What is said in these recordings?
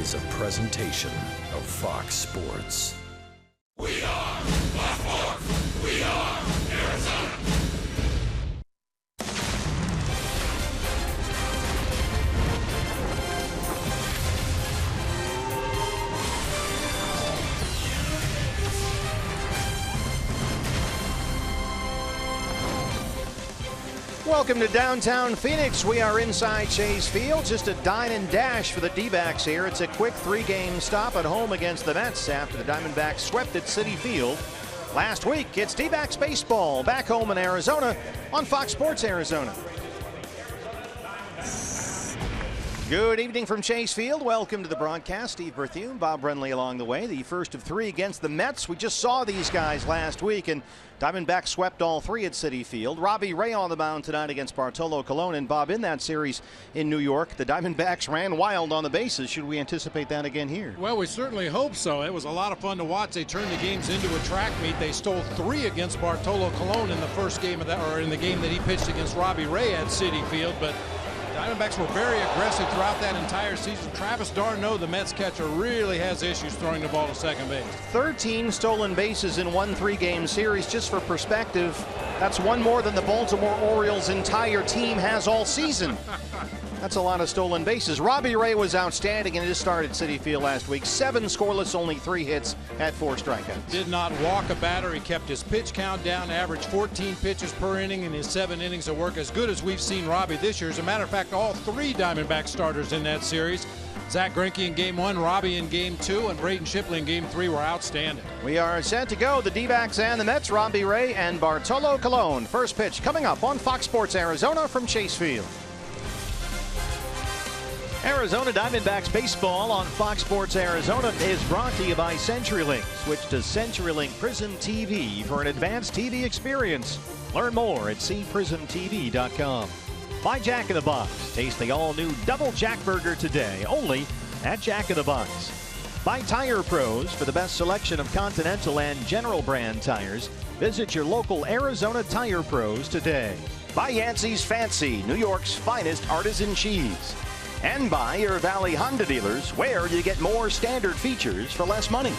is a presentation of Fox Sports. We are Fox Sports. We are Arizona. Welcome to downtown Phoenix. We are inside Chase Field. Just a dine and dash for the D-backs here. It's a quick three-game stop at home against the Mets after the Diamondbacks swept at Citi Field last week. It's D-backs baseball back home in Arizona on Fox Sports Arizona. Good evening from Chase Field. Welcome to the broadcast. Steve Berthune, Bob Brenly along the way. The first of three against the Mets. We just saw these guys last week, and Diamondbacks swept all three at Citi Field. Robbie Ray on the mound tonight against Bartolo Colon. And Bob, in that series in New York, the Diamondbacks ran wild on the bases. Should we anticipate that again here? Well, we certainly hope so. It was a lot of fun to watch. They turned the games into a track meet. They stole three against Bartolo Colon in the first game of that, or in the game that he pitched against Robbie Ray at Citi Field. But Diamondbacks were very aggressive throughout that entire season. Travis d'Arnaud, the Mets catcher, really has issues throwing the ball to second base. 13 stolen bases in one three-game series. Just for perspective, that's one more than the Baltimore Orioles' entire team has all season. That's a lot of stolen bases. Robbie Ray was outstanding and just started Citi Field last week. 7 scoreless, only 3 hits, had 4 strikeouts. Did not walk a batter. He kept his pitch count down, averaged 14 pitches per inning in his 7 innings of work. As good as we've seen Robbie this year. As a matter of fact, all 3 Diamondback starters in that series, Zach Greinke in Game 1, Robbie in Game 2, and Braden Shipley in Game 3 were outstanding. We are set to go. The D-backs and the Mets, Robbie Ray and Bartolo Colon. First pitch coming up on Fox Sports Arizona from Chase Field. Arizona Diamondbacks baseball on Fox Sports Arizona is brought to you by CenturyLink. Switch to CenturyLink Prism TV for an advanced TV experience. Learn more at cprismtv.com. By Jack in the Box. Taste the all-new Double Jack Burger today, only at Jack in the Box. By Tire Pros. For the best selection of Continental and General brand tires, visit your local Arizona Tire Pros today. By Yancey's Fancy, New York's finest artisan cheese. And by your Valley Honda dealers, where you get more standard features for less money.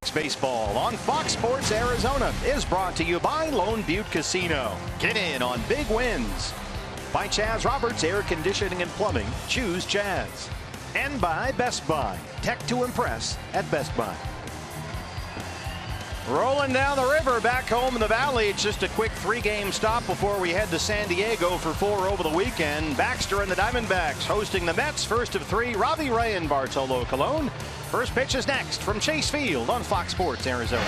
Baseball on Fox Sports Arizona is brought to you by Lone Butte Casino. Get in on big wins. By Chaz Roberts Air Conditioning and Plumbing. Choose Chaz. And by Best Buy. Tech to impress at Best Buy. Rolling down the river back home in the valley. It's just a quick 3-game stop before we head to San Diego for 4 over the weekend. Baxter and the Diamondbacks hosting the Mets. First of 3, Robbie Ray and Bartolo Colon. First pitch is next from Chase Field on Fox Sports Arizona.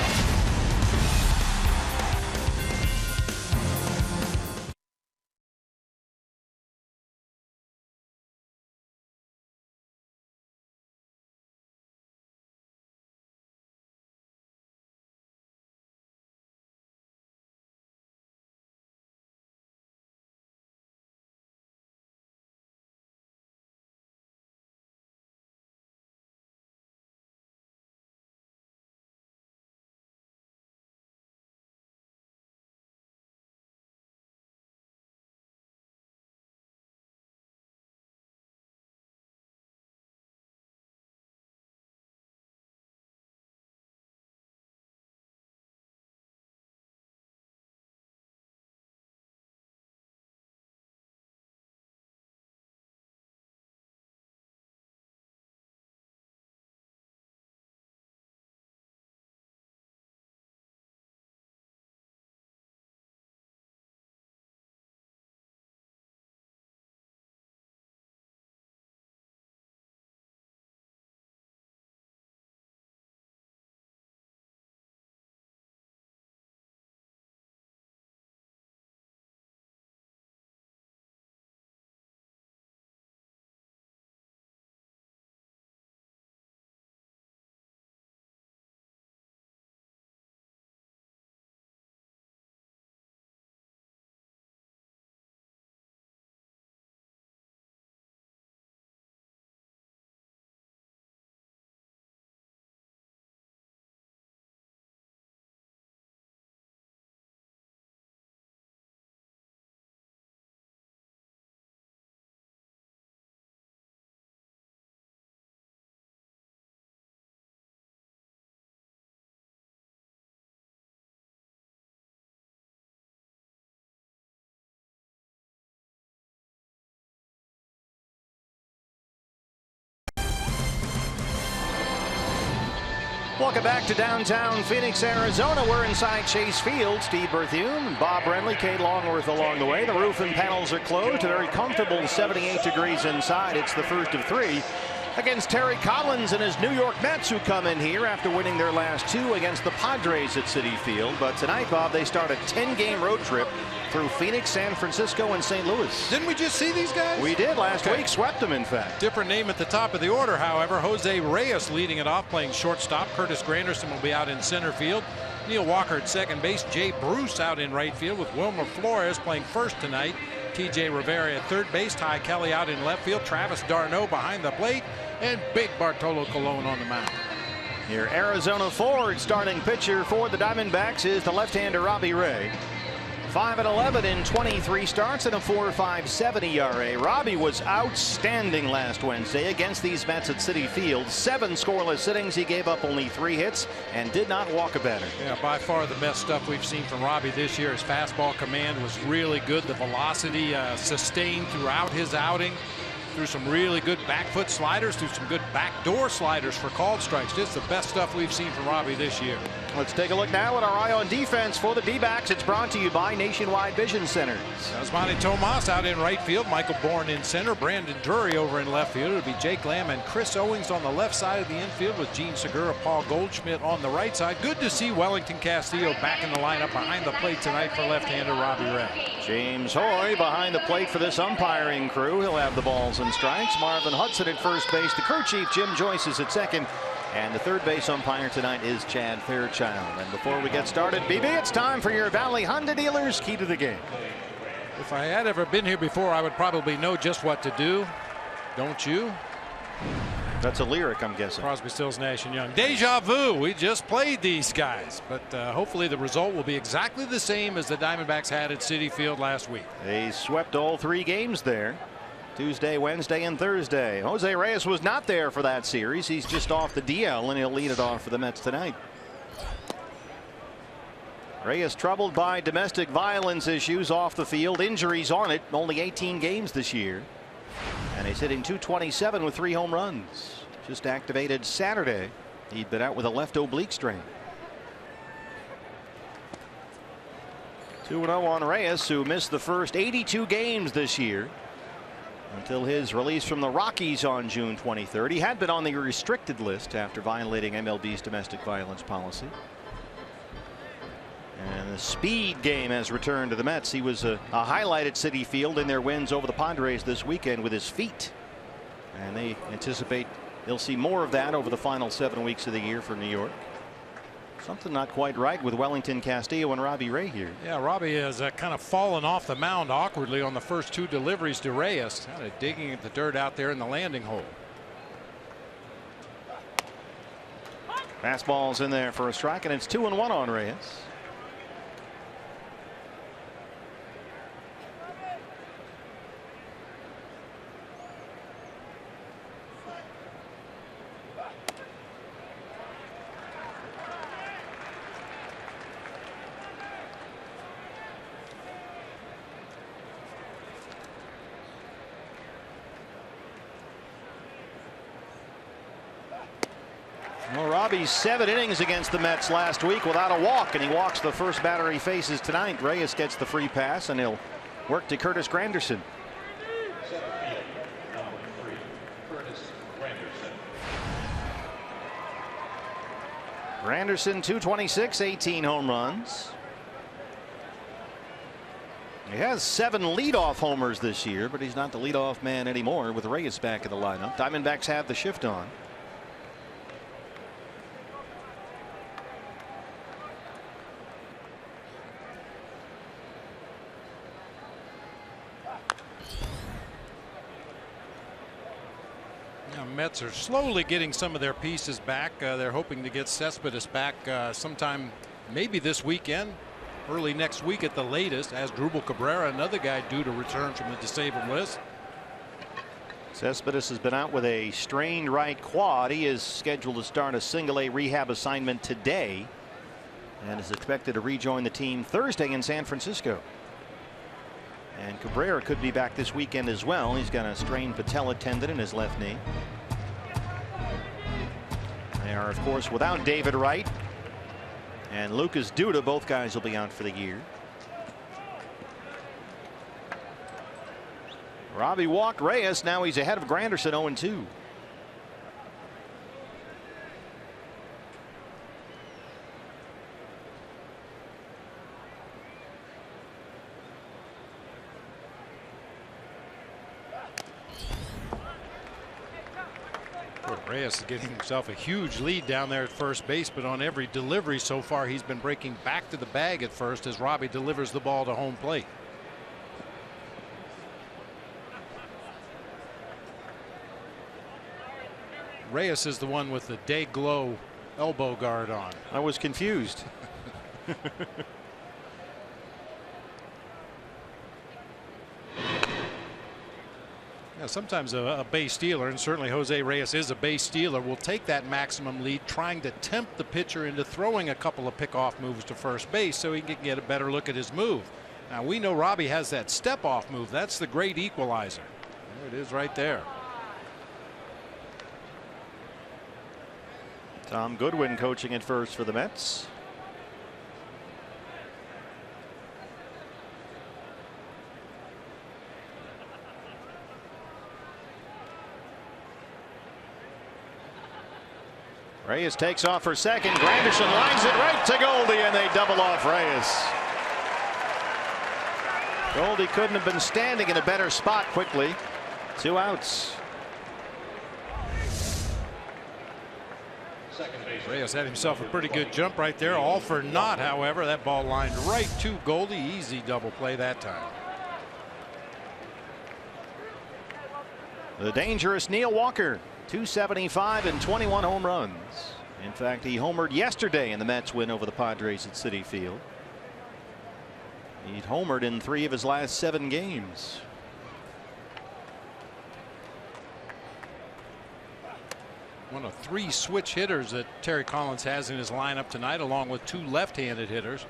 Welcome back to downtown Phoenix, Arizona. We're inside Chase Field. Steve Berthiaume, Bob Brenly, Kate Longworth along the way. The roof and panels are closed. A very comfortable 78 degrees inside. It's the first of 3 against Terry Collins and his New York Mets, who come in here after winning their last 2 against the Padres at Citi Field. But tonight, Bob, they start a 10-game road trip through Phoenix, San Francisco, and St. Louis. Didn't we just see these guys? We did last week. Swept them, in fact. Different name at the top of the order, however. Jose Reyes leading it off, playing shortstop. Curtis Granderson will be out in center field. Neil Walker at second base. Jay Bruce out in right field with Wilmer Flores playing first tonight. T.J. Rivera at third base. Ty Kelly out in left field. Travis d'Arnaud behind the plate. And big Bartolo Colon on the mound. Your Arizona Ford starting pitcher for the Diamondbacks is the left-hander Robbie Ray. 5-11 in 23 starts and a 4.57 ERA. Robbie was outstanding last Wednesday against these Mets at Citi Field. 7 scoreless innings. He gave up only 3 hits and did not walk a batter. Yeah, by far the best stuff we've seen from Robbie this year. His fastball command was really good. The velocity sustained throughout his outing. Threw some really good back foot sliders, threw some good backdoor sliders for called strikes. Just the best stuff we've seen from Robbie this year. Let's take a look now at our eye on defense for the D-backs. It's brought to you by Nationwide Vision Centers. Osmani Tomas out in right field. Michael Bourne in center. Brandon Drury over in left field. It'll be Jake Lamb and Chris Owings on the left side of the infield with Gene Segura, Paul Goldschmidt on the right side. Good to see Wellington Castillo back in the lineup behind the plate tonight for left-hander Robbie Ray. James Hoy behind the plate for this umpiring crew. He'll have the balls and strikes. Marvin Hudson at first base. The crew chief Jim Joyce is at second. And the third base umpire tonight is Chad Fairchild. And before we get started, BB, it's time for your Valley Honda dealers key to the game. If I had ever been here before, I would probably know just what to do. Don't you? That's a lyric, I'm guessing. Crosby, Stills, Nash and Young. Deja vu. We just played these guys, but hopefully the result will be exactly the same as the Diamondbacks had at Citi Field last week. They swept all 3 games there. Tuesday, Wednesday, and Thursday. Jose Reyes was not there for that series. He's just off the DL, and he'll lead it off for the Mets tonight. Reyes troubled by domestic violence issues off the field. Injuries on it. Only 18 games this year. And he's hitting .227 with 3 home runs. Just activated Saturday. He'd been out with a left oblique strain. 2-0 on Reyes, who missed the first 82 games this year until his release from the Rockies on June 23rd. He had been on the restricted list after violating MLB's domestic violence policy. And the speed game has returned to the Mets. He was a highlight at Citi Field in their wins over the Padres this weekend with his feet. And they anticipate they'll see more of that over the final 7 weeks of the year for New York. Something not quite right with Wellington Castillo and Robbie Ray here. Yeah, Robbie has kind of fallen off the mound awkwardly on the first 2 deliveries to Reyes, kind of digging at the dirt out there in the landing hole. Fastball's in there for a strike, and it's 2-1 on Reyes. Well, Robbie's 7 innings against the Mets last week without a walk, and he walks the first batter he faces tonight. Reyes gets the free pass, and he'll work to Curtis Granderson. Granderson, .226, 18 home runs. He has 7 leadoff homers this year, but he's not the leadoff man anymore with Reyes back in the lineup. Diamondbacks have the shift on. Mets are slowly getting some of their pieces back. They're hoping to get Cespedes back sometime maybe this weekend, early next week at the latest. Asdrubal Cabrera, another guy due to return from the disabled list. Cespedes has been out with a strained right quad. He is scheduled to start a single-A rehab assignment today and is expected to rejoin the team Thursday in San Francisco. And Cabrera could be back this weekend as well. He's got a strained patella tendon in his left knee. They are, of course, without David Wright and Lucas Duda. Both guys will be out for the year. Robbie walked Reyes. Now he's ahead of Granderson, 0-2. Reyes is getting himself a huge lead down there at first base, but on every delivery so far he's been breaking back to the bag at first as Robbie delivers the ball to home plate. Reyes is the one with the day glow elbow guard on. I was confused. Yeah, sometimes a base stealer, and certainly Jose Reyes is a base stealer, will take that maximum lead trying to tempt the pitcher into throwing a couple of pickoff moves to first base so he can get a better look at his move. Now we know Robbie has that step off move. That's the great equalizer. There it is right there. Tom Goodwin coaching at first for the Mets. Reyes takes off for second. Granderson lines it right to Goldie, and they double off Reyes. Goldie couldn't have been standing in a better spot quickly. 2 outs. Reyes had himself a pretty good jump right there. All for naught, however. That ball lined right to Goldie. Easy double play that time. The dangerous Neil Walker. 275 and 21 home runs. In fact, he homered yesterday in the Mets win over the Padres at Citi Field. He'd homered in 3 of his last 7 games. One of 3 switch hitters that Terry Collins has in his lineup tonight, along with 2 left-handed hitters.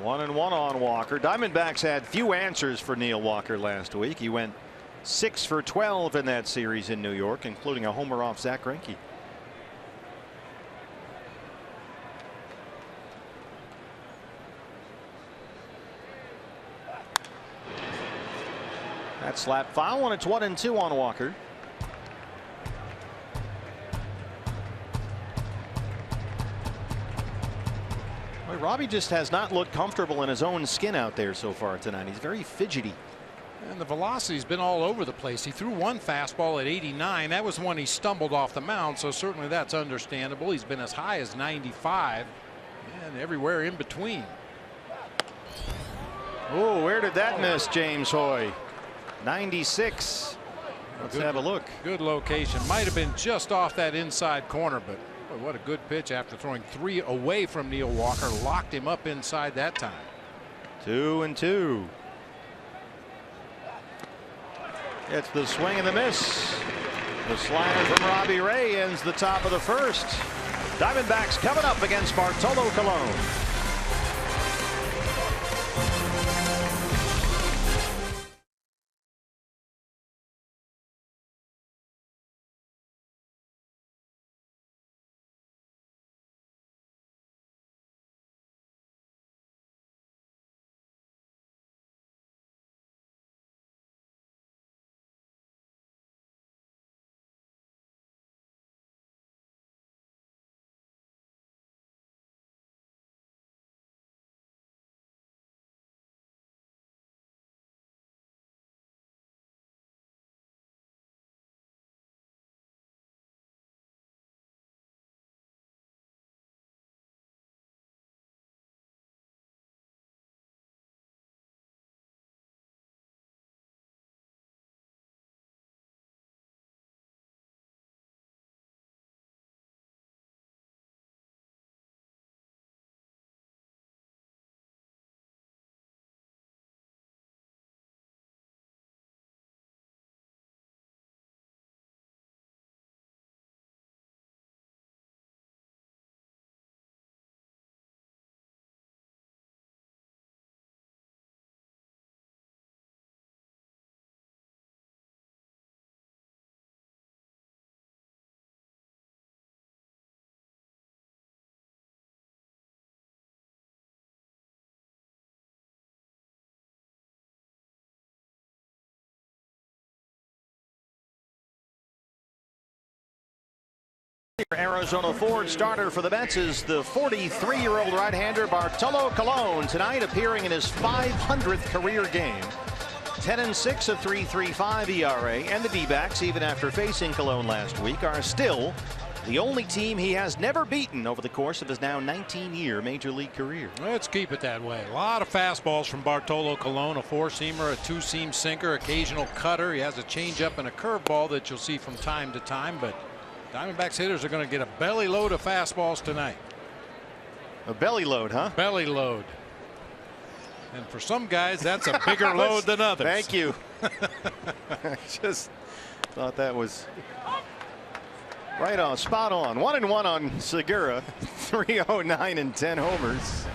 1-1 on Walker. Diamondbacks had few answers for Neil Walker last week. He went 6 for 12 in that series in New York, including a homer off Zach Greinke. That slap foul, and it's 1-2 on Walker. Well, Robbie just has not looked comfortable in his own skin out there so far tonight. He's very fidgety. And the velocity's been all over the place. He threw one fastball at 89. That was when he stumbled off the mound, so certainly that's understandable. He's been as high as 95 and everywhere in between. Oh, where did that miss, James Hoy? 96. Let's have a look. Good location. Might have been just off that inside corner, but boy, what a good pitch after throwing 3 away from Neil Walker. Locked him up inside that time. 2-2. It's the swing and the miss. The slider from Robbie Ray ends the top of the first. Diamondbacks coming up against Bartolo Colon. Arizona Ford starter for the Mets is the 43-year-old right-hander Bartolo Colon, tonight appearing in his 500th career game. 10-6, a 3.35 ERA, and the D-backs, even after facing Colon last week, are still the only team he has never beaten over the course of his now 19-year major league career. Let's keep it that way. A lot of fastballs from Bartolo Colon, a four-seamer, a two-seam sinker, occasional cutter. He has a changeup and a curveball that you'll see from time to time, but Diamondbacks hitters are going to get a belly load of fastballs tonight. A belly load, huh? Belly load. And for some guys, that's a bigger load than others. Thank you. I just thought that was right on, spot on. 1-1 on Segura. 309 and 10 homers.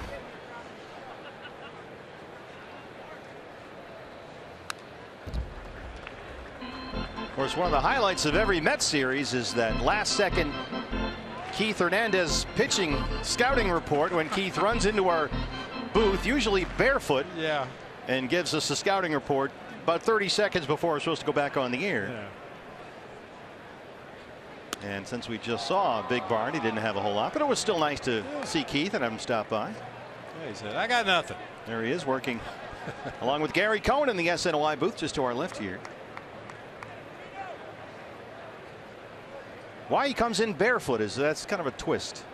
Of course, one of the highlights of every Mets series is that last-second Keith Hernandez pitching scouting report when Keith runs into our booth, usually barefoot, and gives us a scouting report about 30 seconds before we're supposed to go back on the air. Yeah. And since we just saw Big Barn, he didn't have a whole lot, but it was still nice to see Keith and have him stop by. Yeah, he said, I got nothing. There he is, working along with Gary Cohen in the SNY booth just to our left here. Why he comes in barefoot that's kind of a twist.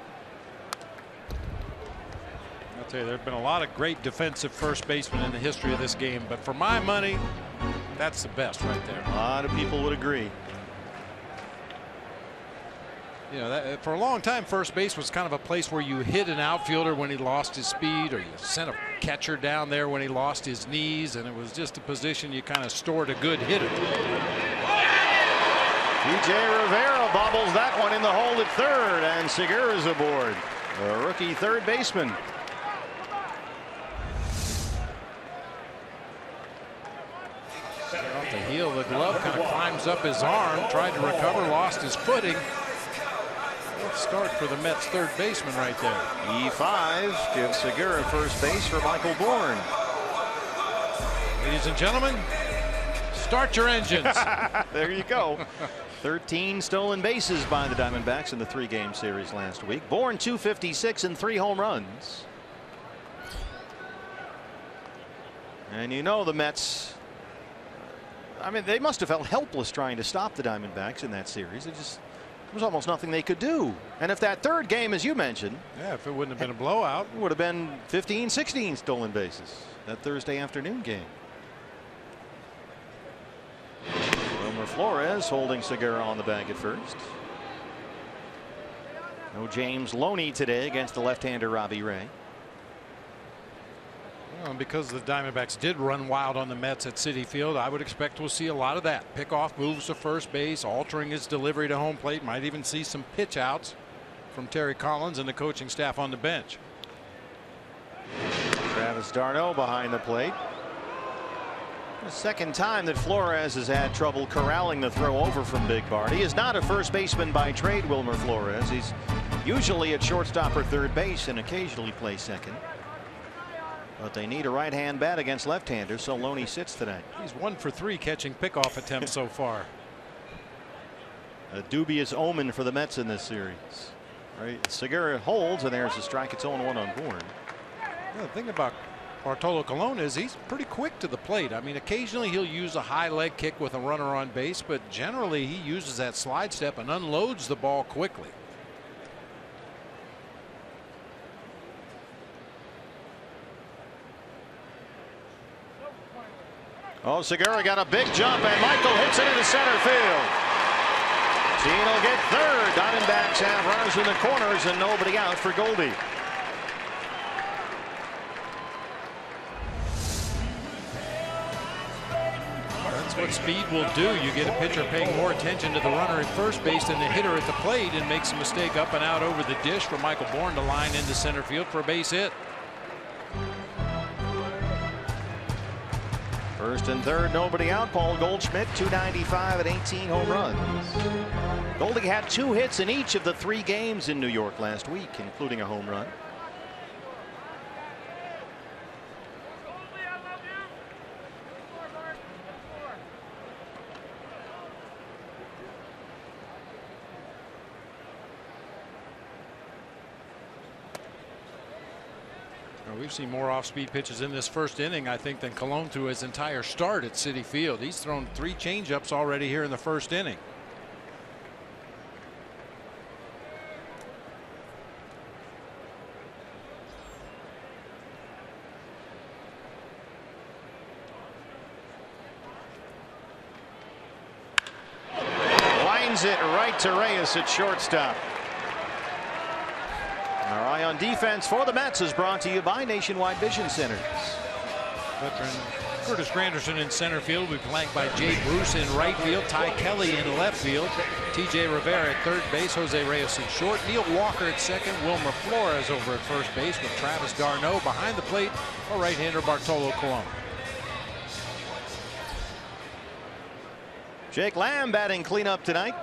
I'll tell you, there have been a lot of great defensive first basemen in the history of this game, but for my money, that's the best right there. A lot of people would agree. You know, for a long time, first base was kind of a place where you hit an outfielder when he lost his speed, or you sent a catcher down there when he lost his knees, and it was just a position you kind of stored a good hitter. DJ Rivera bobbles that one in the hole at third, and Segura's aboard. A rookie third baseman. The heel of the glove kind of climbs up his arm, tried to recover, lost his footing. Let's start for the Mets third baseman right there. E5 gives Segura first base for Michael Bourne. Ladies and gentlemen, start your engines. There you go. 13 stolen bases by the Diamondbacks in the 3-game series last week. Bourne 256 and 3 home runs. And you know the Mets, I mean, they must have felt helpless trying to stop the Diamondbacks in that series. There was almost nothing they could do. And if that third game, as you mentioned, yeah, if it wouldn't have been a blowout, it would have been 15, 16 stolen bases that Thursday afternoon game. Wilmer Flores holding Segura on the bag at first. No James Loney today against the left-hander Robbie Ray. Well, and because the Diamondbacks did run wild on the Mets at Citi Field, I would expect we'll see a lot of that. Pickoff moves to first base, altering his delivery to home plate. Might even see some pitch outs from Terry Collins and the coaching staff on the bench. Travis d'Arnaud behind the plate. The second time that Flores has had trouble corralling the throw over from Big Bart. He is not a first baseman by trade, Wilmer Flores. He's usually at shortstop or third base and occasionally plays second. But they need a right-hand bat against left-handers, so Loney sits tonight. He's 1 for 3 catching pickoff attempts so far. A dubious omen for the Mets in this series. Right, Segura holds, and there's a strike. It's 0-1 on Bourne. Yeah, the thing about Bartolo Colon is he's pretty quick to the plate. I mean, occasionally he'll use a high leg kick with a runner on base, but generally he uses that slide step and unloads the ball quickly. Oh, Segura got a big jump, and Michael hits it into center field. Gene will get third. Diamondbacks have runners in the corners and nobody out for Goldie. That's what speed will do. You get a pitcher paying more attention to the runner at first base than the hitter at the plate, and makes a mistake up and out over the dish for Michael Bourne to line into center field for a base hit. First and third, nobody out. Paul Goldschmidt, 295 and 18 home runs. Goldie had 2 hits in each of the 3 games in New York last week, including a home run. We've seen more off-speed pitches in this first inning, I think, than Colon through his entire start at Citi Field. He's thrown 3 changeups already here in the first inning. Lines it right to Reyes at shortstop. Our eye on defense for the Mets is brought to you by Nationwide Vision Centers. Veteran Curtis Granderson in center field. We flanked by Jay Bruce in right field, Ty Kelly in left field, T.J. Rivera at third base, Jose Reyes at short, Neil Walker at second, Wilmer Flores over at first base with Travis d'Arnaud behind the plate for right-hander Bartolo Colon. Jake Lamb batting cleanup tonight.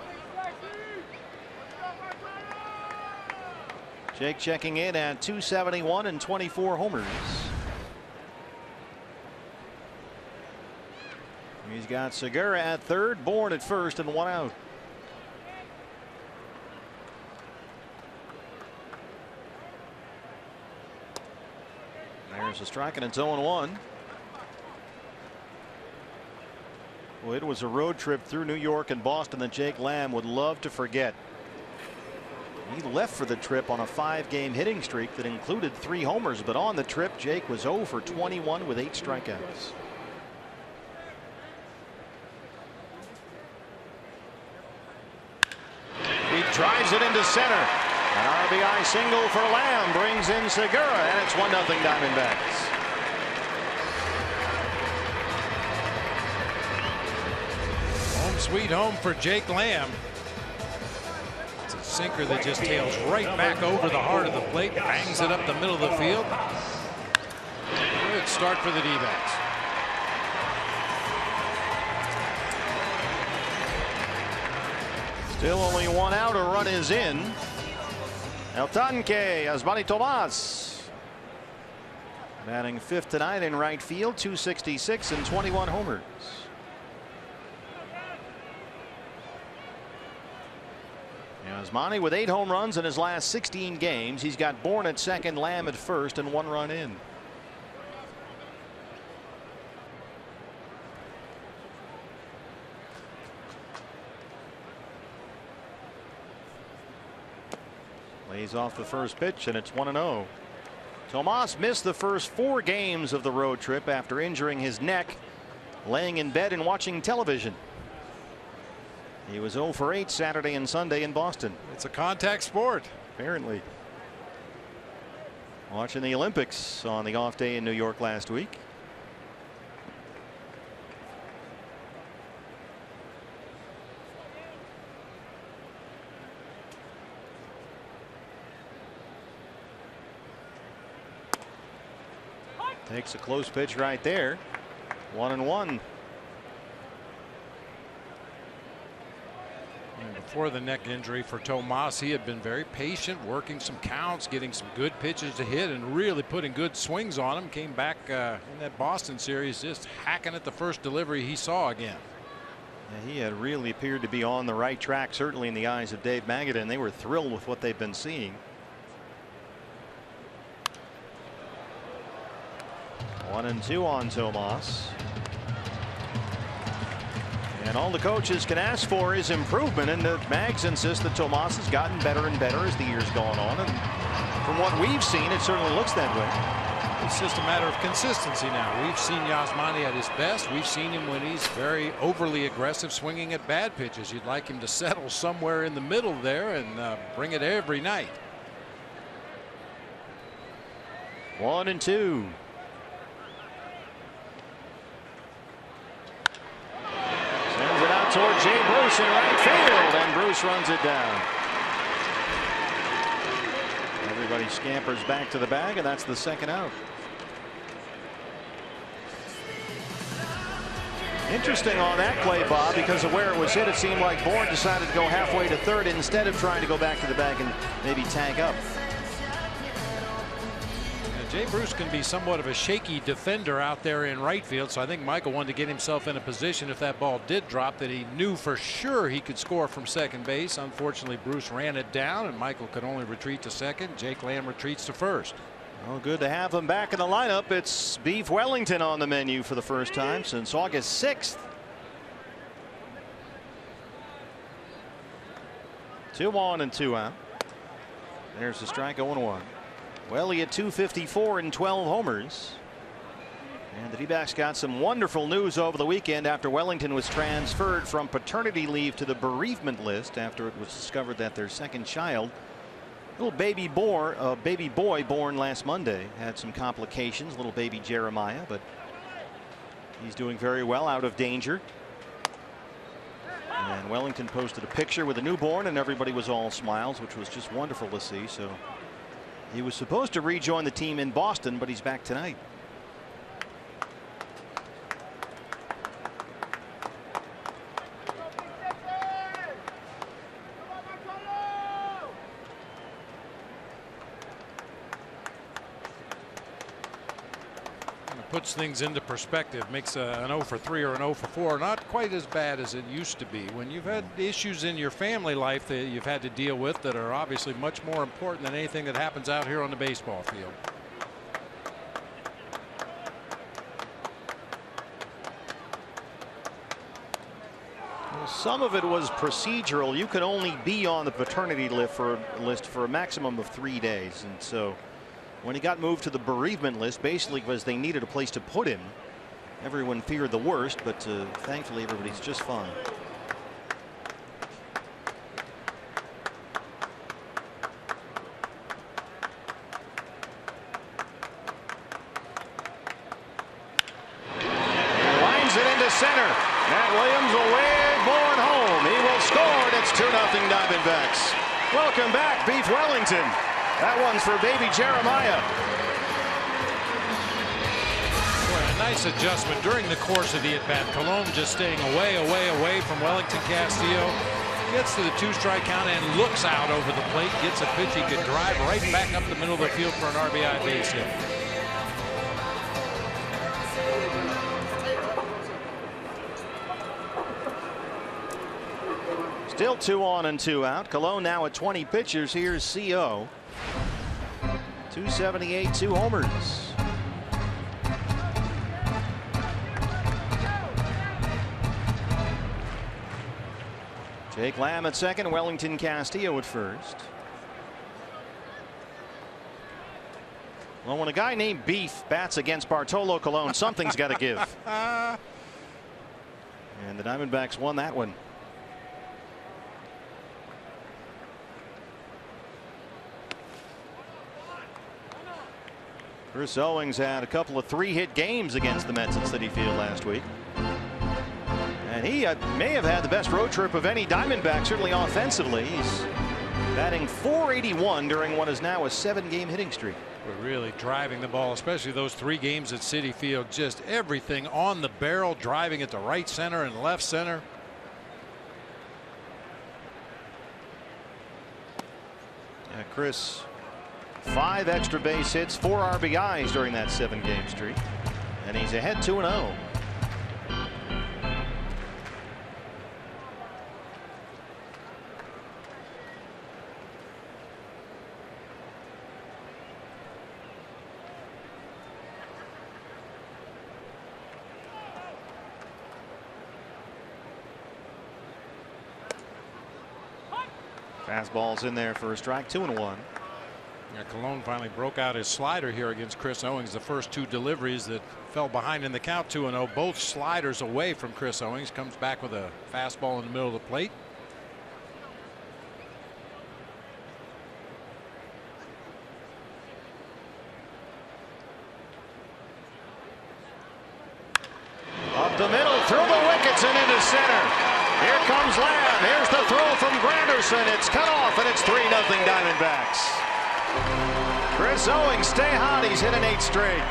Jake checking in at 271 and 24 homers. He's got Segura at third, Bourne at first, and 1 out. There's a strike, and it's 0-1. Well, it was a road trip through New York and Boston that Jake Lamb would love to forget. He left for the trip on a 5-game hitting streak that included 3 homers, but on the trip Jake was 0 for 21 with 8 strikeouts. He drives it into center. An RBI single for Lamb brings in Segura, and it's 1-0 Diamondbacks. Home sweet home for Jake Lamb. It's a sinker that just tails right back over the heart of the plate, bangs it up the middle of the field. Good start for the D-backs. Still only one out. A run is in. El Tanque, Yasmani Tomas. Batting fifth tonight in right field, 266 and 21 homers. Yasmani with 8 home runs in his last 16 games. He's got Bourne at second, Lamb at first, and 1 run in. Lays off the first pitch, and it's 1-0. Tomas missed the first 4 games of the road trip after injuring his neck, laying in bed and watching television. He was 0 for 8 Saturday and Sunday in Boston. It's a contact sport. Apparently. Watching the Olympics on the off day in New York last week. Takes a close pitch right there. 1-1. Before the neck injury for Tomas, he had been very patient, working some counts, getting some good pitches to hit, and really putting good swings on him. Came back in that Boston series just hacking at the first delivery he saw again. Yeah, he had really appeared to be on the right track, certainly in the eyes of Dave Magadan. They were thrilled with what they've been seeing. 1-2 on Tomas. And all the coaches can ask for is improvement, and the Mags insist that Tomas has gotten better and better as the year's gone on, and from what we've seen, it certainly looks that way. It's just a matter of consistency now. We've seen Yasmani at his best. We've seen him when he's very overly aggressive, swinging at bad pitches. You'd like him to settle somewhere in the middle there and bring it every night. 1-2. Toward Jay Bruce in right field, and Bruce runs it down. Everybody scampers back to the bag, and that's the second out. Interesting on that play, Bob, because of where it was hit. It seemed like Bourne decided to go halfway to third instead of trying to go back to the bag and maybe tag up. Jay Bruce can be somewhat of a shaky defender out there in right field, so I think Michael wanted to get himself in a position, if that ball did drop, that he knew for sure he could score from second base. Unfortunately, Bruce ran it down, and Michael could only retreat to second. Jake Lamb retreats to first. Well, good to have him back in the lineup. It's Beef Wellington on the menu for the first time since August 6th. 2-1 and 2 out. There's the strike, 0-1. Well, he had 254 and 12 homers. And the D-backs got some wonderful news over the weekend after Wellington was transferred from paternity leave to the bereavement list after it was discovered that their second child, little baby boy born last Monday, had some complications, little baby Jeremiah, but he's doing very well, out of danger. And Wellington posted a picture with a newborn, and everybody was all smiles, which was just wonderful to see. So he was supposed to rejoin the team in Boston, but he's back tonight. Puts things into perspective, makes an 0 for 3 or an 0 for 4 not quite as bad as it used to be. When you've had issues in your family life that you've had to deal with that are obviously much more important than anything that happens out here on the baseball field. Well, some of it was procedural. You could only be on the paternity list for a maximum of 3 days, and so when he got moved to the bereavement list, basically because they needed a place to put him, everyone feared the worst, but thankfully everybody's just fine. And lines it into center. Matt Williams will wave Bourne home. He will score, and it's 2-0 Diamondbacks. Welcome back, Beef Wellington. That one's for baby Jeremiah. Boy, a nice adjustment during the course of the at-bat. Colon just staying away from Wellington Castillo. gets to the 2-strike count and looks out over the plate, gets a pitch he could drive right back up the middle of the field for an RBI base hit. Still 2 on and 2 out. Colon now at 20 pitchers. Here's CO. 278, 2 homers. Jake Lamb at second, Wellington Castillo at first. Well, when a guy named Beef bats against Bartolo Colon, something's got to give. And the Diamondbacks won that one. Chris Owings had a couple of 3-hit games against the Mets at Citi Field last week. And he may have had the best road trip of any Diamondback, certainly offensively. He's batting .481 during what is now a 7-game hitting streak. We're really driving the ball, especially those 3 games at Citi Field. Just everything on the barrel, driving it to right center and left center. Yeah, Chris, 5 extra base hits, 4 RBIs during that 7-game streak. And he's ahead 2-0. Fastball's in there for a strike, 2-1. Yeah, Colon finally broke out his slider here against Chris Owings. The first 2 deliveries that fell behind in the count, 2-0. Both sliders away from Chris Owings. Comes back with a fastball in the middle of the plate. Up the middle, through the wickets and into center. Here comes Lamb. Here's the throw from Granderson. It's cut off, and it's 3-0 Diamondbacks. Chris Owings, stay hot. He's hit an 8 straight.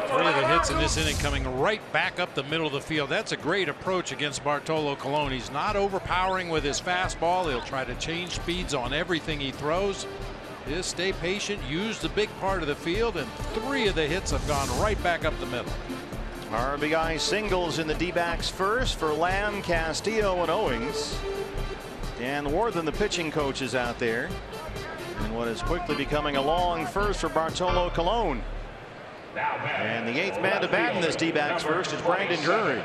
Three of the hits in this inning coming right back up the middle of the field. That's a great approach against Bartolo Colon. He's not overpowering with his fastball. He'll try to change speeds on everything he throws. Just stay patient, use the big part of the field, and 3 of the hits have gone right back up the middle. RBI singles in the D-backs first for Lamb, Castillo, and Owings. Dan Worthen, the pitching coach, is out there. And what is quickly becoming a long first for Bartolo Colon. And the 8th man to bat in this D-backs first is Brandon Drury.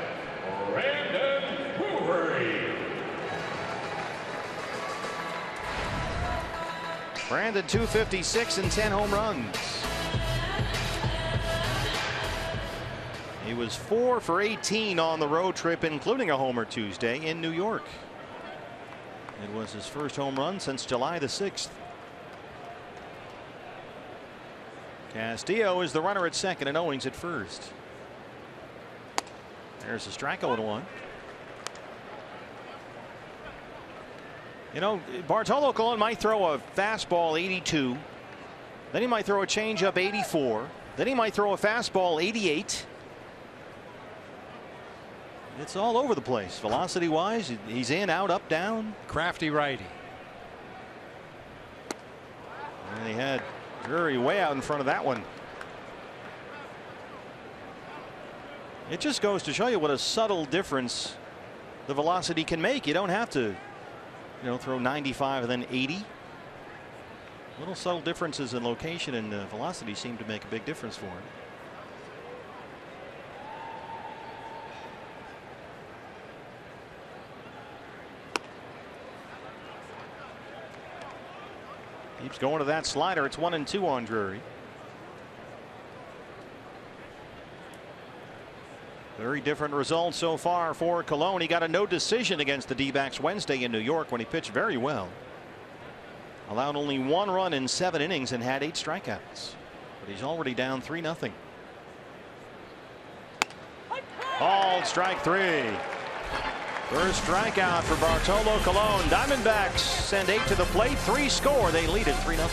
Brandon 256 and 10 home runs. He was 4 for 18 on the road trip, including a homer Tuesday in New York. It was his first home run since July the 6th. Castillo is the runner at second and Owings at first. There's a strike 0-1. You know, Bartolo Colon might throw a fastball 82. Then he might throw a changeup 84. Then he might throw a fastball 88. It's all over the place. Velocity wise, he's in, out, up, down. Crafty righty. And he had Drury way out in front of that one. It just goes to show you what a subtle difference the velocity can make. You don't have to, throw 95 and then 80. Little subtle differences in location and velocity seem to make a big difference for him. Keeps going to that slider. It's 1-2 on Drury. Very different results so far for Colon. He got a no decision against the D-backs Wednesday in New York when he pitched very well. Allowed only 1 run in 7 innings and had 8 strikeouts. But he's already down 3-0. Ball, strike 3. First strikeout for Bartolo Colon. Diamondbacks send 8 to the plate. 3 score. They lead it 3-0.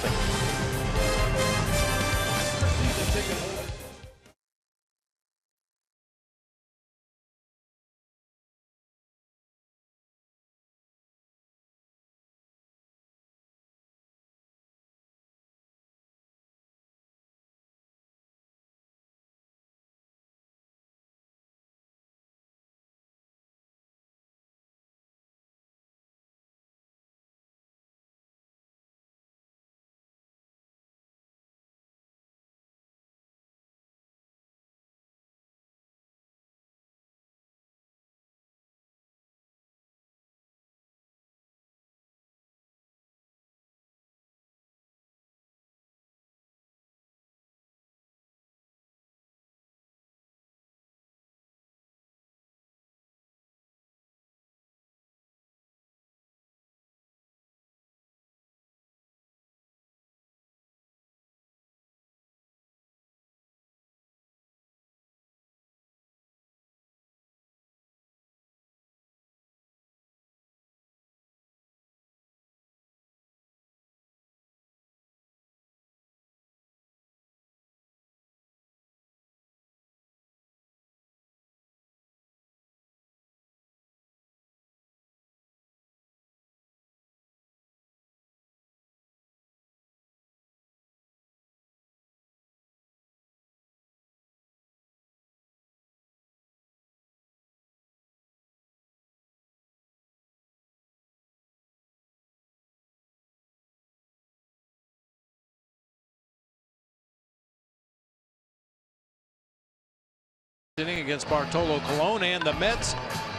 Inning against Bartolo Colon and the Mets.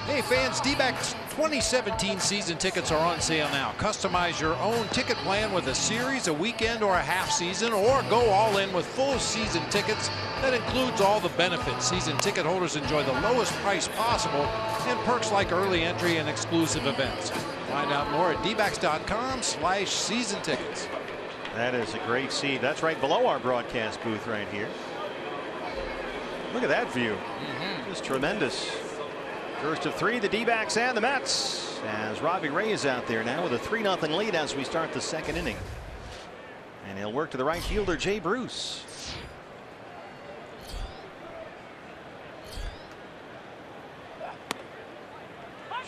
Hey fans, D-backs 2017 season tickets are on sale now. Customize your own ticket plan with a series, a weekend, or a half season, or go all in with full season tickets that includes all the benefits. Season ticket holders enjoy the lowest price possible and perks like early entry and exclusive events. Find out more at dbacks.com/season tickets. That is a great seat. That's right below our broadcast booth right here. Look at that view. Just tremendous. First of three, the D-backs and the Mets, as Robbie Ray is out there now with a 3-0 lead as we start the second inning. And he'll work to the right fielder, Jay Bruce.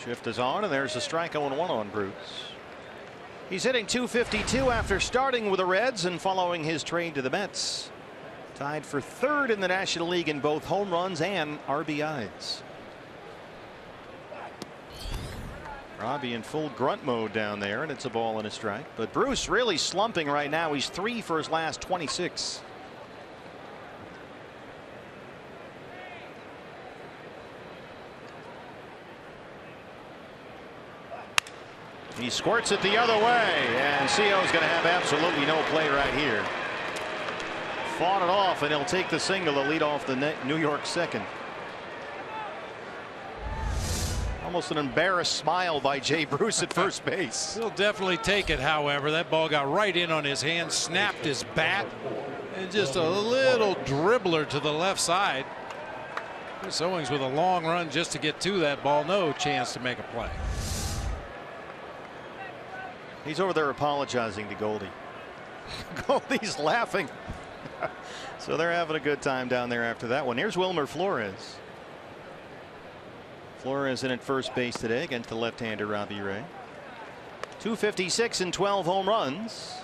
Shift is on, and there's a strike 0-1 on Bruce. He's hitting .252 after starting with the Reds and following his trade to the Mets. Tied for third in the National League in both home runs and RBIs. Robbie in full grunt mode down there, and it's a ball and a strike. But Bruce really slumping right now. He's 3 for his last 26. He squirts it the other way, and CO's going to have absolutely no play right here. Fought it off, and he'll take the single to lead off the New York second. Almost an embarrassed smile by Jay Bruce at first base. He'll definitely take it, however. That ball got right in on his hand, snapped his bat, and just a little dribbler to the left side. Chris Owings with a long run just to get to that ball. No chance to make a play. He's over there apologizing to Goldie. Goldie's laughing. So they're having a good time down there after that one. Here's Wilmer Flores. Flores in at first base today against the left-hander Robbie Ray. .256 and 12 home runs.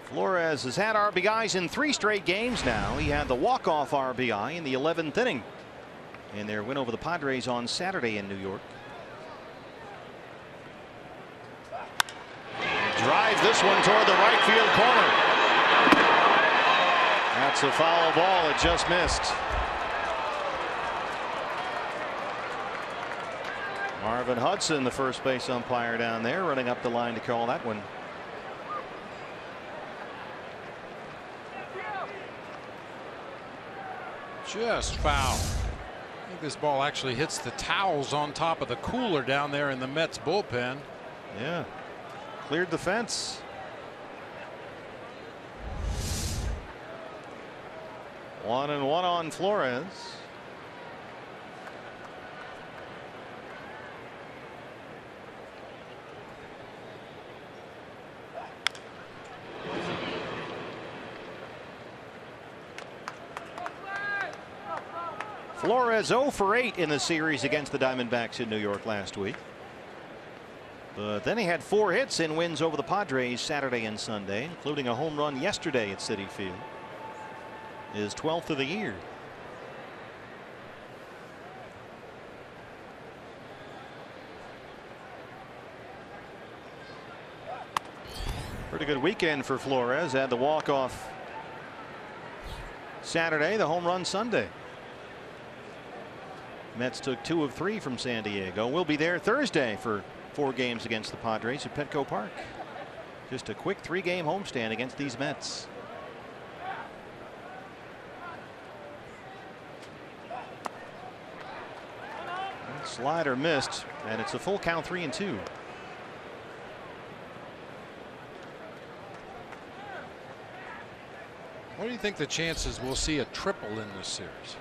Flores has had RBIs in 3 straight games now. He had the walk-off RBI in the 11th inning in their win over the Padres on Saturday in New York. Drives this one toward the right field corner. That's a foul ball. It just missed. Marvin Hudson, the first base umpire down there, running up the line to call that one. Just foul. I think this ball actually hits the towels on top of the cooler down there in the Mets bullpen. Yeah. Cleared the fence. 1-1 on Flores. Flores 0 for 8 in the series against the Diamondbacks in New York last week. But then he had 4 hits in wins over the Padres Saturday and Sunday, including a home run yesterday at Citi Field. His 12th of the year. Pretty good weekend for Flores. Had the walk-off Saturday, the home run Sunday. Mets took 2 of 3 from San Diego. We'll be there Thursday for 4 games against the Padres at Petco Park. Just a quick 3-game homestand against these Mets. Slider missed, and it's a full count, 3-2. What do you think the chances we'll see a triple in this series?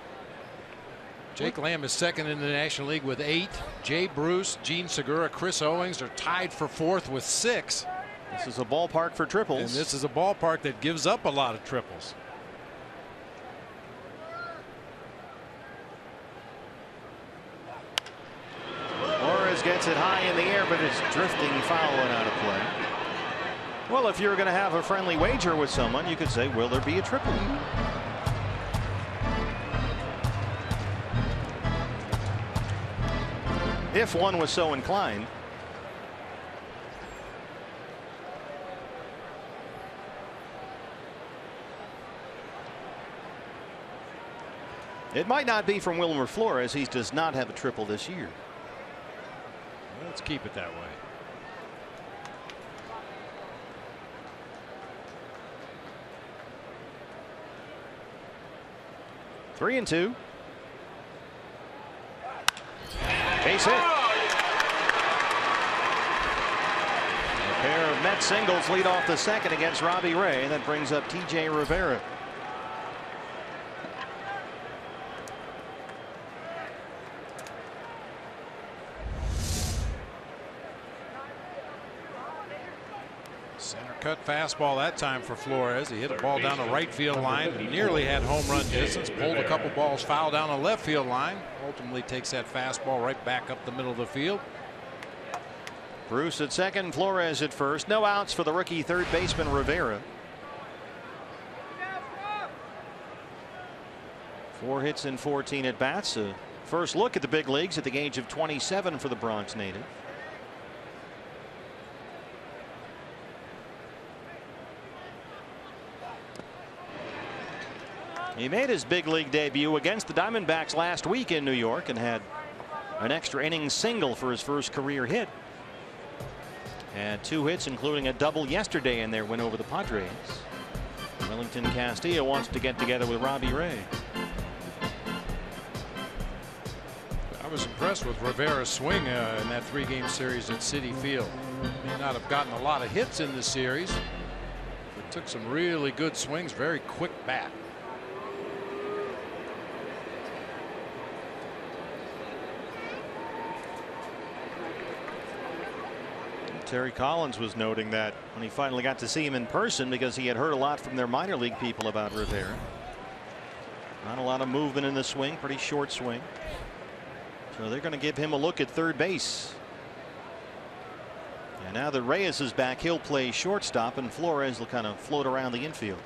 Jake Lamb is second in the National League with 8. Jay Bruce, Gene Segura, Chris Owings are tied for 4th with 6. This is a ballpark for triples. And this is a ballpark that gives up a lot of triples. Flores gets it high in the air, but it's drifting foul and out of play. Well, if you're going to have a friendly wager with someone, you could say, will there be a triple? If one was so inclined. It might not be from Wilmer Flores. He does not have a triple this year. Let's keep it that way. Three and two. Base hit. A pair of Met singles lead off the second against Robbie Ray. That brings up T.J. Rivera. Center cut fastball that time for Flores. He hit a ball down the right field line. Nearly had home run distance. Pulled a couple balls foul down the left field line. Ultimately takes that fastball right back up the middle of the field. Bruce at second, Flores at first. No outs for the rookie third baseman Rivera. 4 hits in 14 at bats. First look at the big leagues at the age of 27 for the Bronx native. He made his big league debut against the Diamondbacks last week in New York and had an extra inning single for his first career hit. Had 2 hits, including a double yesterday in their win over the Padres. Wellington Castillo wants to get together with Robbie Ray. I was impressed with Rivera's swing in that 3-game series at Citi Field. May not have gotten a lot of hits in the series, but took some really good swings. Very quick bat. Terry Collins was noting that when he finally got to see him in person, because he had heard a lot from their minor league people about Rivera. Not a lot of movement in the swing, pretty short swing. So they're going to give him a look at third base. And now that Reyes is back, he'll play shortstop, and Flores will kind of float around the infield.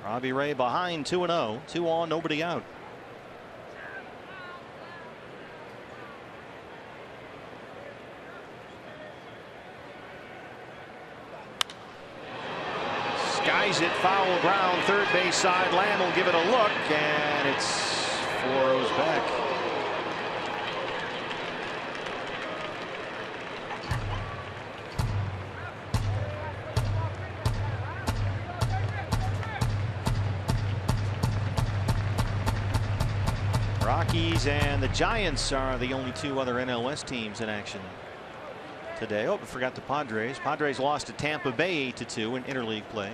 Robbie Ray behind 2-0, 2 on, nobody out. Skies it, foul ground, third base side. Lamb will give it a look, and it's 4 rows back. Rockies and the Giants are the only 2 other NLS teams in action today. Oh, I forgot the Padres. Padres lost to Tampa Bay 8-2 in interleague play.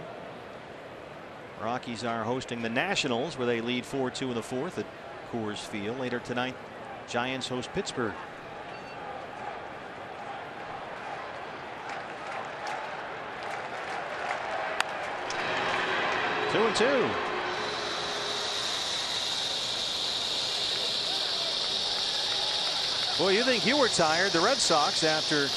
Rockies are hosting the Nationals, where they lead 4-2 in the 4th at Coors Field. Later tonight, Giants host Pittsburgh. Two and two. Boy, you think you were tired. The Red Sox, after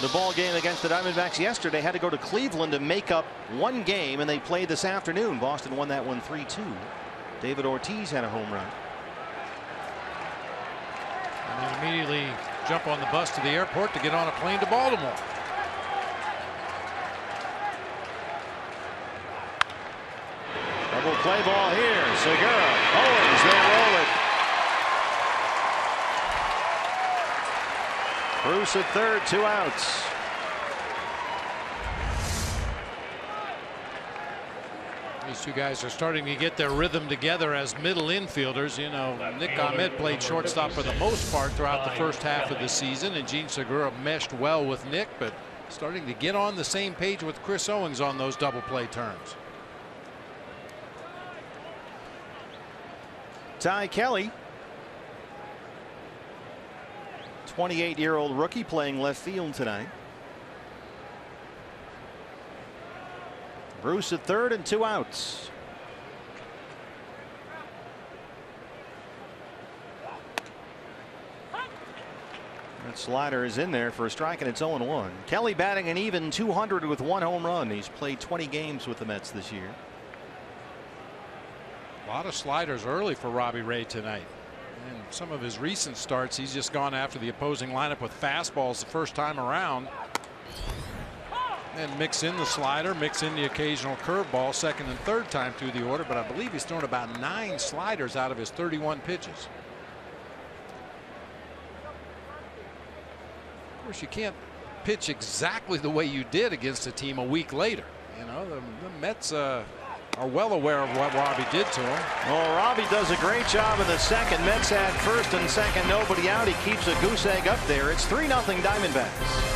the ball game against the Diamondbacks yesterday, had to go to Cleveland to make up 1 game, and they played this afternoon. Boston won that one 3-2. David Ortiz had a home run. And then immediately jump on the bus to the airport to get on a plane to Baltimore. Double play ball here. Segura, Owens, they roll it. Bruce at third, 2 outs. These 2 guys are starting to get their rhythm together as middle infielders. You know, Nick Ahmed played shortstop for the most part throughout the first half of the season, and Gene Segura meshed well with Nick, but starting to get on the same page with Chris Owens on those double play turns. Ty Kelly, 28-year-old rookie, playing left field tonight. Bruce at third and 2 outs. That slider is in there for a strike, and it's 0-1. Kelly batting an even 200 with 1 home run. He's played 20 games with the Mets this year. A lot of sliders early for Robbie Ray tonight. And some of his recent starts, he's just gone after the opposing lineup with fastballs the first time around. And mix in the slider, mix in the occasional curveball, second and third time through the order. But I believe he's thrown about 9 sliders out of his 31 pitches. Of course, you can't pitch exactly the way you did against a team a week later. You know, the Mets are well aware of what Robbie did to him. Well, Robbie does a great job in the second. Mets had first and second, nobody out. He keeps a goose egg up there. It's 3-0 Diamondbacks.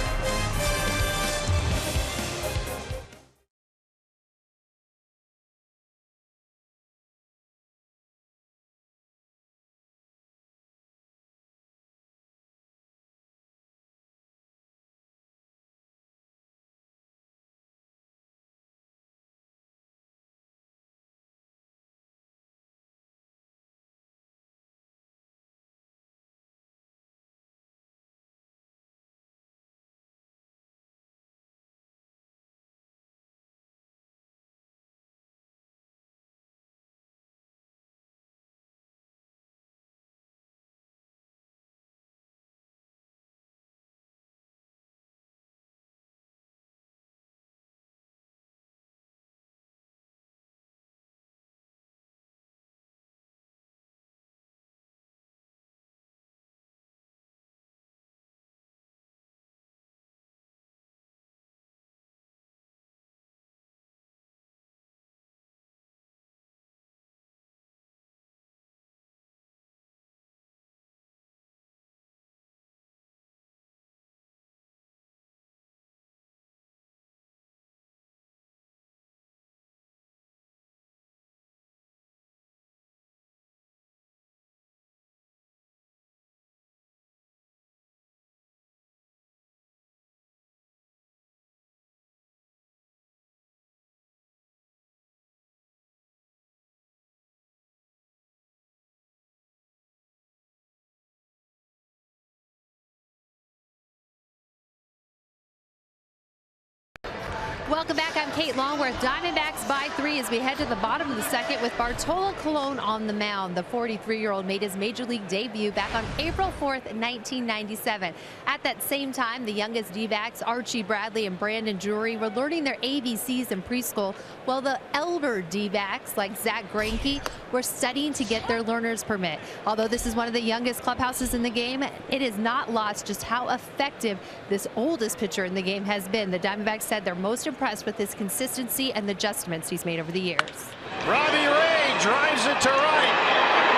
Welcome back. I'm Kate Longworth. Diamondbacks by 3 as we head to the bottom of the second with Bartolo Colon on the mound. The 43-year-old made his major league debut back on April 4th, 1997. At that same time, the youngest D-backs, Archie Bradley and Brandon Drury, were learning their ABCs in preschool, while the elder D-backs, like Zach Greinke, were studying to get their learner's permit. Although this is one of the youngest clubhouses in the game, it is not lost just how effective this oldest pitcher in the game has been. The Diamondbacks said they're most impressed with his consistency and the adjustments he's made over the years. Robbie Ray drives it to right,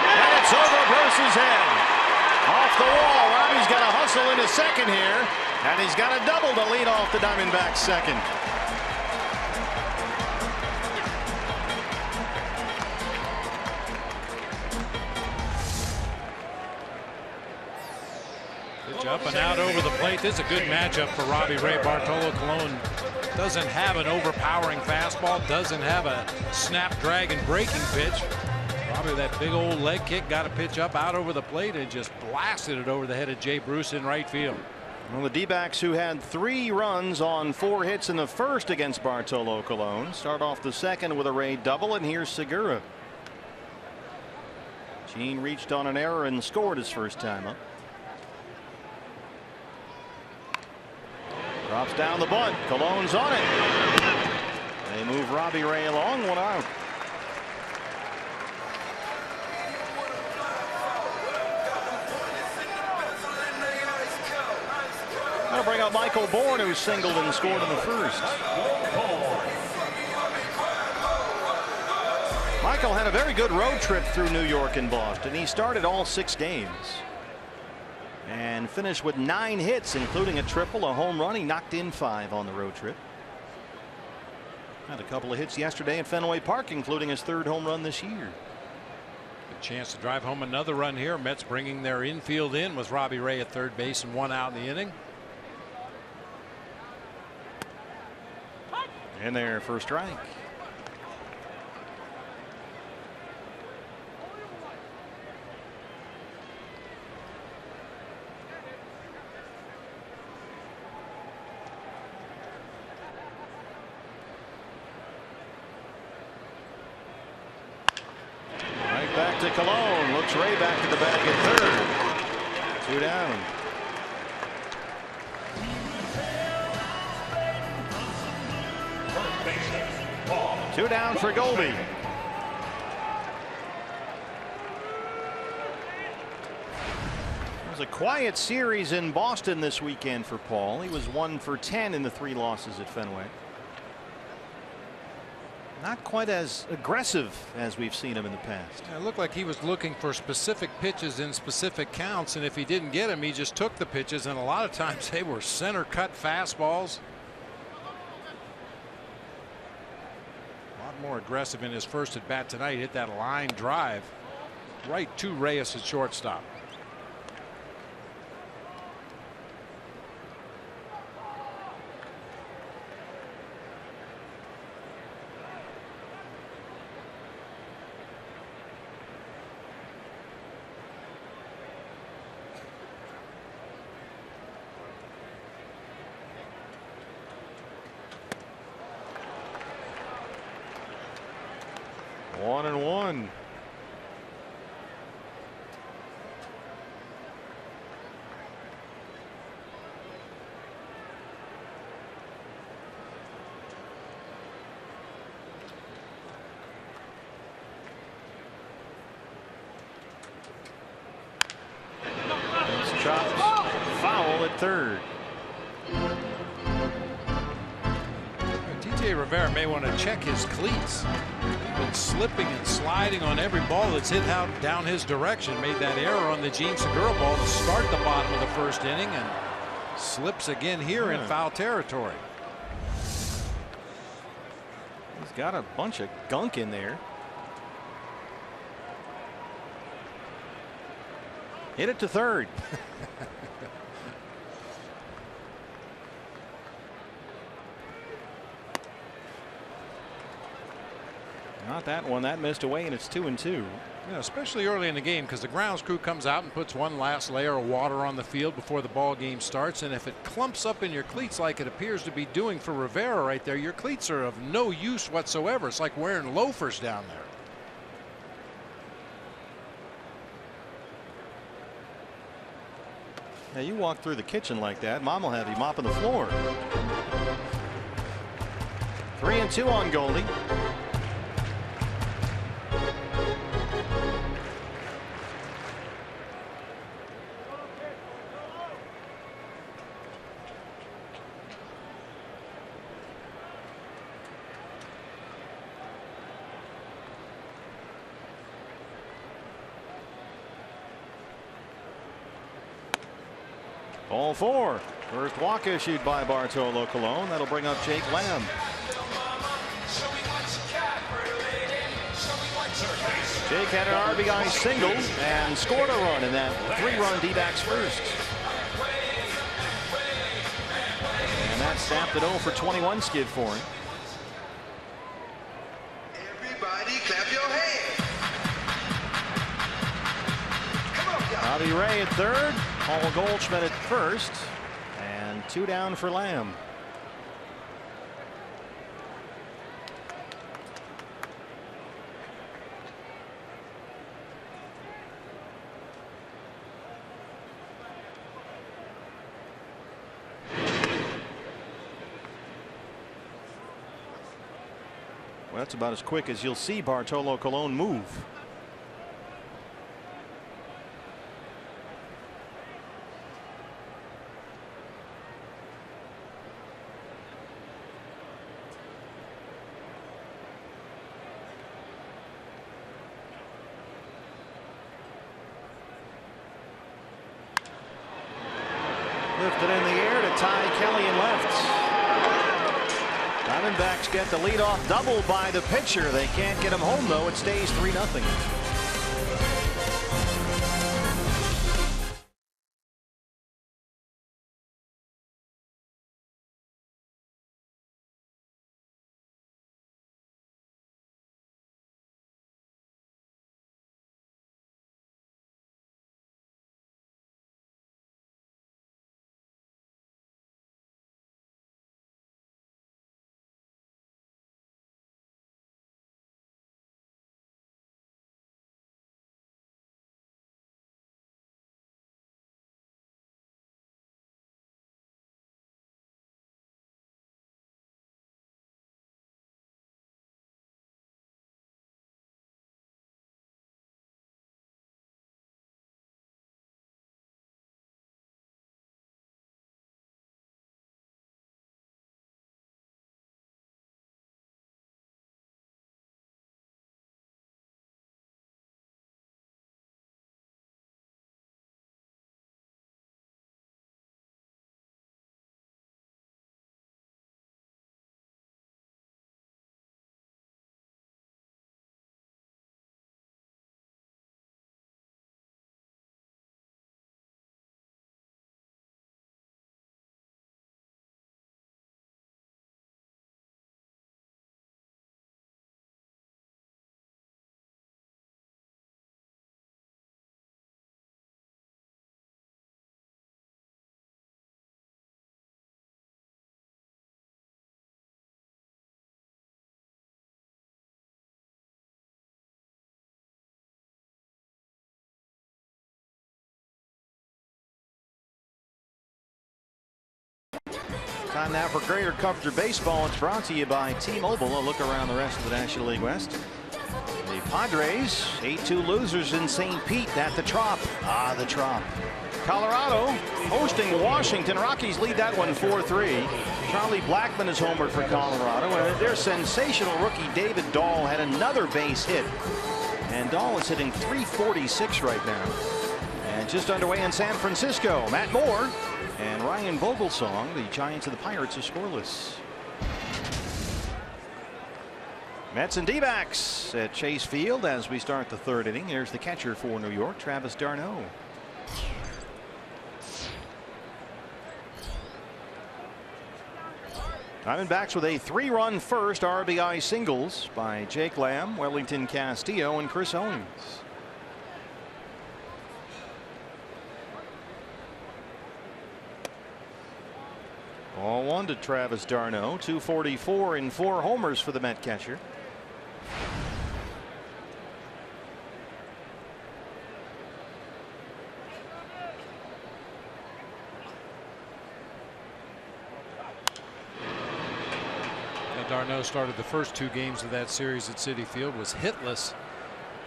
and it's over Bruce's head. Off the wall. Robbie's got to hustle into second here, and he's got a double to lead off the Diamondbacks second. Pitch up and out over the plate. This is a good matchup for Robbie Ray. Bartolo Colon doesn't have an overpowering fastball, doesn't have a snap-dragon breaking pitch. Robbie with that big old leg kick got a pitch up out over the plate and just blasted it over the head of Jay Bruce in right field. Well, the D-backs, who had 3 runs on 4 hits in the first against Bartolo Colon, start off the second with a Ray double, and here's Segura. Gene reached on an error and scored his first time up. Drops down the bunt. Colon's on it. They move Robbie Ray along, 1 out. That'll bring up Michael Bourne, who singled and scored in the first. Michael had a very good road trip through New York and Boston. He started all 6 games and finished with 9 hits, including a triple, a home run. He knocked in 5 on the road trip. Had a couple of hits yesterday at Fenway Park, including his 3rd home run this year. Good chance to drive home another run here. Mets bringing their infield in with Robbie Ray at third base and 1 out in the inning. In there for a strike. Back to Colon. Looks Ray back to the bag at 3rd. 2 down. Two down for Goldie. It was a quiet series in Boston this weekend for Paul. He was 1 for 10 in the 3 losses at Fenway. Not quite as aggressive as we've seen him in the past. It looked like he was looking for specific pitches in specific counts, and if he didn't get them, he just took the pitches, and a lot of times they were center cut fastballs. A lot more aggressive in his first at bat tonight. Hit that line drive right to Reyes at shortstop. One and one. It's chopped foul at third. DJ Rivera may want to check his cleats. Been slipping and sliding on every ball that's hit out down his direction. Made that error on the Gene Segura ball to start the bottom of the first inning, and slips again here in foul territory. He's got a bunch of gunk in there. Hit it to third. Not that one. That missed away, and it's 2-2. Yeah, especially early in the game, because the grounds crew comes out and puts one last layer of water on the field before the ball game starts, and if it clumps up in your cleats like it appears to be doing for Rivera right there, your cleats are of no use whatsoever. It's like wearing loafers down there. Now you walk through the kitchen like that, Mom will have you mopping the floor. 3-2 on Goldie. Ball 4. First walk issued by Bartolo Colon. That'll bring up Jake Lamb. Jake had an RBI single and scored a run in that 3-run D-backs first. And that snapped it 0 for 21 skid for him. Everybody clap your hands. Bobby Ray at third. Paul Goldschmidt at first, and 2 down for Lamb. Well, that's about as quick as you'll see Bartolo Colon move. Lifted in the air to tie Kelly in left. Diamondbacks get the leadoff double by the pitcher. They can't get him home, though. It stays 3-0. Time now for greater coverage of baseball. It's brought to you by T-Mobile. A look around the rest of the National League West. The Padres, 8-2 losers in St. Pete at the Trop. The Trop. Colorado hosting Washington. Rockies lead that one 4-3. Charlie Blackmon is homered for Colorado. And their sensational rookie David Dahl had another base hit. And Dahl is hitting .346 right now. And just underway in San Francisco, Matt Moore and Ryan Vogelsong. The Giants and the Pirates are scoreless. Mets and D-backs at Chase Field as we start the third inning. Here's the catcher for New York, Travis d'Arnaud. Diamondbacks with a 3-run first RBI singles by Jake Lamb, Wellington Castillo, and Chris Owings. All one to Travis d'Arnaud. 244 and 4 homers for the Met catcher. d'Arnaud started the first 2 games of that series at Citi Field, was hitless.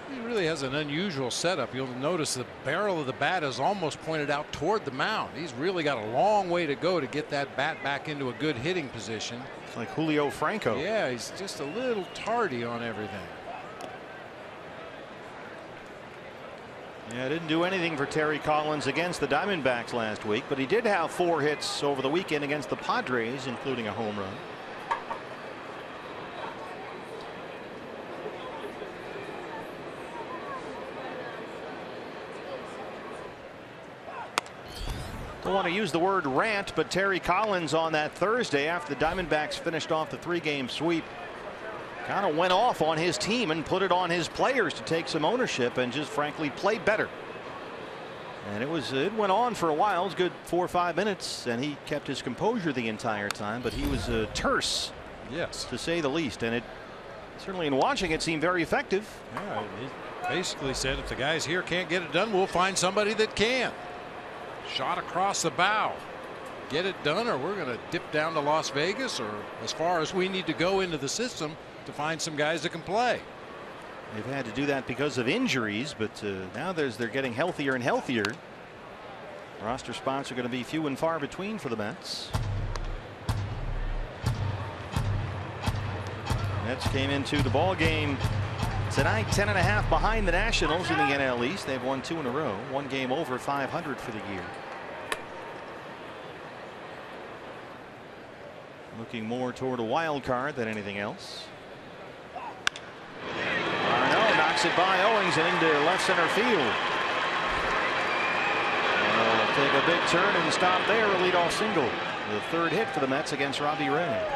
He really has an unusual setup. You'll notice the barrel of the bat is almost pointed out toward the mound. He's really got a long way to go to get that bat back into a good hitting position. It's like Julio Franco. Yeah, he's just a little tardy on everything. Yeah, didn't do anything for Terry Collins against the Diamondbacks last week, but he did have 4 hits over the weekend against the Padres, including a home run. Don't want to use the word rant, but Terry Collins on that Thursday after the Diamondbacks finished off the 3-game sweep kind of went off on his team and put it on his players to take some ownership and just frankly play better. And it went on for a while. It was a good 4 or 5 minutes, and he kept his composure the entire time, but he was terse, yes, to say the least, and it certainly in watching it seemed very effective. Yeah, he basically said if the guys here can't get it done, we'll find somebody that can. Shot across the bow. Get it done, or we're going to dip down to Las Vegas, or as far as we need to go into the system to find some guys that can play. They've had to do that because of injuries, but now they're getting healthier and healthier. Roster spots are going to be few and far between for the Mets. Mets came into the ball game tonight 10.5 behind the Nationals in the NL East. They've won 2 in a row, 1 game over 500 for the year. Looking more toward a wild card than anything else. Arno knocks it by Owings and into left center field. They'll take a big turn and stop there. A leadoff single. The 3rd hit for the Mets against Robbie Ray.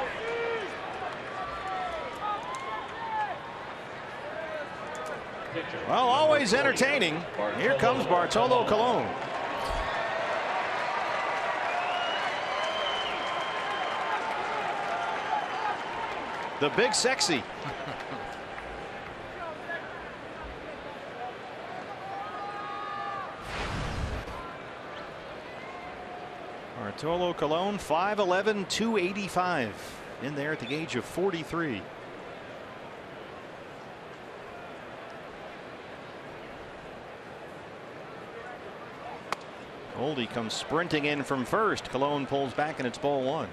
Well, always entertaining. Here comes Bartolo Colon. The big sexy. Bartolo Colon, 5'11", 285, in there at the age of 43. Oldie comes sprinting in from first. Colon pulls back and it's ball 1.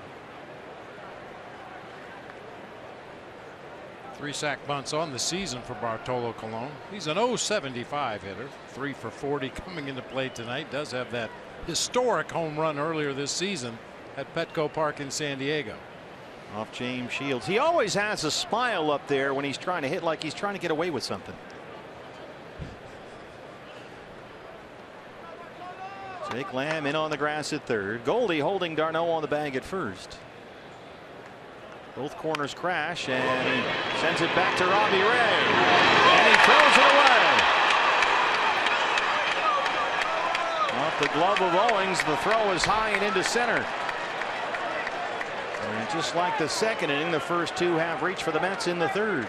3 sack bunts on the season for Bartolo Colon. He's an .075 hitter. 3 for 40 coming into play tonight. Does have that historic home run earlier this season at Petco Park in San Diego. Off James Shields. He always has a smile up there when he's trying to hit, like he's trying to get away with something. Jake Lamb in on the grass at 3rd. Goldie holding d'Arnaud on the bag at 1st. Both corners crash, and he sends it back to Robbie Ray, and he throws it away. Off the glove of Owings, the throw is high and into center. And just like the 2nd inning, the first 2 have reached for the Mets in the 3rd.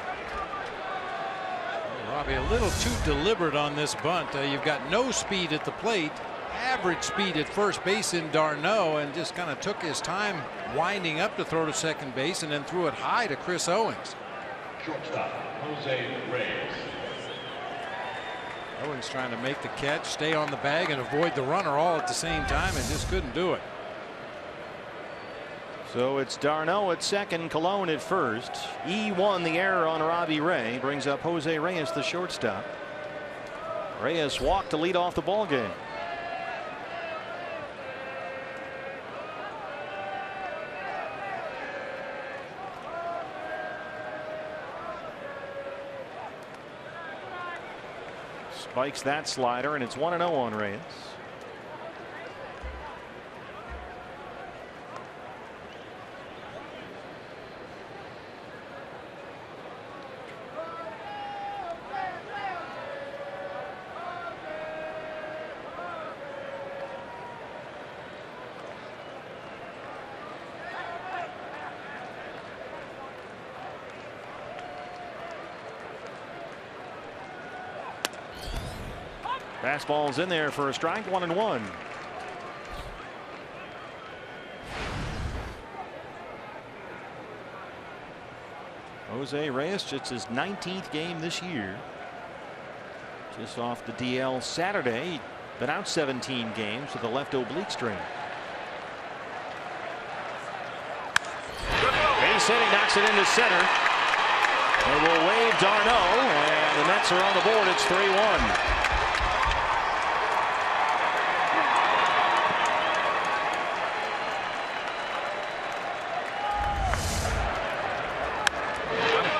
Robbie a little too deliberate on this bunt. You've got no speed at the plate. average speed at first base in d'Arnaud and just kind of took his time winding up to throw to second base and then threw it high to Chris Owings. Shortstop, Jose Reyes. Owings trying to make the catch, stay on the bag, and avoid the runner all at the same time, and just couldn't do it. So it's d'Arnaud at second, Colon at first. E1 the error on Robbie Ray, brings up Jose Reyes, the shortstop. Reyes walked to lead off the ball game. Spikes that slider, and it's 1-0 on Reyes. Fastball's in there for a strike, 1-1. Jose Reyes, just his 19th game this year. Just off the DL Saturday. Been out 17 games with a left oblique strain. Base hit, he knocks it into center. They will wave d'Arnaud, and the Mets are on the board. It's 3-1.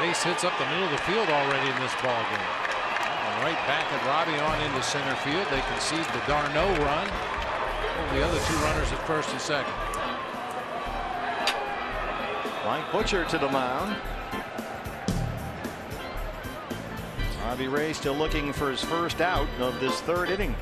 Base hits up the middle of the field already in this ball game. Right back at Robbie on into center field. They concede the d'Arnaud run. The other two runners at first and second. Mike Butcher to the mound. Robbie Ray still looking for his first out of this third inning.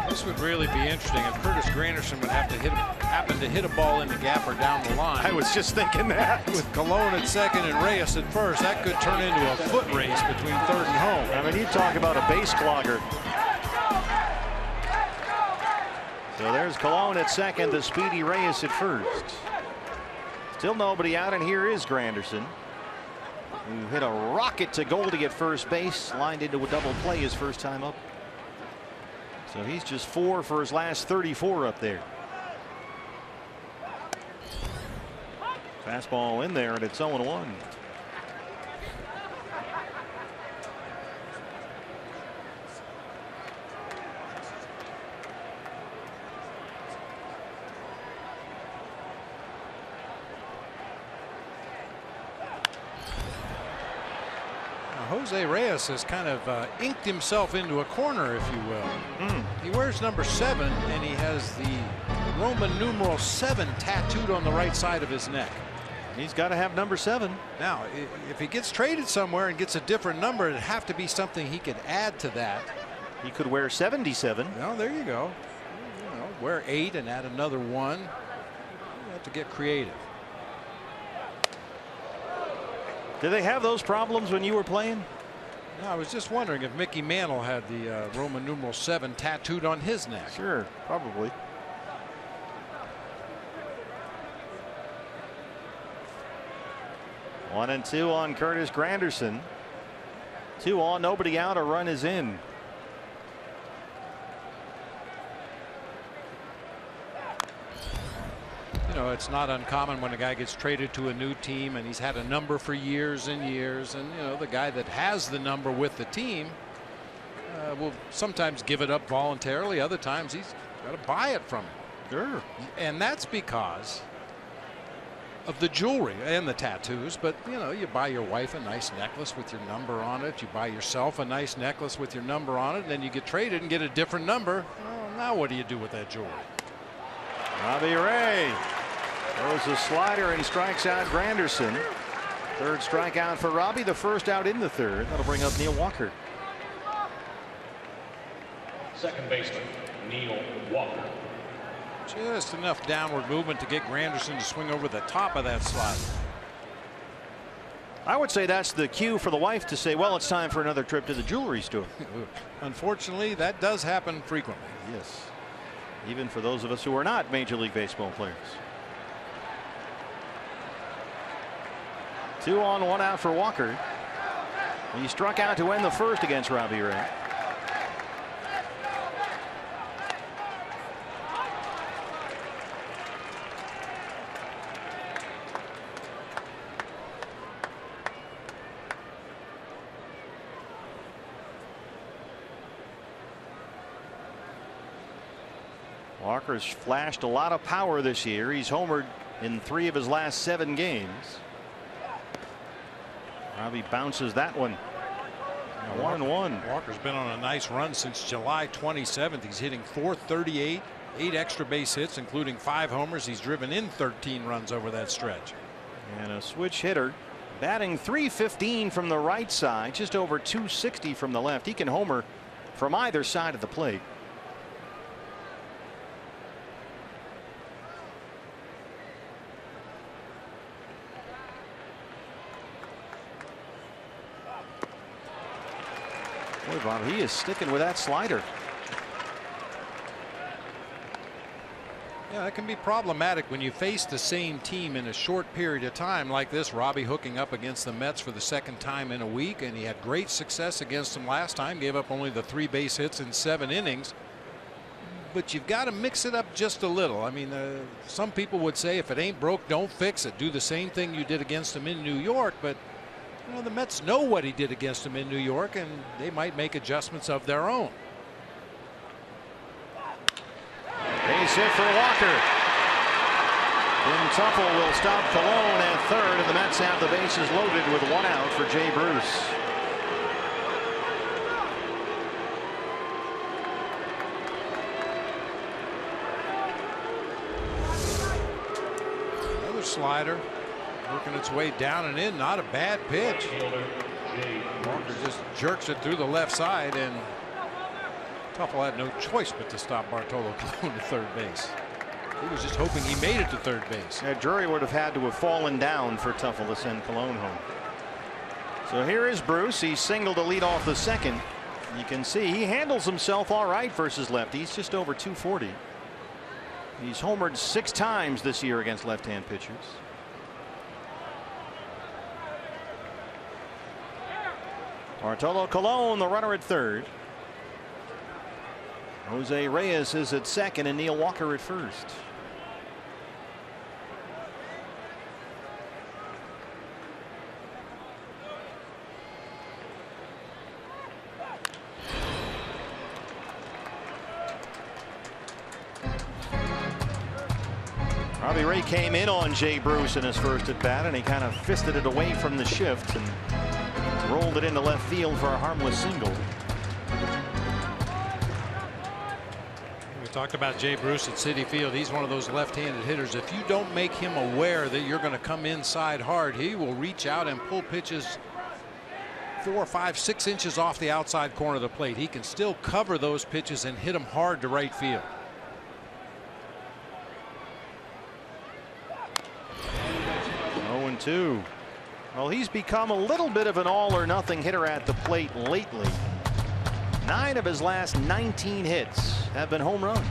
This would really be interesting if Curtis Granderson would have to happen to hit a ball in the gap or down the line. I was just thinking that. With Colon at second and Reyes at first, that could turn into a foot race between third and home. I mean, you talk about a base clogger. So there's Colon at second, the speedy Reyes at first. Still nobody out, and here is Granderson, who hit a rocket to Goldie at first base, lined into a double play his first time up. So he's just 4 for his last 34 up there. Fastball in there, and it's 0-1. Jose Reyes has kind of inked himself into a corner, if you will. He wears number 7, and he has the Roman numeral 7 tattooed on the right side of his neck. He's got to have number 7. Now, if he gets traded somewhere and gets a different number, it'd have to be something he could add to that. He could wear 77. Well, there you go. You know, wear 8 and add another 1. You have to get creative. Did they have those problems when you were playing? No, I was just wondering if Mickey Mantle had the Roman numeral 7 tattooed on his neck. Sure, probably. One and 2 on Curtis Granderson. 2 on, nobody out, a run is in. You know, it's not uncommon when a guy gets traded to a new team and he's had a number for years and years, and you know, the guy that has the number with the team will sometimes give it up voluntarily. Other times he's got to buy it from him. Sure. And that's because of the jewelry and the tattoos. But you know, you buy your wife a nice necklace with your number on it. You buy yourself a nice necklace with your number on it. And then you get traded and get a different number. Well, now what do you do with that jewelry? Robbie Ray throws a slider and strikes out Granderson. Third strikeout for Robbie, the first out in the third. That'll bring up Neil Walker. Second baseman, Neil Walker. Just enough downward movement to get Granderson to swing over the top of that slot. I would say that's the cue for the wife to say, well, it's time for another trip to the jewelry store. Unfortunately, that does happen frequently. Yes. Even for those of us who are not Major League Baseball players. 2 on, 1 out for Walker. He struck out to end the first against Robbie Ray. Walker's flashed a lot of power this year. He's homered in 3 of his last 7 games. Robbie bounces that one. 1-1. Walker's been on a nice run since July 27th. He's hitting .438, 8 extra base hits, including 5 homers. He's driven in 13 runs over that stretch. And a switch hitter, batting .315 from the right side, just over .260 from the left. He can homer from either side of the plate. Boy, Bob, he is sticking with that slider. Yeah, that can be problematic when you face the same team in a short period of time like this. Robbie hooking up against the Mets for the 2nd time in a week, and he had great success against them last time. Gave up only the 3 base hits in 7 innings. But you've got to mix it up just a little. I mean, some people would say if it ain't broke, don't fix it. Do the same thing you did against them in New York. But you know, the Mets know what he did against them in New York, and they might make adjustments of their own. Base hit for Walker. Tim Tuffle will stop Colon at third, and the Mets have the bases loaded with 1 out for Jay Bruce. Another slider working its way down and in. Not a bad pitch. Walker just jerks it through the left side, and Tuffle had no choice but to stop Bartolo Colon to third base. He was just hoping he made it to third base. Yeah, Drury would have had to have fallen down for Tuffle to send Colon home. So here is Bruce. He singled to lead off the 2nd. You can see he handles himself all right versus lefties, just over .240. He's homered 6 times this year against left-hand pitchers. Bartolo Colon, the runner at third. Jose Reyes is at second and Neil Walker at first. Robbie Ray came in on Jay Bruce in his first at bat, and he kind of fisted it away from the shift and rolled it into left field for a harmless single. We talked about Jay Bruce at Citi Field. He's one of those left-handed hitters. If you don't make him aware that you're going to come inside hard, he will reach out and pull pitches 4, 5, 6 inches off the outside corner of the plate. He can still cover those pitches and hit them hard to right field. Two. Well, he's become a little bit of an all-or-nothing hitter at the plate lately. 9 of his last 19 hits have been home runs.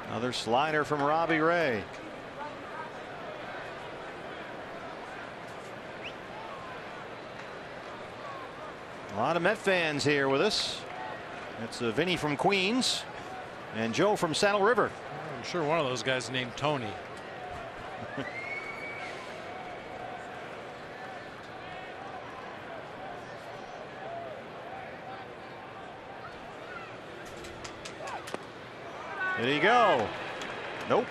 Another slider from Robbie Ray. A lot of Met fans here with us. That's Vinny from Queens and Joe from Saddle River. I'm sure one of those guys named Tony. Did he go? Nope.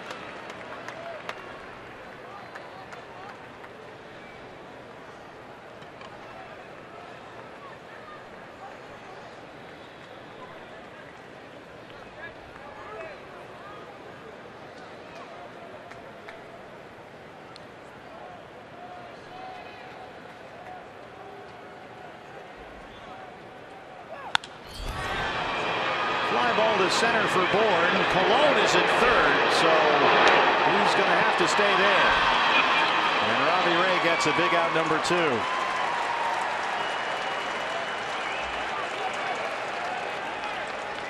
Fly ball to center for Bourne. Cologne is at third, so he's going to have to stay there. And Robbie Ray gets a big out, number 2.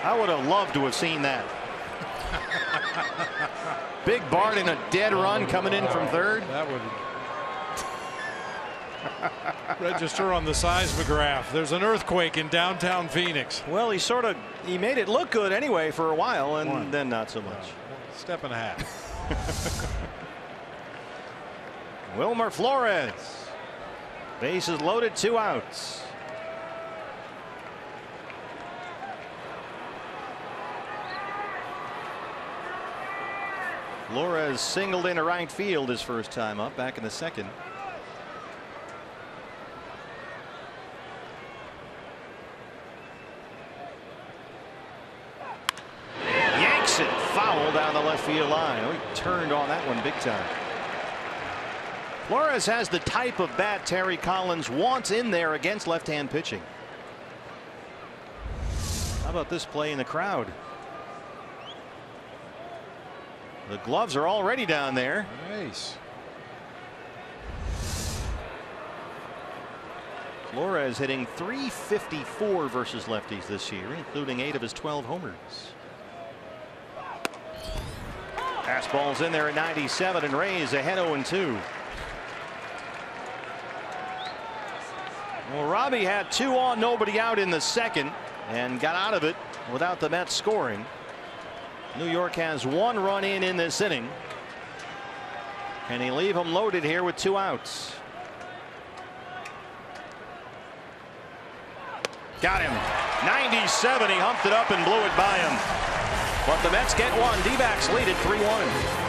I would have loved to have seen that. Big Bart in a dead run coming in from third. That would register on the seismograph. There's an earthquake in downtown Phoenix. Well, he made it look good anyway for a while, and then not so much. Step and a half. Wilmer Flores. Bases loaded, 2 outs. Flores singled into right field his first time up back in the second. Yanks it foul down the left field line. Oh, he turned on that one big time. Flores has the type of bat Terry Collins wants in there against left-hand pitching. How about this play in the crowd? The gloves are already down there. Nice. Flores hitting .354 versus lefties this year, including 8 of his 12 homers. Fastball's in there at 97, and Rays ahead 0-2. Well, Robbie had 2 on, nobody out in the second, and got out of it without the Mets scoring. New York has 1 run in this inning. Can he leave them loaded here with 2 outs? Got him. 97. He humped it up and blew it by him. But the Mets get 1. D-backs lead at 3-1.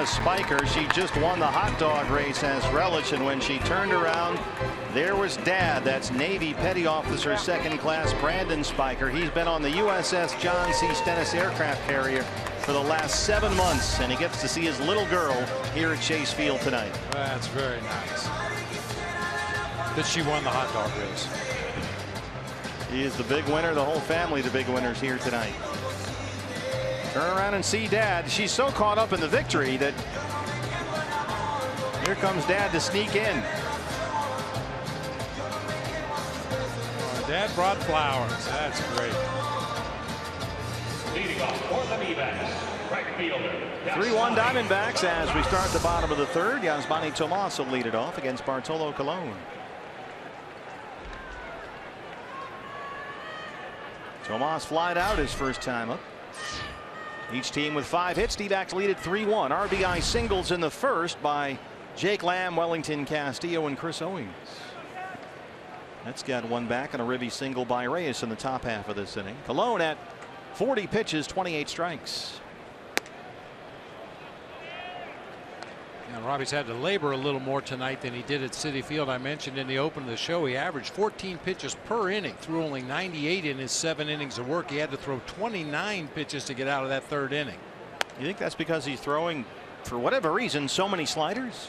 Spiker, she just won the hot dog race as Relish, and when she turned around, there was Dad. That's Navy Petty Officer Second Class Brandon Spiker. He's been on the USS John C. Stennis aircraft carrier for the last 7 months, and he gets to see his little girl here at Chase Field tonight. That's very nice that she won the hot dog race. He is the big winner. The whole family the big winners here tonight. Turn around and see Dad. She's so caught up in the victory that here comes Dad to sneak in. Dad brought flowers. That's great. Leading off for the D-backs, right fielder. 3-1 Diamondbacks as we start the bottom of the third. Yasmani Tomas will lead it off against Bartolo Colon. Tomas flied out his first time up. Each team with 5 hits. D-backs lead at 3-1. RBI singles in the first by Jake Lamb, Wellington Castillo, and Chris Owings. That's got one back on a ribby single by Reyes in the top half of this inning. Colon at 40 pitches, 28 strikes. And Robbie's had to labor a little more tonight than he did at Citi Field. I mentioned in the open of the show he averaged 14 pitches per inning, threw only 98 in his 7 innings of work. He had to throw 29 pitches to get out of that 3rd inning. You think that's because he's throwing, for whatever reason, so many sliders?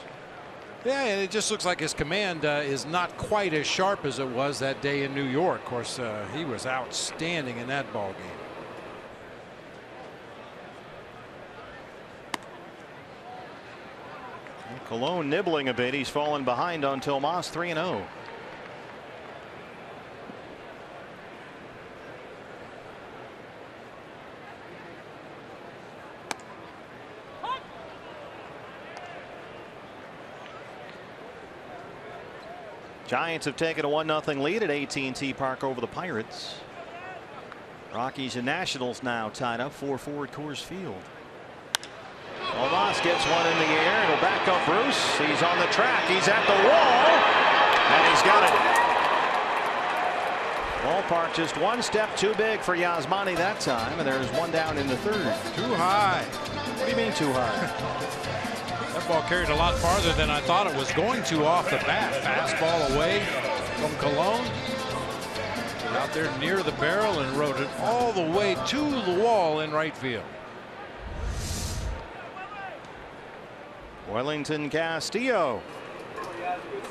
Yeah, and it just looks like his command is not quite as sharp as it was that day in New York. Of course, he was outstanding in that ball game. Colon nibbling a bit. He's fallen behind on Tomas, 3-0. Giants have taken a 1-0 lead at AT&T Park over the Pirates. Rockies and Nationals now tied up 4-4 at Coors Field. Tomas gets one in the air. It'll back up Bruce. He's on the track. He's at the wall. And he's got it. Ballpark just one step too big for Yasmani that time. And there's one down in the 3rd. Too high. What do you mean too high? That ball carried a lot farther than I thought it was going to off the bat. Fastball away from Colon. Out there near the barrel and rode it all the way to the wall in right field. Wellington Castillo.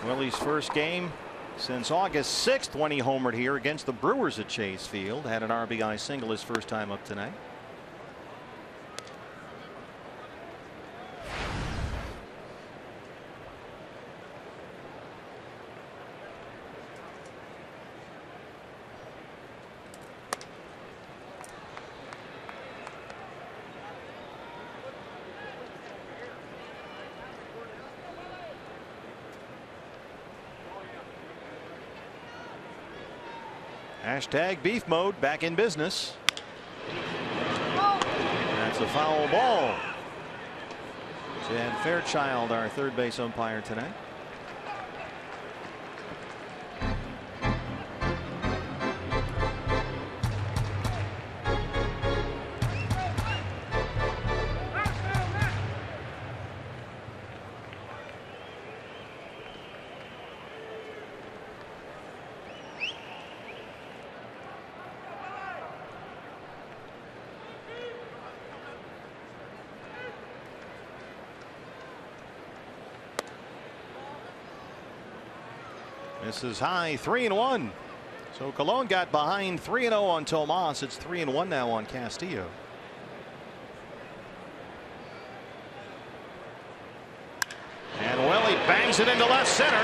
Willie's first game since August 6th when he homered here against the Brewers at Chase Field. Had an RBI single his first time up tonight. Hashtag beef mode back in business. That's a foul ball. Chad Fairchild, our 3rd base umpire tonight. This is high, 3-1. So Colon got behind 3-0 on Tomas. It's 3-1 now on Castillo. And Welly bangs it into left center.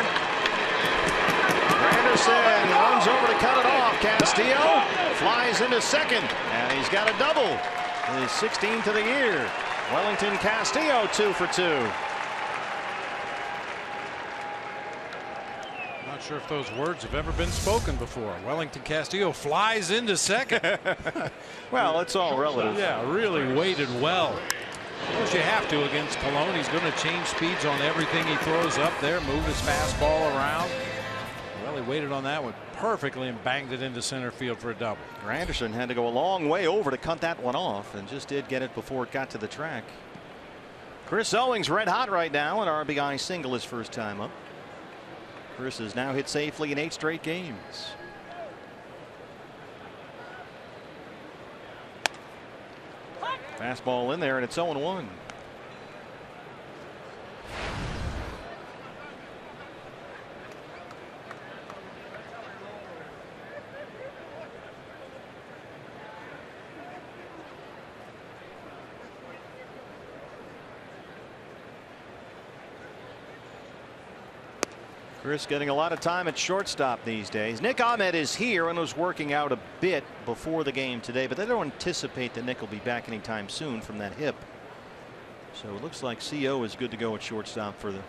Anderson runs over to cut it off. Castillo flies into second, and he's got a double. His 16th of the year. Wellington Castillo 2 for 2. Not sure if those words have ever been spoken before. Wellington Castillo flies into second. Well, it's all relative. Yeah, really waited well. Of course, you have to against Colon. He's going to change speeds on everything he throws up there, move his fastball around. Well, he waited on that one perfectly and banged it into center field for a double. Anderson had to go a long way over to cut that one off and just did get it before it got to the track. Chris Owings red hot right now, an RBI single his first time up. Chris has now hit safely in 8 straight games. Fastball in there, and it's 0-1. Chris getting a lot of time at shortstop these days. Nick Ahmed is here and was working out a bit before the game today, but they don't anticipate that Nick will be back anytime soon from that hip. So it looks like CO is good to go at shortstop for the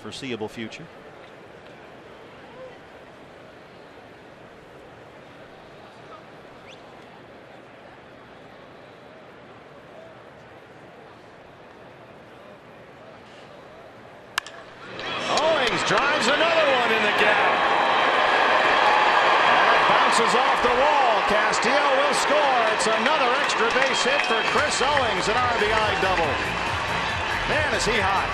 foreseeable future. Castillo will score. It's another extra base hit for Chris Owings, an RBI double. Man, is he hot.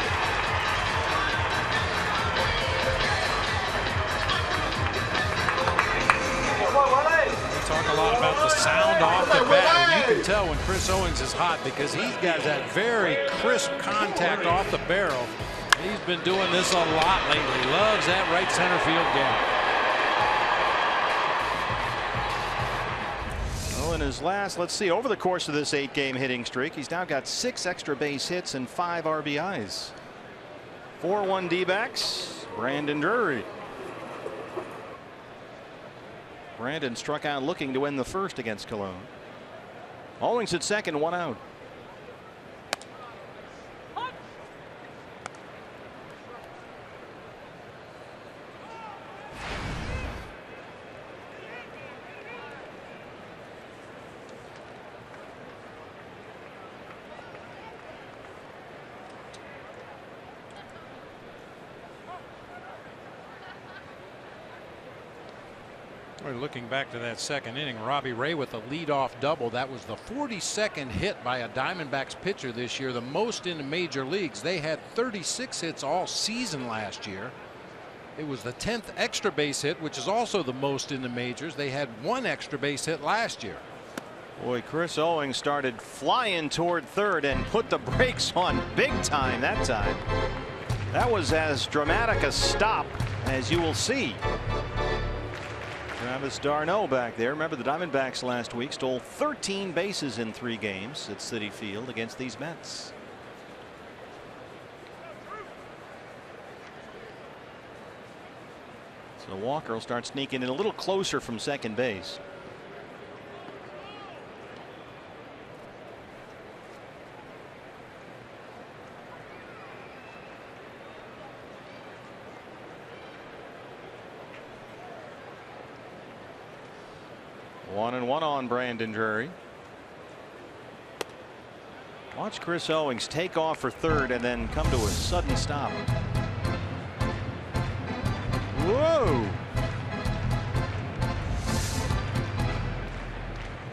Talk a lot about the sound off the bat. You can tell when Chris Owings is hot because he's got that very crisp contact off the barrel. He's been doing this a lot lately. Loves that right center field gap. Well, in his last, let's see, over the course of this 8-game hitting streak, he's now got 6 extra base hits and 5 RBIs. 4-1 D-backs, Brandon Drury. Brandon struck out looking to win the first against Cologne. Owings at second, 1 out. Looking back to that second inning, Robbie Ray with a leadoff double. That was the 42nd hit by a Diamondbacks pitcher this year, the most in the major leagues. They had 36 hits all season last year. It was the 10th extra base hit, which is also the most in the majors. They had 1 extra base hit last year. Boy, Chris Owings started flying toward third and put the brakes on big time that time. That was as dramatic a stop as you will see. Travis d'Arnaud back there. Remember, the Diamondbacks last week stole 13 bases in 3 games at Citi Field against these Mets. So Walker will start sneaking in a little closer from second base. One and one on Brandon Drury. Watch Chris Owings take off for third and then come to a sudden stop. Whoa!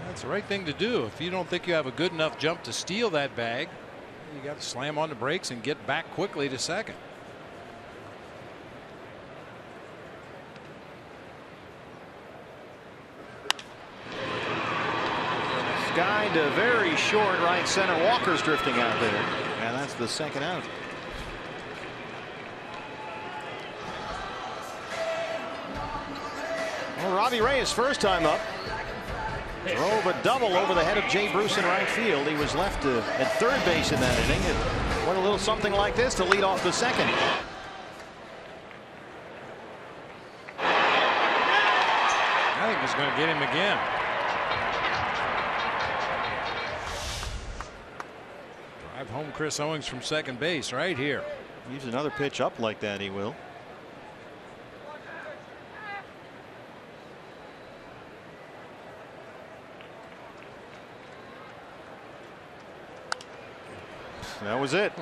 That's the right thing to do. If you don't think you have a good enough jump to steal that bag, you got to slam on the brakes and get back quickly to second. Guy to very short right center. Walker's drifting out there, and that's the second out. Well, Robbie Ray, his first time up, drove a double over the head of Jay Bruce in right field. He was left at third base in that inning. It went a little something like this to lead off the second. I think it's going to get him again. Drive home Chris Owings from second base right here. Use another pitch up like that, he will. That was it.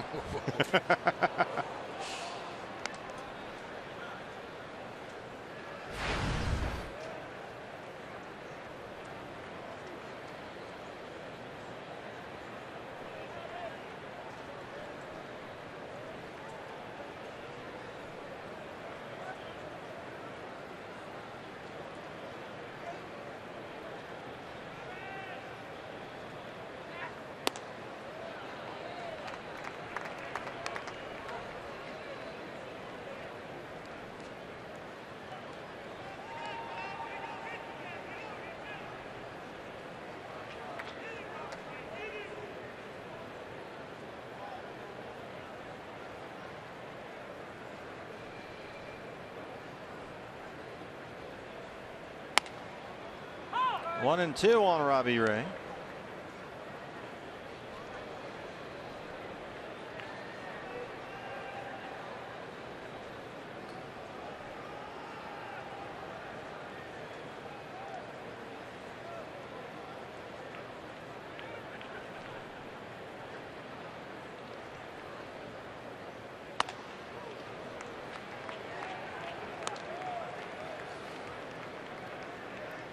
One and two on Robbie Ray.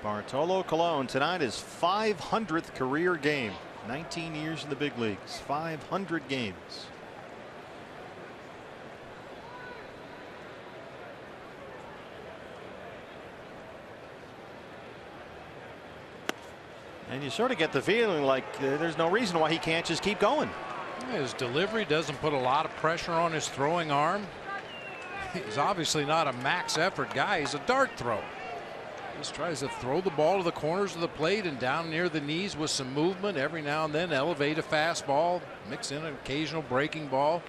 Bartolo Colon tonight is 500th career game. 19 years in the big leagues. 500 games. And you sort of get the feeling like there's no reason why he can't just keep going. His delivery doesn't put a lot of pressure on his throwing arm. He's obviously not a max effort guy. He's a dart throw. Just tries to throw the ball to the corners of the plate and down near the knees with some movement. Every now and then elevate a fastball, mix in an occasional breaking ball.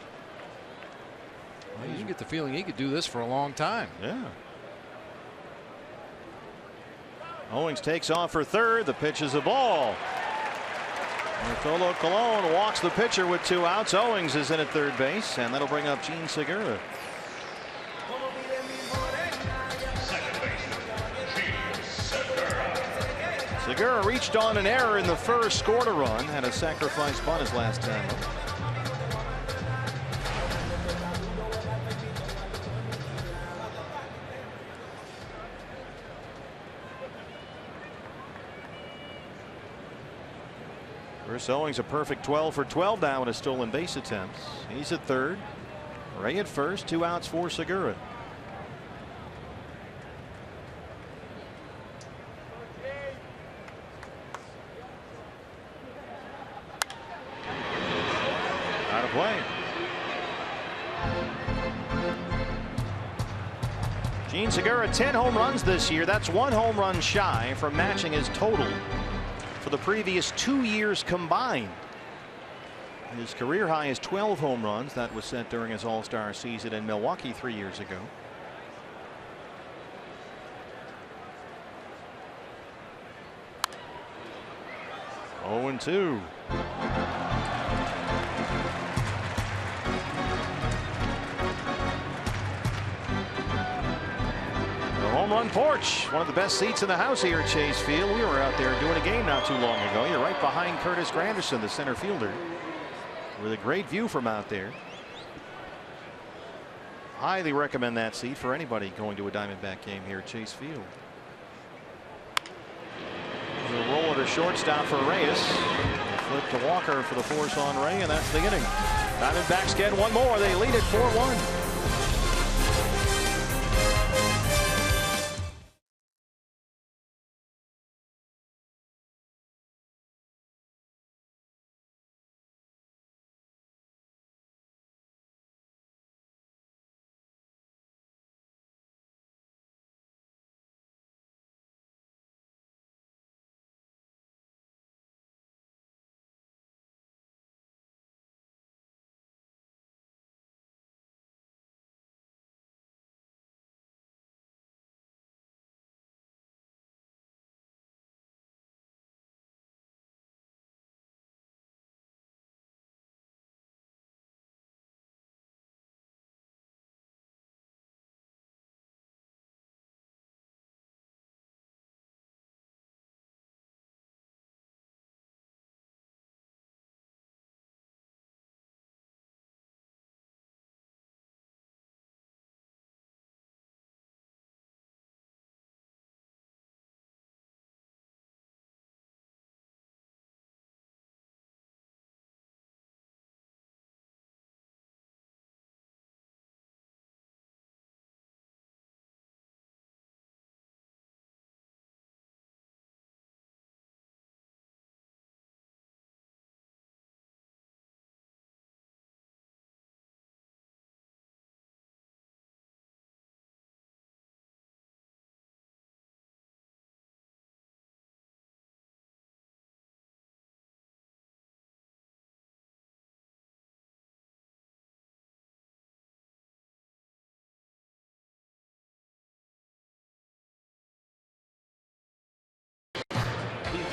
Well, you get the feeling he could do this for a long time. Yeah. Owings takes off for third. The pitch is a ball. Bartolo Colon walks the pitcher with 2 outs. Owings is in at third base, and that'll bring up Gene Segura. Segura reached on an error in the first, scored a run, had a sacrifice bunt his last time up. Chris Owings a perfect 12 for 12 now in his stolen base attempts. He's at third. Ray at first. 2 outs for Segura. Out of play. Gene Segura 10 home runs this year. That's 1 home run shy from matching his total for the previous 2 years combined. His career high is 12 home runs. That was set during his All-Star season in Milwaukee 3 years ago. Oh, and 2. Home run porch, one of the best seats in the house here at Chase Field. We were out there doing a game not too long ago. You're right behind Curtis Granderson, the center fielder, with a great view from out there. Highly recommend that seat for anybody going to a Diamondback game here at Chase Field. The roll at a shortstop for Reyes. Flip to Walker for the force on Ray, and that's the inning. Diamondbacks get one more. They lead it 4-1.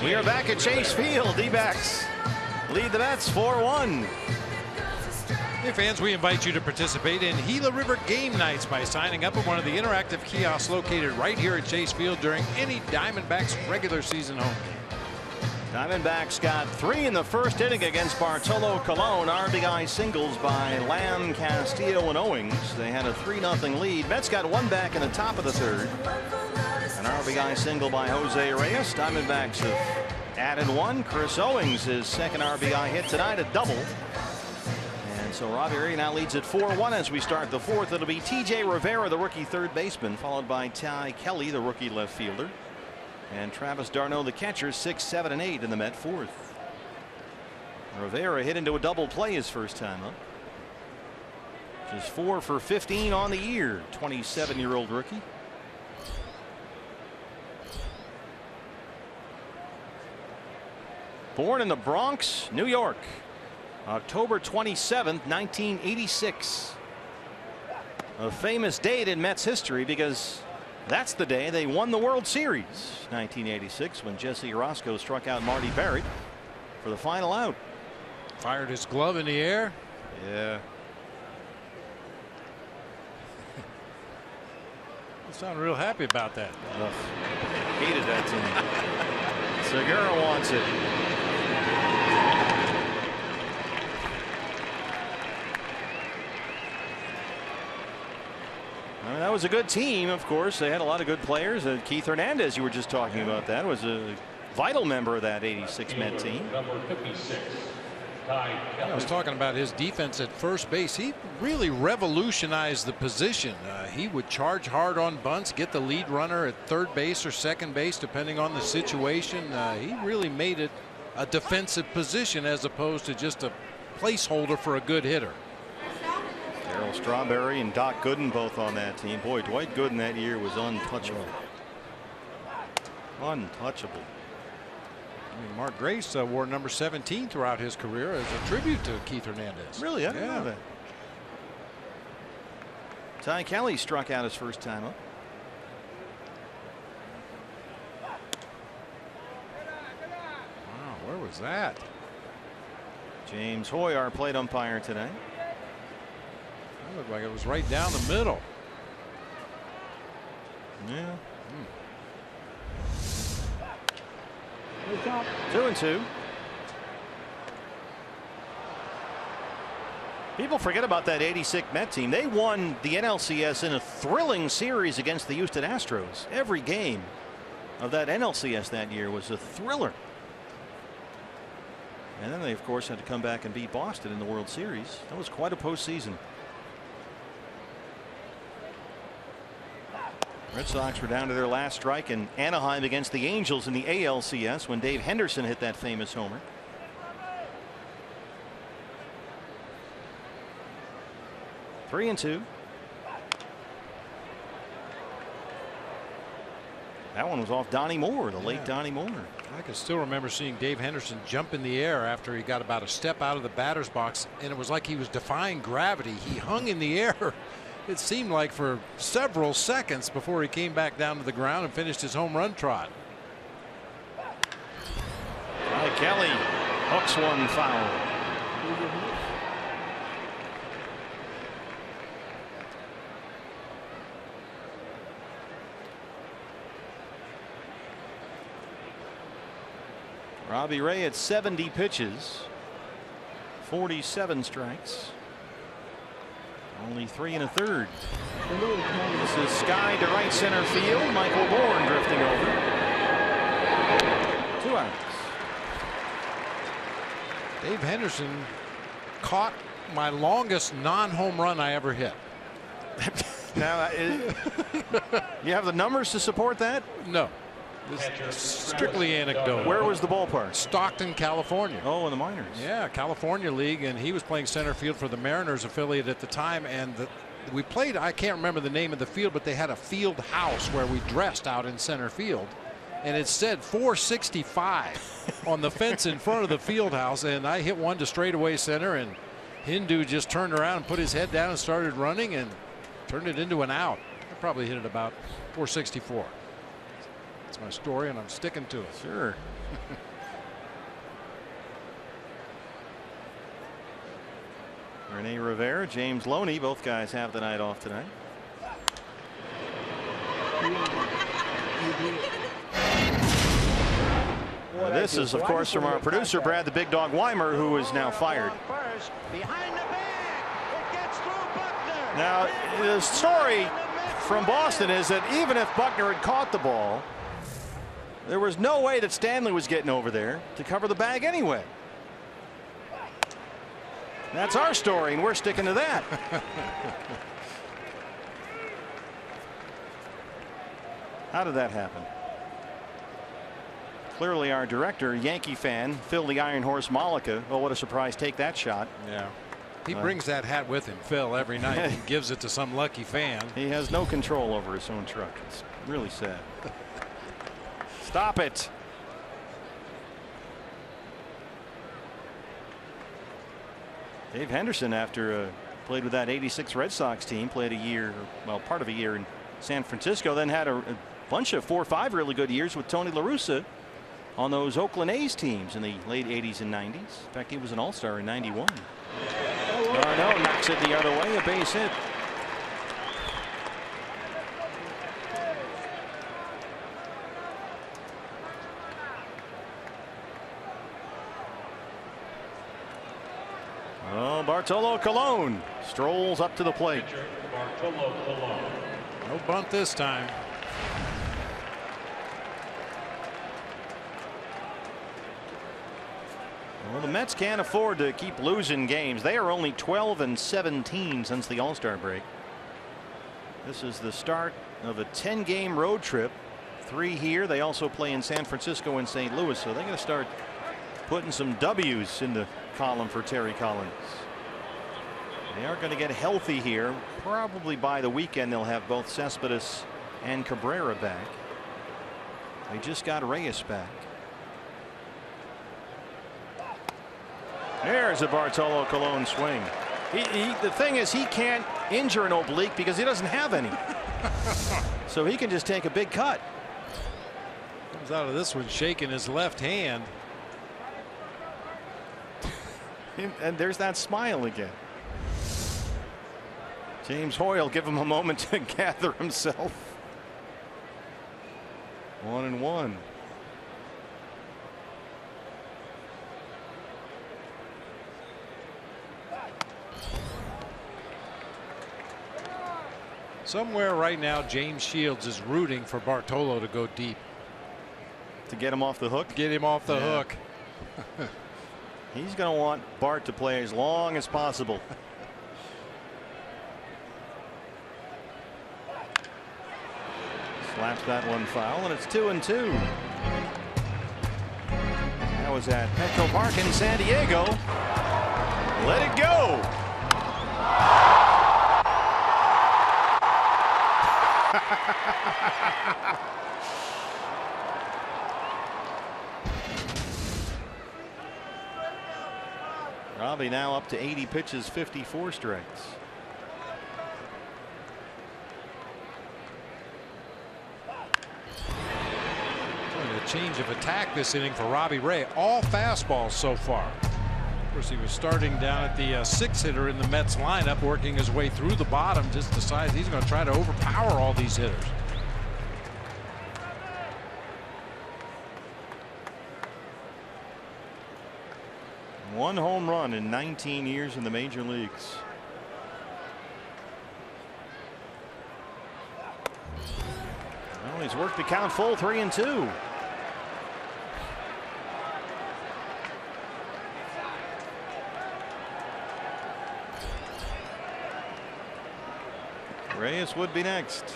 We are back at Chase Field. D-backs lead the Mets 4-1. Hey fans, we invite you to participate in Gila River game nights by signing up at one of the interactive kiosks located right here at Chase Field during any Diamondbacks regular season home game. Diamondbacks got 3 in the first inning against Bartolo Colon. RBI singles by Lamb, Castillo, and Owings. They had a 3-0 lead. Mets got 1 back in the top of the 3rd. An RBI single by Jose Reyes. Diamondbacks have added one. Chris Owings, his second RBI hit tonight, a double. And so Robbie Ray now leads at 4-1 as we start the fourth. It'll be T.J. Rivera, the rookie third baseman, followed by Ty Kelly, the rookie left fielder, and Travis d'Arnaud, the catcher, 6, 7, and 8 in the Met fourth. Rivera hit into a double play his first time up. Just 4 for 15 on the year. 27-year-old rookie. Born in the Bronx, New York, October 27th, 1986. A famous date in Mets history because that's the day they won the World Series, 1986, when Jesse Orosco struck out Marty Barrett for the final out. Fired his glove in the air. Yeah. You sound real happy about that. Ugh. Hated that team. Segura wants it. I mean, that was a good team, of course. They had a lot of good players. Keith Hernandez, you were just talking about that, was a vital member of that 86 Met team. I was talking about his defense at first base. He really revolutionized the position. He would charge hard on bunts, get the lead runner at third base or second base, depending on the situation. He really made it a defensive position as opposed to just a placeholder for a good hitter. Darryl Strawberry and Doc Gooden both on that team. Boy, Dwight Gooden that year was untouchable. Untouchable. I mean, Mark Grace wore number 17 throughout his career as a tribute to Keith Hernandez. Really? I didn't know that. Ty Kelly struck out his first time up. Wow, where was that? James Hoy, our plate umpire today. That looked like it was right down the middle. Yeah. 2-2. People forget about that 86 Met team. They won the NLCS in a thrilling series against the Houston Astros. Every game of that NLCS that year was a thriller. And then they, of course, had to come back and beat Boston in the World Series. That was quite a postseason. Red Sox were down to their last strike in Anaheim against the Angels in the ALCS when Dave Henderson hit that famous homer. 3-2. That one was off Donnie Moore, the late Donnie Moore. I can still remember seeing Dave Henderson jump in the air after he got about a step out of the batter's box, and it was like he was defying gravity. He hung in the air. It seemed like for several seconds before he came back down to the ground and finished his home run trot. Kelly hooks one foul. Robbie Ray at 70 pitches, 47 strikes. Only 3 1/3. This is Sky to right center field. Michael Bourne drifting over. 2 outs. Dave Henderson caught my longest non-home run I ever hit. Now, you have the numbers to support that? No. This is strictly anecdotal. Where was the ballpark? Stockton, California. Oh, in the minors. Yeah, California League, and he was playing center field for the Mariners affiliate at the time, and we played, I can't remember the name of the field, but they had a field house where we dressed out in center field, and it said 465 on the fence in front of the field house, and I hit one to straightaway center, and Hindu just turned around and put his head down and started running and turned it into an out. I probably hit it about 464. That's my story, and I'm sticking to it. Sure. Rene Rivera, James Loney, both guys have the night off tonight. This is, of course, from our producer, Brad the Big Dog Weimer, who is now fired. Now, the story from Boston is that even if Buckner had caught the ball, there was no way that Stanley was getting over there to cover the bag anyway. That's our story, and we're sticking to that. How did that happen? Clearly our director, Yankee fan, Phil the Iron Horse Malika. Well, what a surprise. Take that shot. Yeah. He brings that hat with him, Phil, every night and gives it to some lucky fan. He has no control over his own truck. It's really sad. Stop it. Dave Henderson, after played with that '86 Red Sox team, played a year, well, part of a year in San Francisco, then had a bunch of 4 or 5 really good years with Tony La Russa on those Oakland A's teams in the late '80s and '90s. In fact, he was an all-star in '91. Darno knocks it the other way, a base hit. Oh, Bartolo Colon strolls up to the plate. No bunt this time. Well, the Mets can't afford to keep losing games. They are only 12-17 since the All-Star break. This is the start of a 10-game road trip. 3 here. They also play in San Francisco and St. Louis, so they're going to start putting some W's in the column for Terry Collins. They are going to get healthy here. Probably by the weekend they'll have both Cespedes and Cabrera back. They just got Reyes back. There's a Bartolo Colon swing. The thing is, he can't injure an oblique because he doesn't have any. So he can just take a big cut. Comes out of this one shaking his left hand. And there's that smile again. James Hoyle, give him a moment to gather himself. 1-1. Somewhere right now, James Shields is rooting for Bartolo to go deep. To get him off the hook? Get him off the hook. He's going to want Bart to play as long as possible. Slaps that one foul, and it's 2-2. That was at Petco Park in San Diego. Let it go. Robbie now up to 80 pitches, 54 strikes. A change of attack this inning for Robbie Ray. All fastballs so far. Of course, he was starting down at the 6th hitter in the Mets lineup, working his way through the bottom. Just decides he's going to try to overpower all these hitters. One home run in 19 years in the major leagues. Well, he's worked the count full, 3-2. Reyes would be next.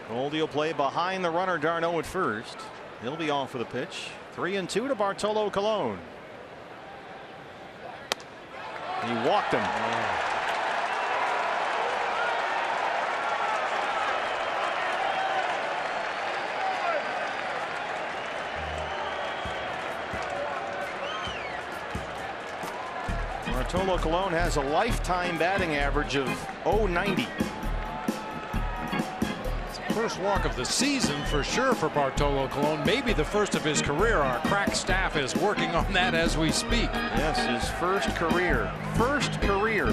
Goldie will play behind the runner, Darno at first. He'll be off for the pitch. 3-2 to Bartolo Colon. He walked him. Bartolo Colon has a lifetime batting average of .090. First walk of the season for sure for Bartolo Colon. Maybe the first of his career. Our crack staff is working on that as we speak. Yes, his first career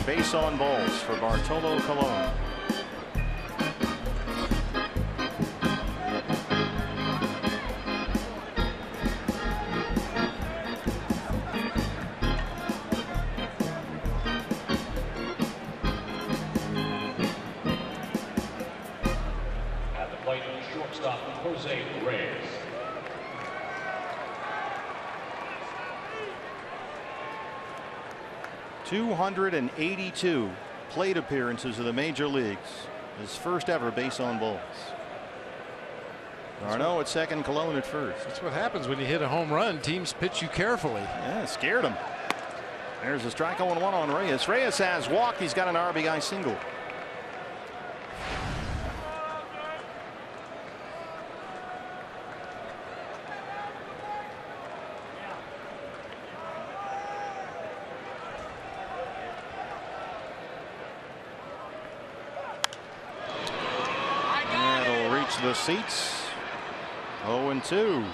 base on balls for Bartolo Colon. shortstop Jose Reyes. 282 plate appearances in the major leagues. His first ever base on balls. Arno at second, Colon at first. That's what happens when you hit a home run. Teams pitch you carefully. Yeah, scared him. There's a strike 0-1 on Reyes. Reyes has walked. He's got an RBI single. That'll reach the seats. 0-2.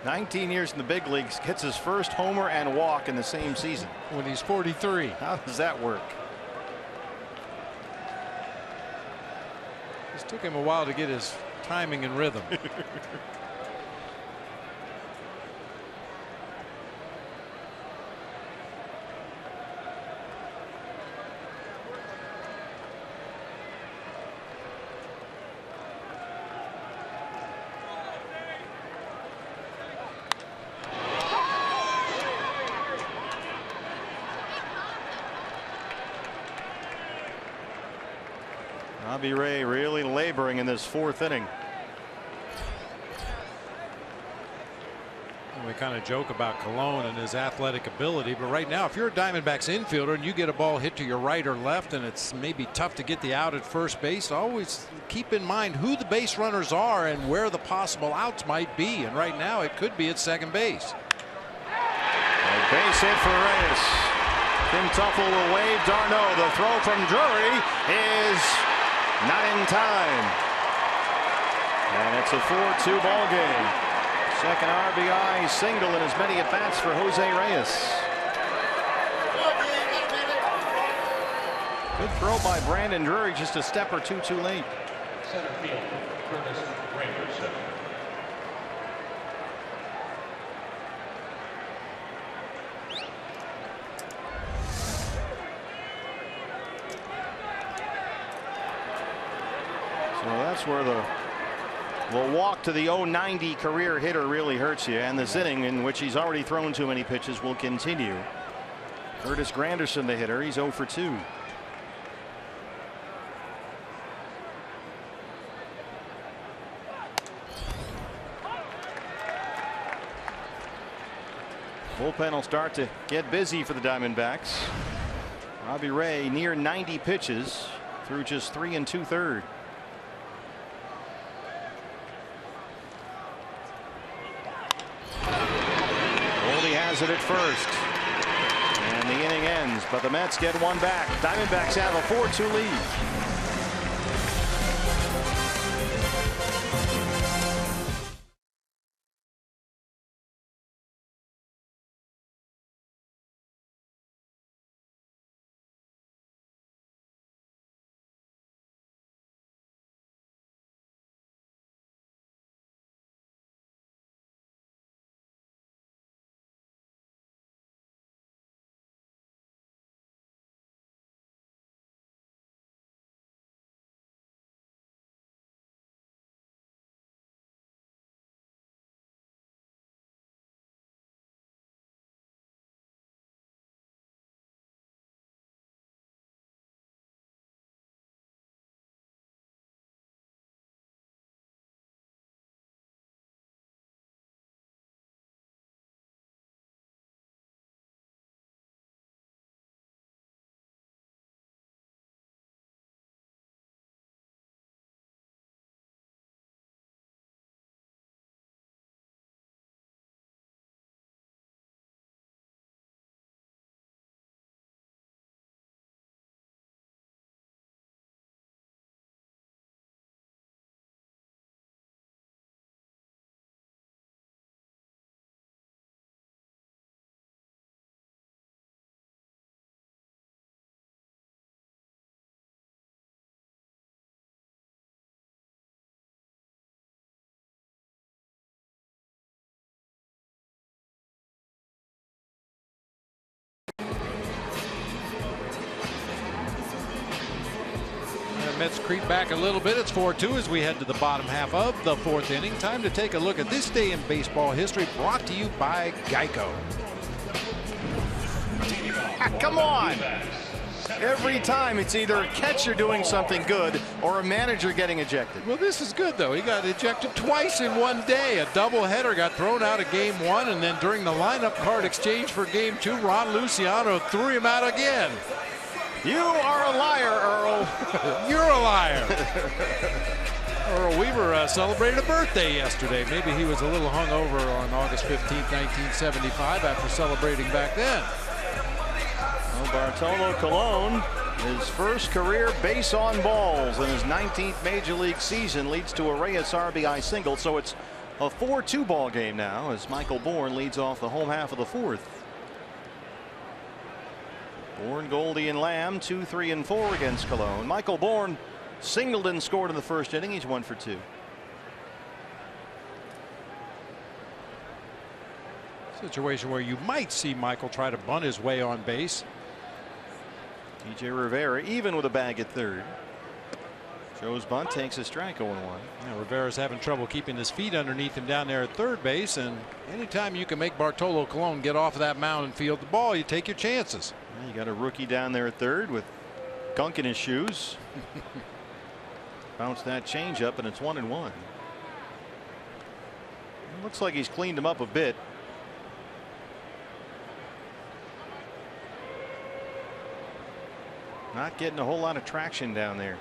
"19 years in the big leagues, gets his first homer and walk in the same season." When he's 43. How does that work? It took him a while to get his timing and rhythm. Robbie Ray really laboring in this fourth inning. We kind of joke about Colon and his athletic ability, but right now if you're a Diamondbacks infielder and you get a ball hit to your right or left and it's maybe tough to get the out at first base, always keep in mind who the base runners are and where the possible outs might be, and right now it could be at second base. A base hit for Reyes. Tim Tuffle will wave. D'Arnaud, the throw from Drury is not in time, and it's a 4-2 ball game. Second RBI single in as many at bats for Jose Reyes. Good throw by Brandon Drury, just a step or two too late. Center field, Curtis Granderson. So that's where the walk to the 090 career hitter really hurts you, and this inning in which he's already thrown too many pitches will continue. Curtis Granderson, the hitter, he's 0 for 2. Bullpen will start to get busy for the Diamondbacks. Robbie Ray near 90 pitches through just 3 2/3. Goldie has it at first, and the inning ends, but the Mets get one back. Diamondbacks have a 4-2 lead. Mets creep back a little bit. It's 4-2 as we head to the bottom half of the 4th inning. Time to take a look at this day in baseball history, brought to you by Geico. Come on. Every time it's either a catcher doing something good or a manager getting ejected. Well, this is good, though. He got ejected twice in one day. A doubleheader, got thrown out of game 1, and then during the lineup card exchange for game 2, Ron Luciano threw him out again. You are a liar, Earl. You're a liar. Earl Weaver celebrated a birthday yesterday. Maybe he was a little hungover on August 15th, 1975 after celebrating back then. Bartolo Colon, his first career base on balls in his 19th major league season, leads to a Reyes RBI single. So it's a 4-2 ball game now as Michael Bourne leads off the home half of the 4th. Bourne, Goldie, and Lamb 2, 3, and 4 against Colon. Michael Bourne singled and scored in the first inning. He's 1 for 2. Situation where you might see Michael try to bunt his way on base. TJ Rivera even with a bag at third. Joe's bunt takes a strike 0-1. Yeah, Rivera's having trouble keeping his feet underneath him down there at third base, and anytime you can make Bartolo Colon get off of that mound and field the ball, you take your chances. Well, you got a rookie down there at third with gunk in his shoes. Bounce that change up, and it's 1-1. Looks like he's cleaned him up a bit. Not getting a whole lot of traction down there.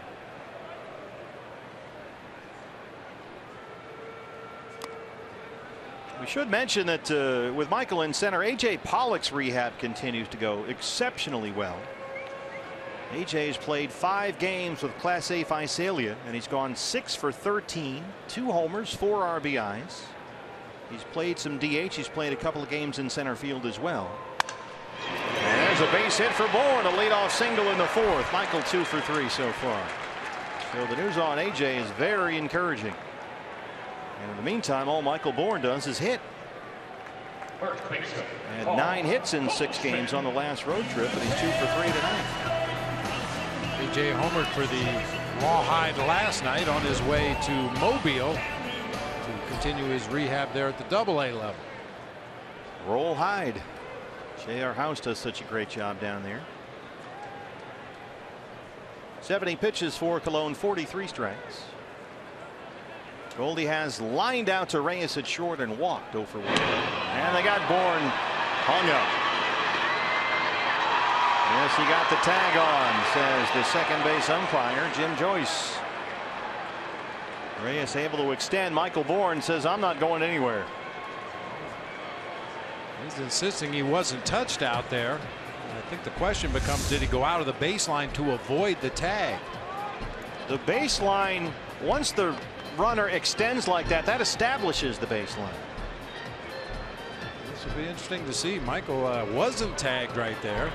We should mention that with Michael in center, A.J. Pollock's rehab continues to go exceptionally well. A.J. has played 5 games with Class A Physalia, and he's gone 6 for 13, 2 homers, 4 RBIs. He's played some DH. He's played a couple of games in center field as well. And there's a base hit for Bourne, a leadoff single in the 4th. Michael 2 for 3 so far. So the news on A.J. is very encouraging. And in the meantime, all Michael Bourne does is hit. Had 9 hits in 6 games on the last road trip, and he's 2 for 3 tonight. A.J. homered for the Rawhide last night on his way to Mobile to continue his rehab there at the AA level. Roll Hyde. J.R. House does such a great job down there. 70 pitches for Colon, 43 strikes. Goldie has lined out to Reyes at short and walked 0 for 1. And they got Bourne hung up. Yes, he got the tag on, says the second base umpire, Jim Joyce. Reyes able to extend. Michael Bourne says, I'm not going anywhere. He's insisting he wasn't touched out there. I think the question becomes, did he go out of the baseline to avoid the tag? The baseline, once the runner extends like that, that establishes the baseline. This will be interesting to see. Michael wasn't tagged right there.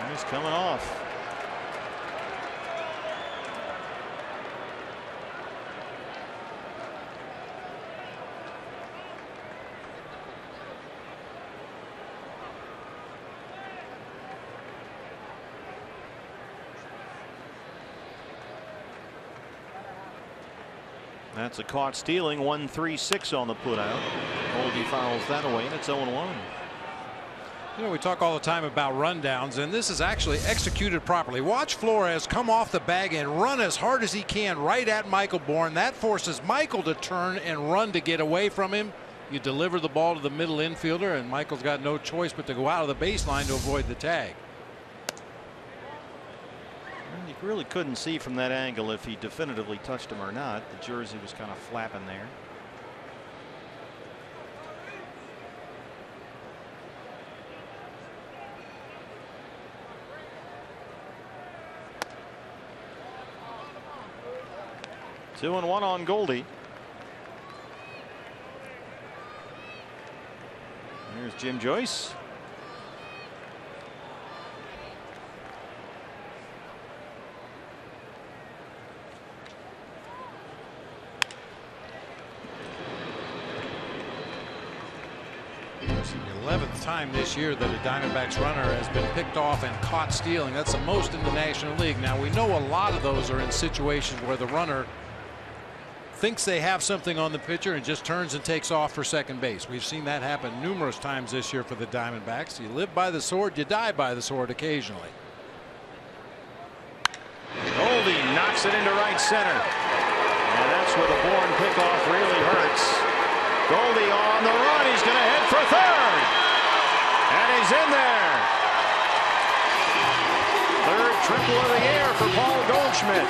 And he's coming off. That's a caught stealing. 1-3-6 on the putout. Goldie fouls that away, and it's 0-1. You know, we talk all the time about rundowns, and this is actually executed properly. Watch Flores come off the bag and run as hard as he can right at Michael Bourne. That forces Michael to turn and run to get away from him. You deliver the ball to the middle infielder, and Michael's got no choice but to go out of the baseline to avoid the tag. You really couldn't see from that angle if he definitively touched him or not. The jersey was kind of flapping there. Two and one on Goldie. Here's Jim Joyce. It's the 11th time this year that a Diamondbacks runner has been picked off and caught stealing. That's the most in the National League. Now we know a lot of those are in situations where the runner thinks they have something on the pitcher and just turns and takes off for second base. We've seen that happen numerous times this year for the Diamondbacks. You live by the sword, you die by the sword occasionally. Goldie knocks it into right center. And that's where the Bourne pickoff really hurts. Goldie on the run. He's going to head for third. And he's in there. Third triple of the year for Paul Goldschmidt.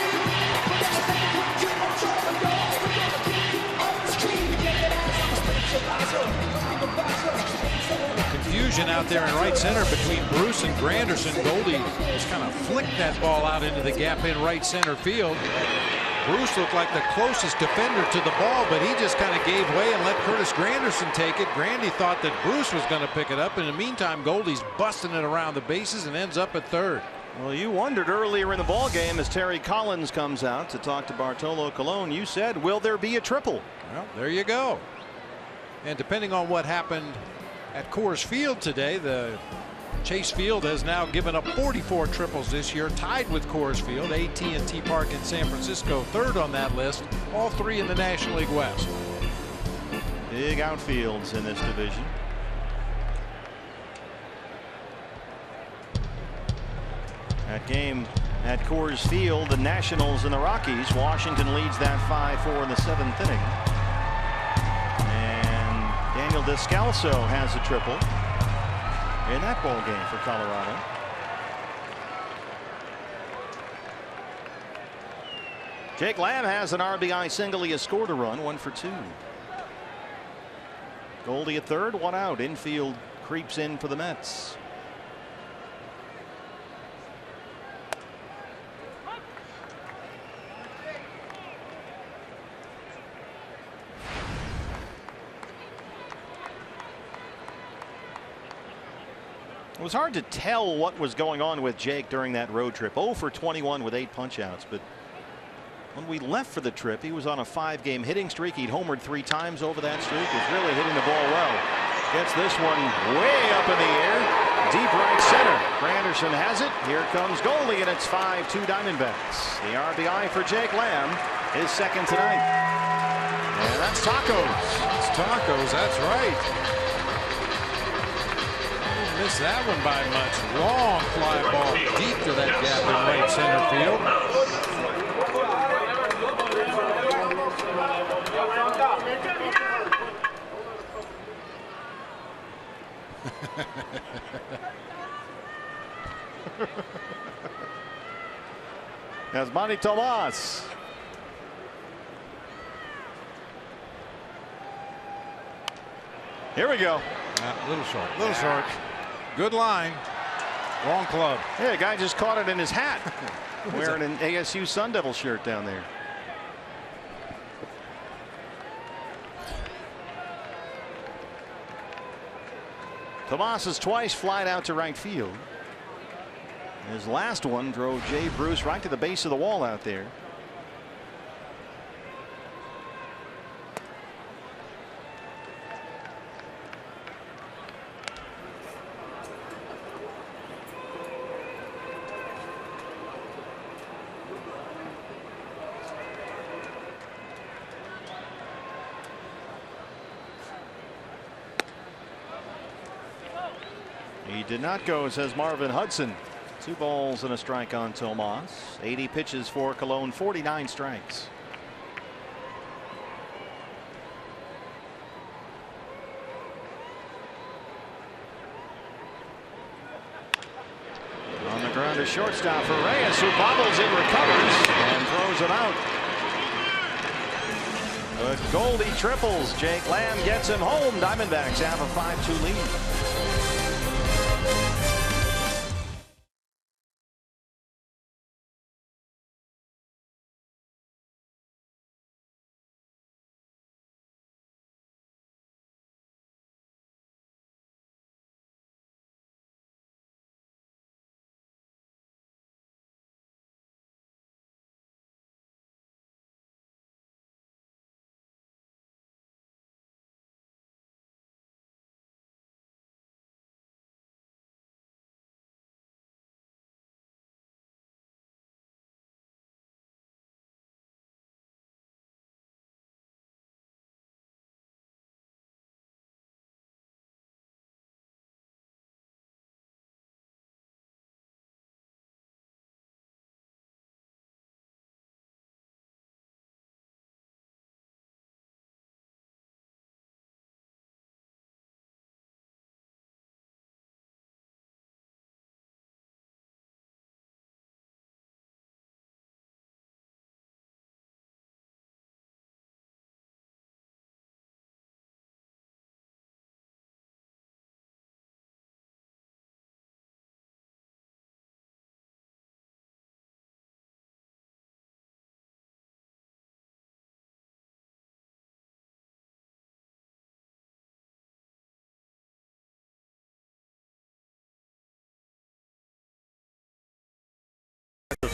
Confusion out there in right center between Bruce and Granderson. Goldie just kind of flicked that ball out into the gap in right center field. Bruce looked like the closest defender to the ball, but he just kind of gave way and let Curtis Granderson take it. Grandy thought that Bruce was going to pick it up. In the meantime, Goldie's busting it around the bases and ends up at third. Well, you wondered earlier in the ball game as Terry Collins comes out to talk to Bartolo Colon. You said, will there be a triple? Well, there you go. And depending on what happened at Coors Field today, the Chase Field has now given up 44 triples this year, tied with Coors Field. AT&T Park in San Francisco, third on that list, all three in the National League West. Big outfields in this division. That game at Coors Field, the Nationals and the Rockies. Washington leads that 5-4 in the 7th inning. And Daniel Descalso has a triple in that ball game for Colorado. Jake Lamb has an RBI single. He has scored a run, 1 for 2. Goldie at third, 1 out. Infield creeps in for the Mets. It was hard to tell what was going on with Jake during that road trip. 0 for 21 with 8 punch-outs, but when we left for the trip, he was on a 5-game hitting streak. He'd homered 3 times over that streak. He's really hitting the ball well. Gets this one way up in the air, deep right center. Granderson has it. Here comes Goldie, and it's 5-2 Diamondbacks. The RBI for Jake Lamb is second tonight. And that's Tacos. It's Tacos, that's right. Missed that one by much. Long fly ball deep to that gap in right center field. That's Manny Tomas. Here we go. A little short. Little short. Good line. Wrong club. Yeah, the guy just caught it in his hat. Wearing an ASU Sun Devil shirt down there. Tomas has twice flied out to right field. His last one drove Jay Bruce right to the base of the wall out there. He did not go, says Marvin Hudson. 2 balls and a strike on Tomas. 80 pitches for Colon, 49 strikes. On the ground to shortstop for Reyes, who bobbles it, recovers, and throws it out. But Goldie triples. Jake Lamb gets him home. Diamondbacks have a 5-2 lead.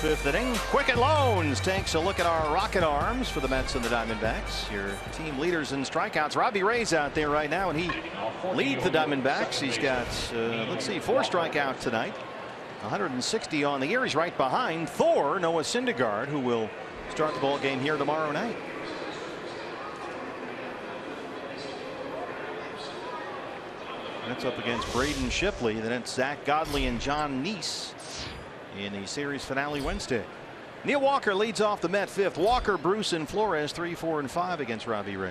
fifth inning. Quicken Loans takes a look at our rocket arms for the Mets and the Diamondbacks. Your team leaders in strikeouts. Robbie Ray's out there right now, and he leads the Diamondbacks. He's got, let's see, 4 strikeouts tonight. 160 on the year. He's right behind Thor, Noah Syndergaard, who will start the ball game here tomorrow night. That's up against Braden Shipley. Then it's Zach Godley and John Neese in the series finale Wednesday. Neil Walker leads off the Met fifth. Walker, Bruce, and Flores 3, 4, and 5 against Robbie Ray.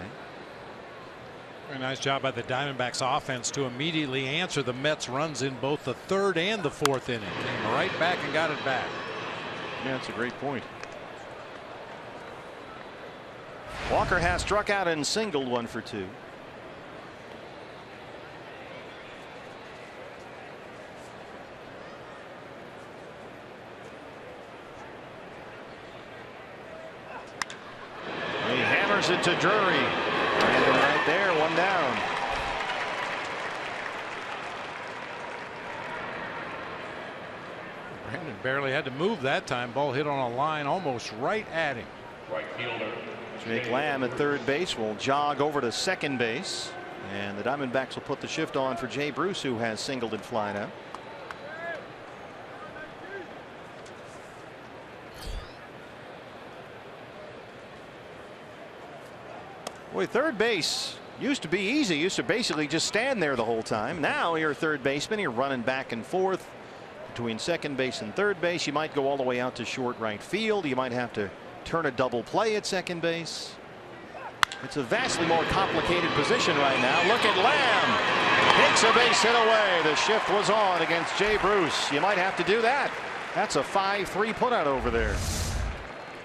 Very nice job by the Diamondbacks offense to immediately answer the Mets runs in both the third and the fourth inning. Came right back and got it back. Yeah, that's a great point. Walker has struck out and singled 1 for 2. He hammers it to Drury. And right there, 1 down. Brandon barely had to move that time. Ball hit on a line almost right at him. Right fielder. Jake Lamb at third base will jog over to second base, and the Diamondbacks will put the shift on for Jay Bruce, who has singled and flied out. Boy, third base used to be easy. Used to basically just stand there the whole time. Now you're a third baseman. You're running back and forth between second base and third base. You might go all the way out to short right field. You might have to turn a double play at second base. It's a vastly more complicated position right now. Look at Lamb. Takes a base hit away. The shift was on against Jay Bruce. You might have to do that. That's a 5-3 putout over there.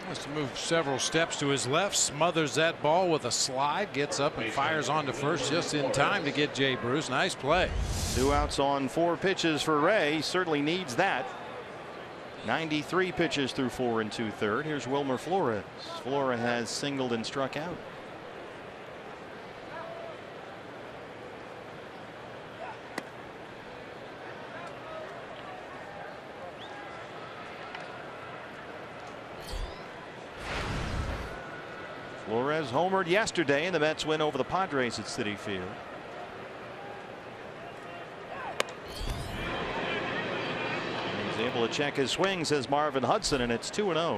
Wants to move several steps to his left, smothers that ball with a slide, gets up and fires on to first just in time to get Jay Bruce. Nice play. 2 outs on 4 pitches for Ray. He certainly needs that. 93 pitches through 4 2/3. Here's Wilmer Flores. Flores has singled and struck out. Flores homered yesterday in the Mets win over the Padres at Citi Field. He's able to check his swing, says Marvin Hudson, and it's 2-0.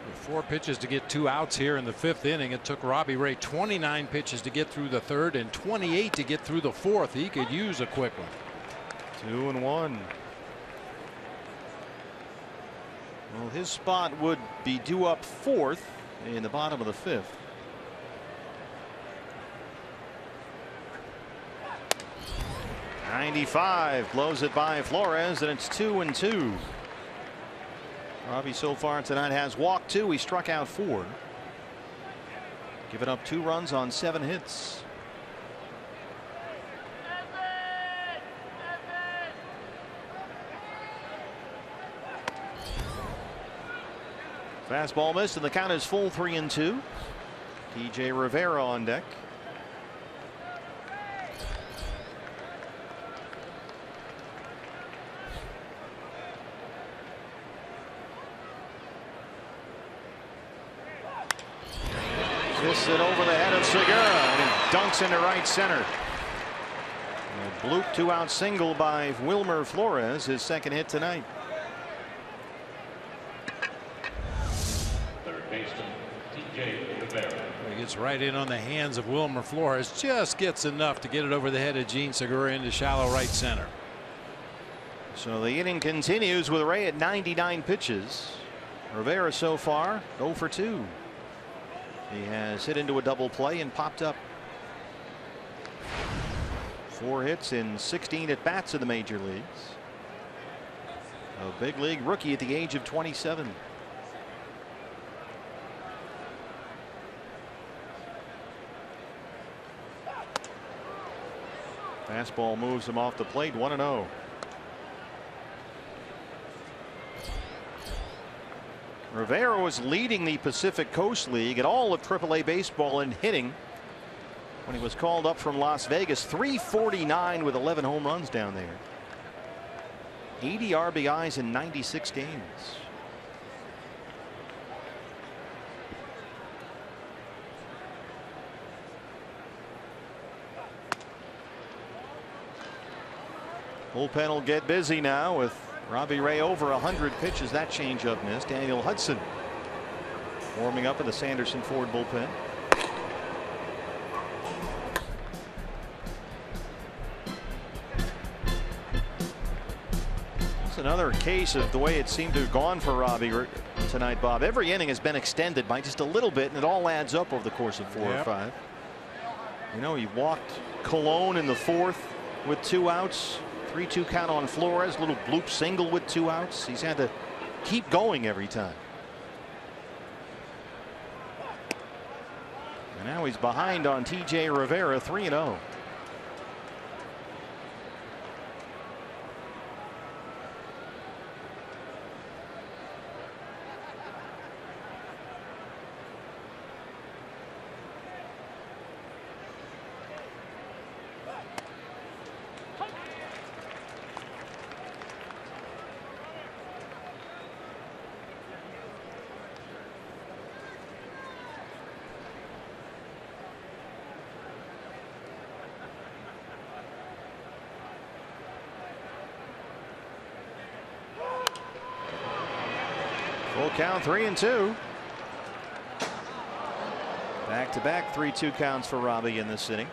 With 4 pitches to get 2 outs here in the 5th inning. It took Robbie Ray 29 pitches to get through the 3rd and 28 to get through the 4th. He could use a quick one. 2-1. Well, his spot would be due up 4th in the bottom of the 5th. .95 blows it by Flores, and it's 2-2. Robbie so far tonight has walked 2. He struck out 4. Giving up 2 runs on 7 hits. Fastball missed, and the count is full 3-2. TJ Rivera on deck. This it over the head of Segura, and it dunks into right center. A bloop 2-out single by Wilmer Flores, his 2nd hit tonight. He gets right in on the hands of Wilmer Flores, just gets enough to get it over the head of Gene Segura into shallow right center. So the inning continues with Ray at 99 pitches. Rivera so far 0 for 2. He has hit into a double play and popped up. 4 hits in 16 at bats in the major leagues. A big league rookie at the age of 27. Fastball moves him off the plate. 1-0. Rivera was leading the Pacific Coast League at all of AAA baseball in hitting when he was called up from Las Vegas. 349 with 11 home runs down there. 80 RBIs in 96 games. Bullpen will get busy now with Robbie Ray over 100 pitches. That changeup missed. Daniel Hudson warming up in the Sanderson Ford bullpen. It's another case of the way it seemed to have gone for Robbie tonight, Bob. Every inning has been extended by just a little bit, and it all adds up over the course of 4 or 5. You know, he walked Colon in the 4th with 2 outs. 3-2 count on Flores. Little bloop single with 2 outs. He's had to keep going every time. And now he's behind on TJ Rivera, 3-0. Full count, 3-2. Back-to-back 3-2 counts for Robbie in this inning.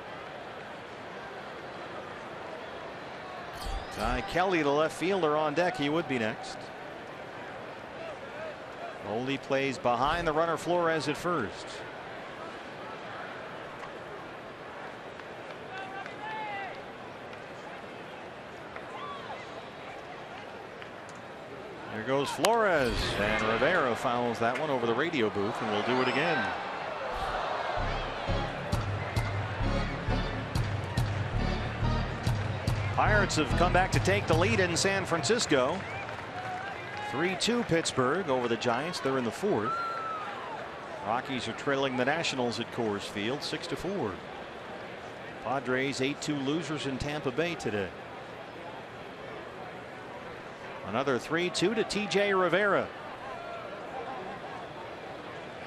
Ty Kelly, the left fielder, on deck. He would be next. Foley plays behind the runner Flores at first. There goes Flores, and Rivera fouls that one over the radio booth, and we'll do it again. Pirates have come back to take the lead in San Francisco. 3-2 Pittsburgh over the Giants. They're in the 4th. Rockies are trailing the Nationals at Coors Field 6-4. Padres 8-2 losers in Tampa Bay today. Another 3-2 to TJ Rivera.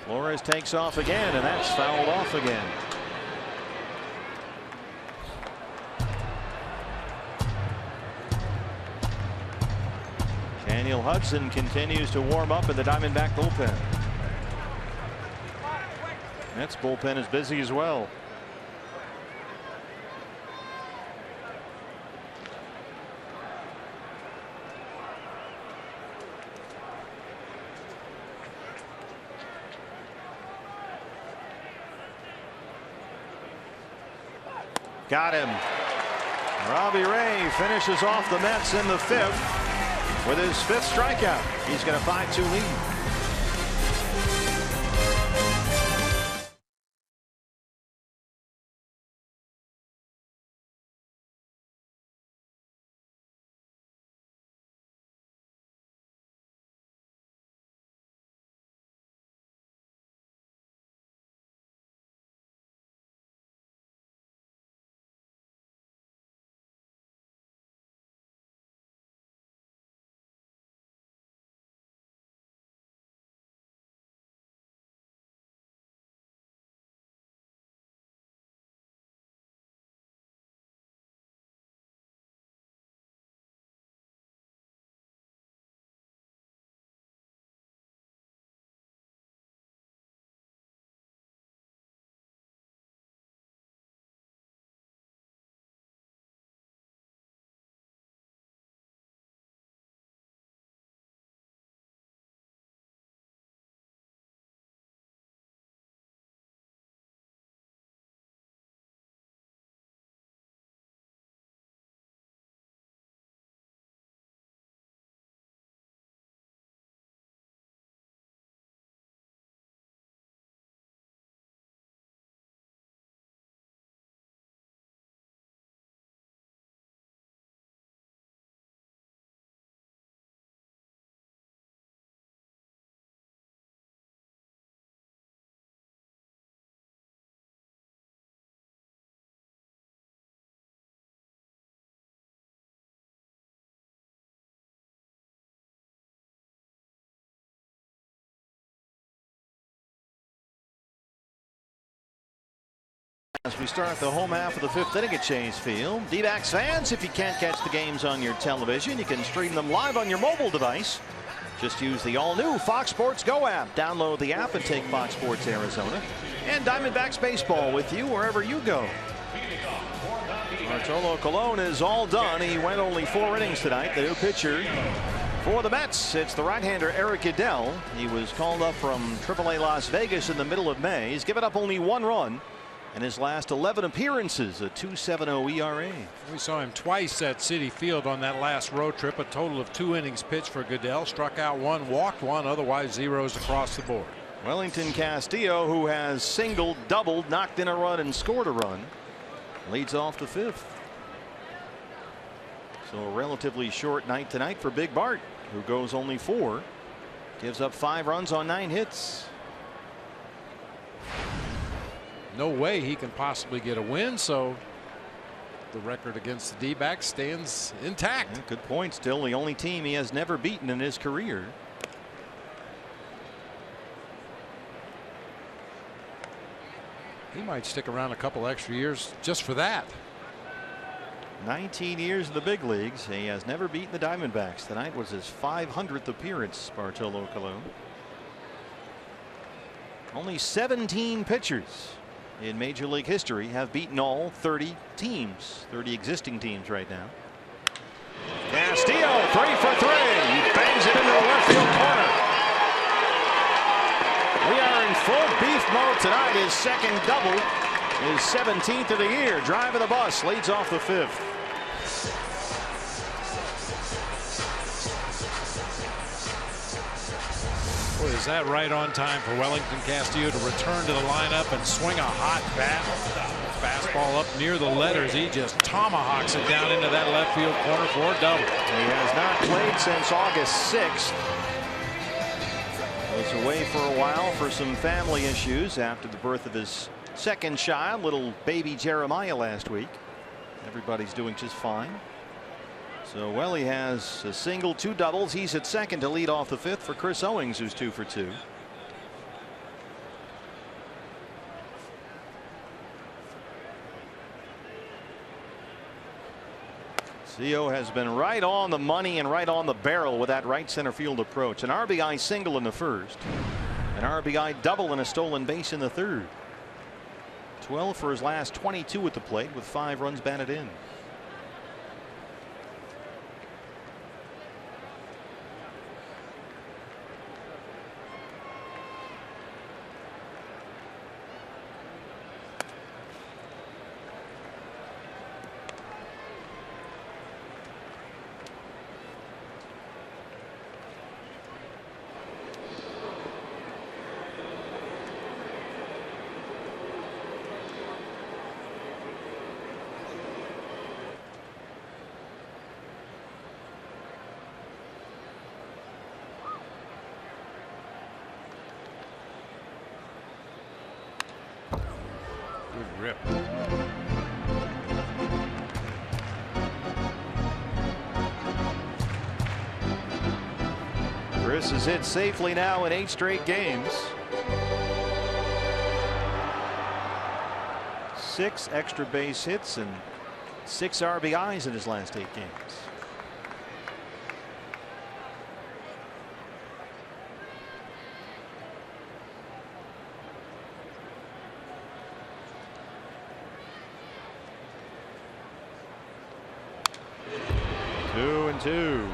Flores takes off again, and that's fouled off again. Daniel Hudson continues to warm up in the Diamondback bullpen. Mets bullpen is busy as well. Got him. Robbie Ray finishes off the Mets in the 5th with his 5th strikeout. He's got a 5-2 lead. As we start the home half of the 5th inning at Chase Field. D-backs fans, if you can't catch the games on your television, you can stream them live on your mobile device. Just use the all-new Fox Sports Go app. Download the app and take Fox Sports Arizona and Diamondbacks baseball with you wherever you go. Bartolo Colon is all done. He went only 4 innings tonight. The new pitcher for the Mets, it's the right-hander Eric Goodell. He was called up from AAA Las Vegas in the middle of May. He's given up only 1 run in his last 11 appearances, a 2.70 ERA. We saw him twice at Citi Field on that last road trip. A total of 2 innings pitched for Goodell. Struck out 1, walked 1, otherwise zeros across the board. Wellington Castillo, who has singled, doubled, knocked in a run, and scored a run, leads off the 5th. So a relatively short night tonight for Big Bart, who goes only 4, gives up 5 runs on 9 hits. No way he can possibly get a win, so the record against the D-backs stands intact. Yeah, good point. Still the only team he has never beaten in his career. He might stick around a couple extra years just for that. 19 years in the big leagues. He has never beaten the Diamondbacks. Tonight was his 500th appearance, Bartolo Colon. Only 17 pitchers in Major League history have beaten all 30 teams, 30 existing teams right now. Castillo 3 for 3. He bangs it into the left field corner. We are in full beef mode tonight. His second double, his 17th of the year. Drive of the bus, leads off the 5th. Boy, is that right on time for Wellington Castillo to return to the lineup and swing a hot bat. Fastball up near the letters. He just tomahawks it down into that left field corner for a double. He has not played since August 6th. Was away for a while for some family issues after the birth of his second child, little baby Jeremiah, last week. Everybody's doing just fine. So, well, he has a single, 2 doubles. He's at second to lead off the 5th for Chris Owings, who's 2 for 2. Co has been right on the money and right on the barrel with that right center field approach. An RBI single in the 1st, an RBI double and a stolen base in the 3rd. 12 for his last 22 at the plate with 5 runs batted in. Rip. Chris has hit safely now in 8 straight games. 6 extra base hits and 6 RBIs in his last 8 games. Two.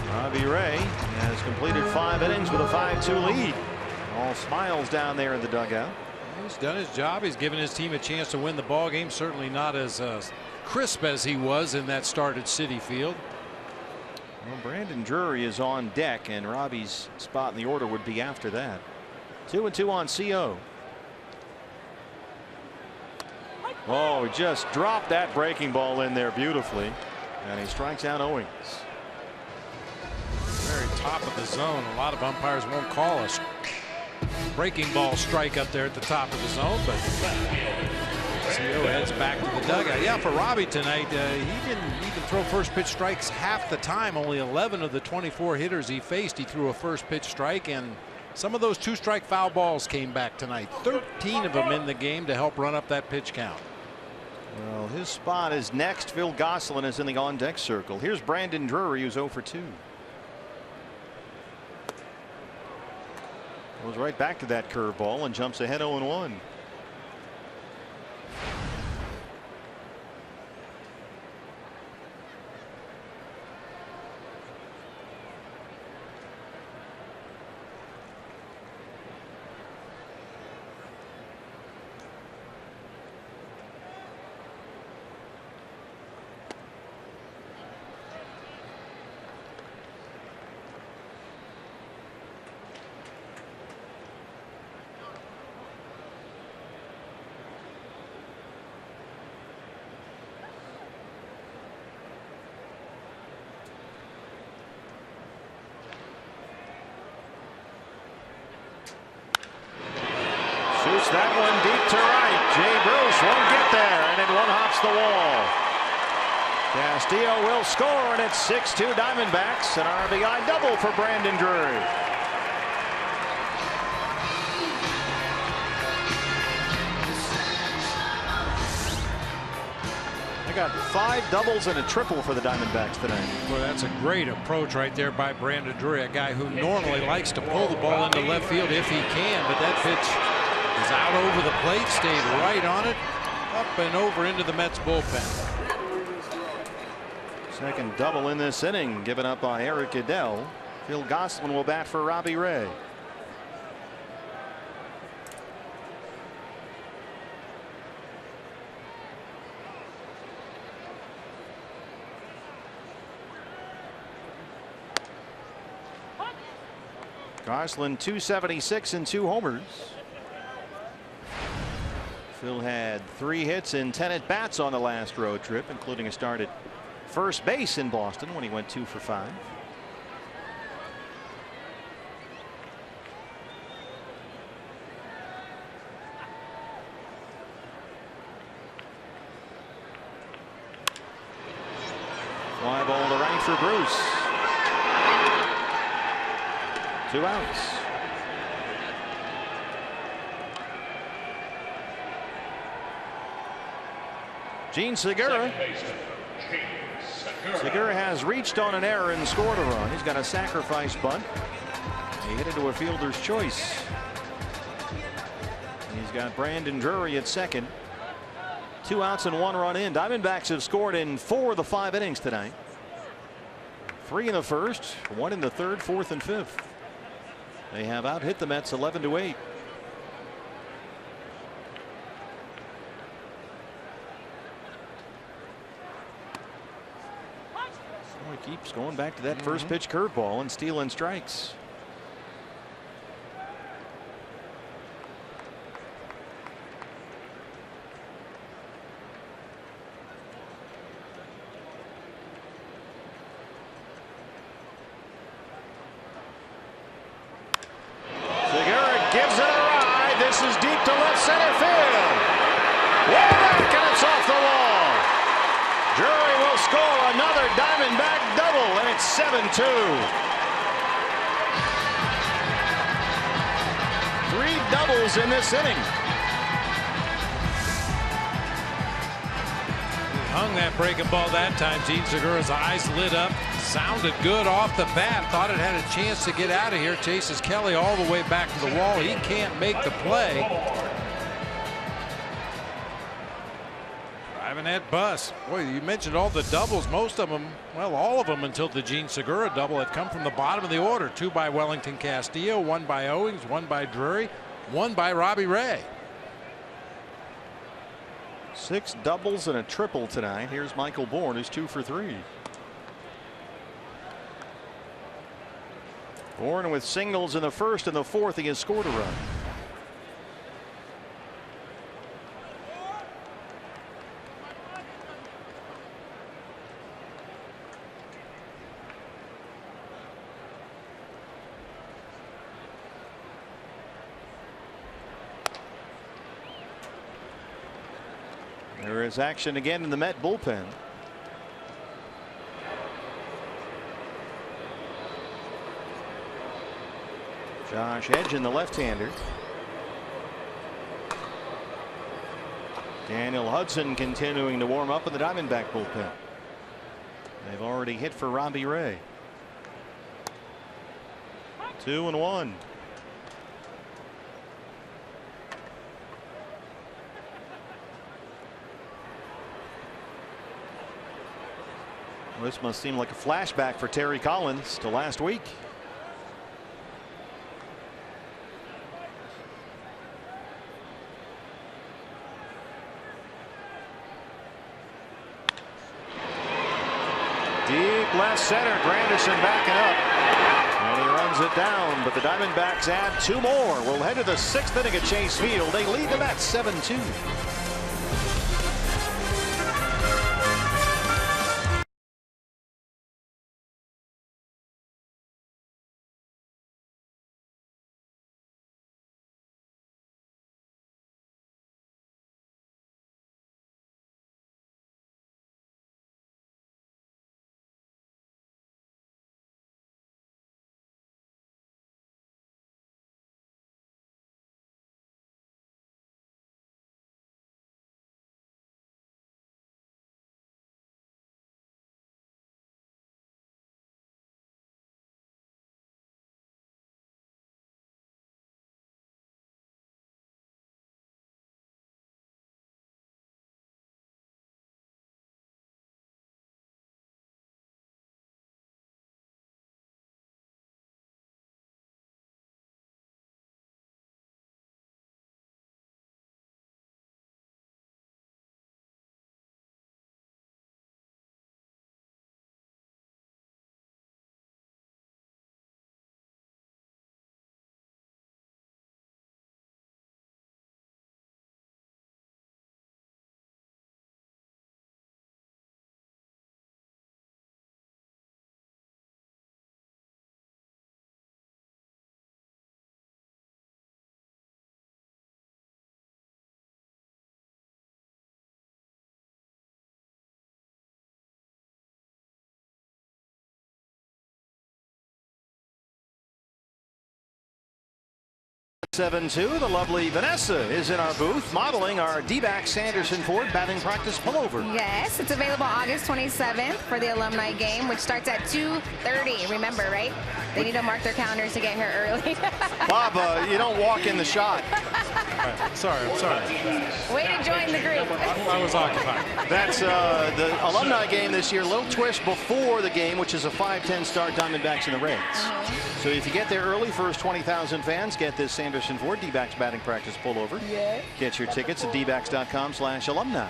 Robbie Ray has completed 5 innings with a 5-2 lead. All smiles down there in the dugout. He's done his job. He's given his team a chance to win the ball game. Certainly not as crisp as he was in that start at Citi Field. Well, Brandon Drury is on deck, and Robbie's spot in the order would be after that. 2-2 on CO. Oh, he just dropped that breaking ball in there beautifully, and he strikes out Owings. Very top of the zone. A lot of umpires won't call us breaking ball strike up there at the top of the zone, but Castillo heads back to the dugout. Yeah, for Robbie tonight, he didn't even throw first pitch strikes half the time. Only 11 of the 24 hitters he faced, he threw a first pitch strike, and some of those 2-strike foul balls came back tonight. 13 of them in the game to help run up that pitch count. Well, his spot is next. Phil Gosselin is in the on-deck circle. Here's Brandon Drury, who's 0 for 2. Goes right back to that curveball and jumps ahead 0-1. That one deep to right. Jay Bruce won't get there, and it one-hops the wall. Castillo will score, and it's 6-2 Diamondbacks. An RBI double for Brandon Drury. They got 5 doubles and a triple for the Diamondbacks tonight. Boy, that's a great approach right there by Brandon Drury, a guy who normally likes to pull the ball into left field if he can, but that pitch is out over the plate, stayed right on it, up and over into the Mets bullpen. Second double in this inning given up by Eric Adell. Phil Gosselin will bat for Robbie Ray. Gosselin 276 and 2 homers. Phil had 3 hits and 10 at bats on the last road trip, including a start at first base in Boston when he went 2 for 5. Fly ball to right for Bruce. 2 outs. Gene Segura. Segura has reached on an error and scored a run. He's got a sacrifice bunt. He hit into a fielder's choice. He's got Brandon Drury at second. 2 outs and 1 run in. Diamondbacks have scored in 4 of the 5 innings tonight. 3 in the first, 1 in the third, 4th, and 5th. They have out hit the Mets 11-8. He keeps going back to that first pitch curveball and stealing strikes. Segura gives it a ride. This is deep to left center field. Way back, and it's off the wall. Drury will score another Diamondback double, and it's 7-2. 3 doubles in this inning. Hung that breaking ball that time. Gene Segura's eyes lit up. Sounded good off the bat. Thought it had a chance to get out of here. Chases Kelly all the way back to the wall. He can't make the play. Driving that bus. Boy, you mentioned all the doubles. Most of them, well, all of them until the Gene Segura double had come from the bottom of the order. 2 by Wellington Castillo, 1 by Owings, 1 by Drury, 1 by Robbie Ray. 6 doubles and a triple tonight. Here's Michael Bourne, who's 2 for 3. Bourne with singles in the first and the fourth. He has scored a run. There is action again in the Met bullpen. Josh Edgen, the left-hander. Daniel Hudson continuing to warm up in the Diamondback bullpen. They've already hit for Robbie Ray. 2-1. This must seem like a flashback for Terry Collins to last week. Deep left center, Granderson backing up. And he runs it down, but the Diamondbacks add 2 more. We'll head to the 6th inning at Chase Field. They lead the Mets 7-2. (7-2). The lovely Vanessa is in our booth modeling our D-back Sanderson Ford batting practice pullover. Yes, it's available August 27th for the alumni game, which starts at 2:30. Remember, right? They need to mark their calendars to get here early. Bob, you don't walk in the shot. I'm sorry. Way to join the group. I was occupied. That's the alumni game this year. Little twist before the game, which is a 5-10 start, Diamondbacks and the Reds. So if you get there early, first 20,000 fans get this Sanderson Ford D-backs batting practice pullover. Yeah. Get your tickets at dbacks.com/alumni.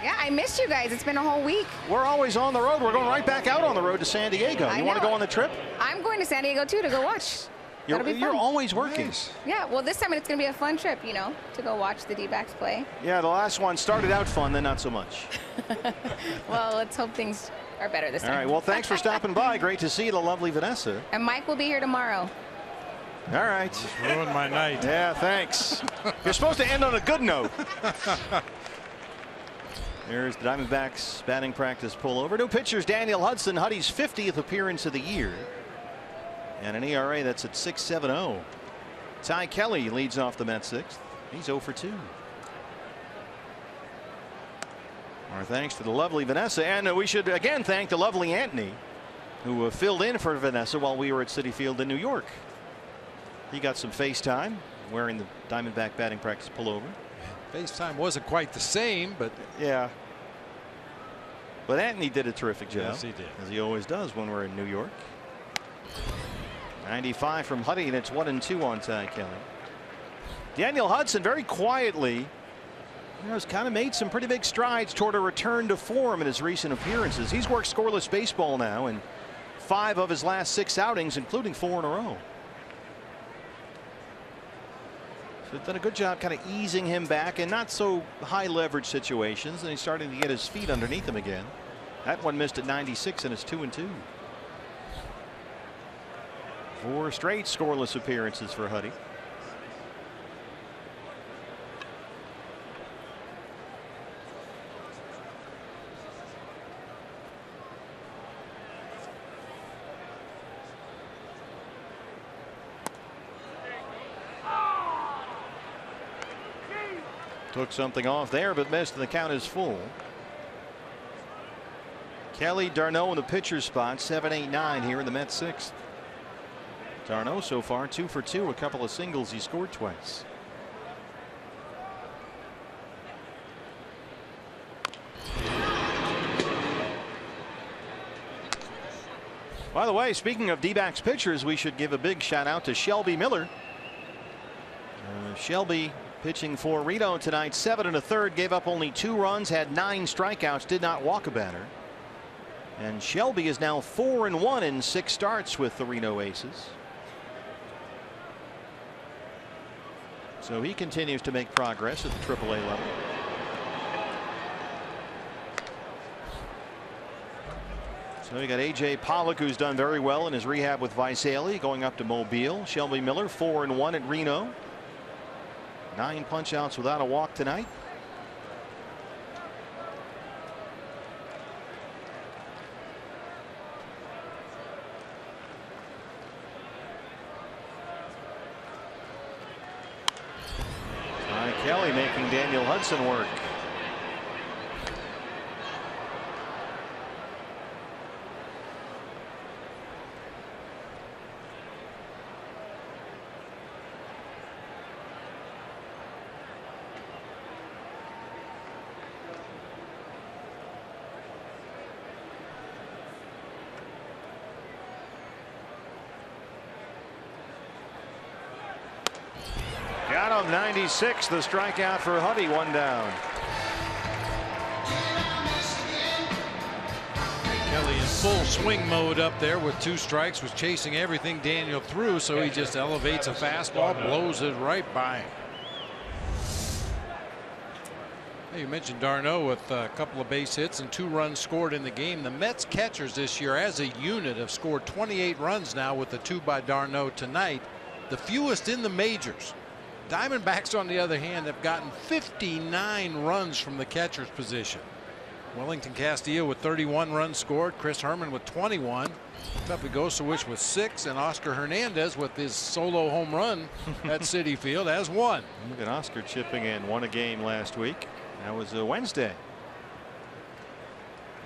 Yeah, I missed you guys. It's been a whole week. We're always on the road. We're going right back out on the road to San Diego. You want to go on the trip? I'm going to San Diego too to go watch. You're always working. Nice. Yeah, well, this time it's going to be a fun trip, you know, to go watch the D-backs play. Yeah, the last one started out fun, then not so much. Well, let's hope things are better this time. All right, well, thanks for stopping by. Great to see the lovely Vanessa. And Mike will be here tomorrow. All right. Just ruined my night. Yeah, thanks. You're supposed to end on a good note. There's the Diamondbacks batting practice pullover. New pitchers, Daniel Hudson, Huddy's 50th appearance of the year. And an ERA that's at 6.70. Ty Kelly leads off the Mets 6th. He's 0 for 2. Our thanks to the lovely Vanessa. And we should again thank the lovely Anthony, who filled in for Vanessa while we were at Citi Field in New York. He got some FaceTime wearing the Diamondback batting practice pullover. FaceTime wasn't quite the same, but yeah. But Anthony did a terrific job. Yes, he did. As he always does when we're in New York. 95 from Huddy, and it's 1-2 on Ty Kelly. Daniel Hudson very quietly has kind of made some pretty big strides toward a return to form in his recent appearances. He's worked scoreless baseball now in 5 of his last 6 outings, including 4 in a row. So they've done a good job kind of easing him back in not so high leverage situations, and he's starting to get his feet underneath him again. That one missed at 96, and it's 2-2. 4 straight scoreless appearances for Huddy. Took something off there, but missed, and the count is full. Kelly, d'Arnaud in the pitcher's spot, 7, 8, 9 here in the Mets 6th. d'Arnaud so far 2 for 2, a couple of singles. He scored twice. By the way, speaking of D-backs pitchers, we should give a big shout out to Shelby Miller. Shelby pitching for Reno tonight, 7 1/3, gave up only 2 runs, had 9 strikeouts, did not walk a batter. And Shelby is now 4-1 in 6 starts with the Reno Aces. So he continues to make progress at the AAA level. So you got A.J. Pollock, who's done very well in his rehab with Visalia, going up to Mobile. Shelby Miller 4-1 at Reno. 9 punch-outs without a walk tonight. Kelly making Daniel Hudson work. Got him, 96, the strikeout for Huddy, 1 down. Kelly in full swing mode up there with 2 strikes, was chasing everything Daniel threw, so he just elevates a fastball, blows it right by him. You mentioned d'Arnaud with a couple of base hits and 2 runs scored in the game. The Mets catchers this year as a unit have scored 28 runs now with the 2 by d'Arnaud tonight, the fewest in the majors. Diamondbacks, on the other hand, have gotten 59 runs from the catcher's position. Wellington Castillo with 31 runs scored, Chris Herman with 21, Tuffy Gosewich with 6, and Oscar Hernandez with his solo home run at Citi Field has 1. Look at Oscar chipping in, 1 a game last week. That was a Wednesday.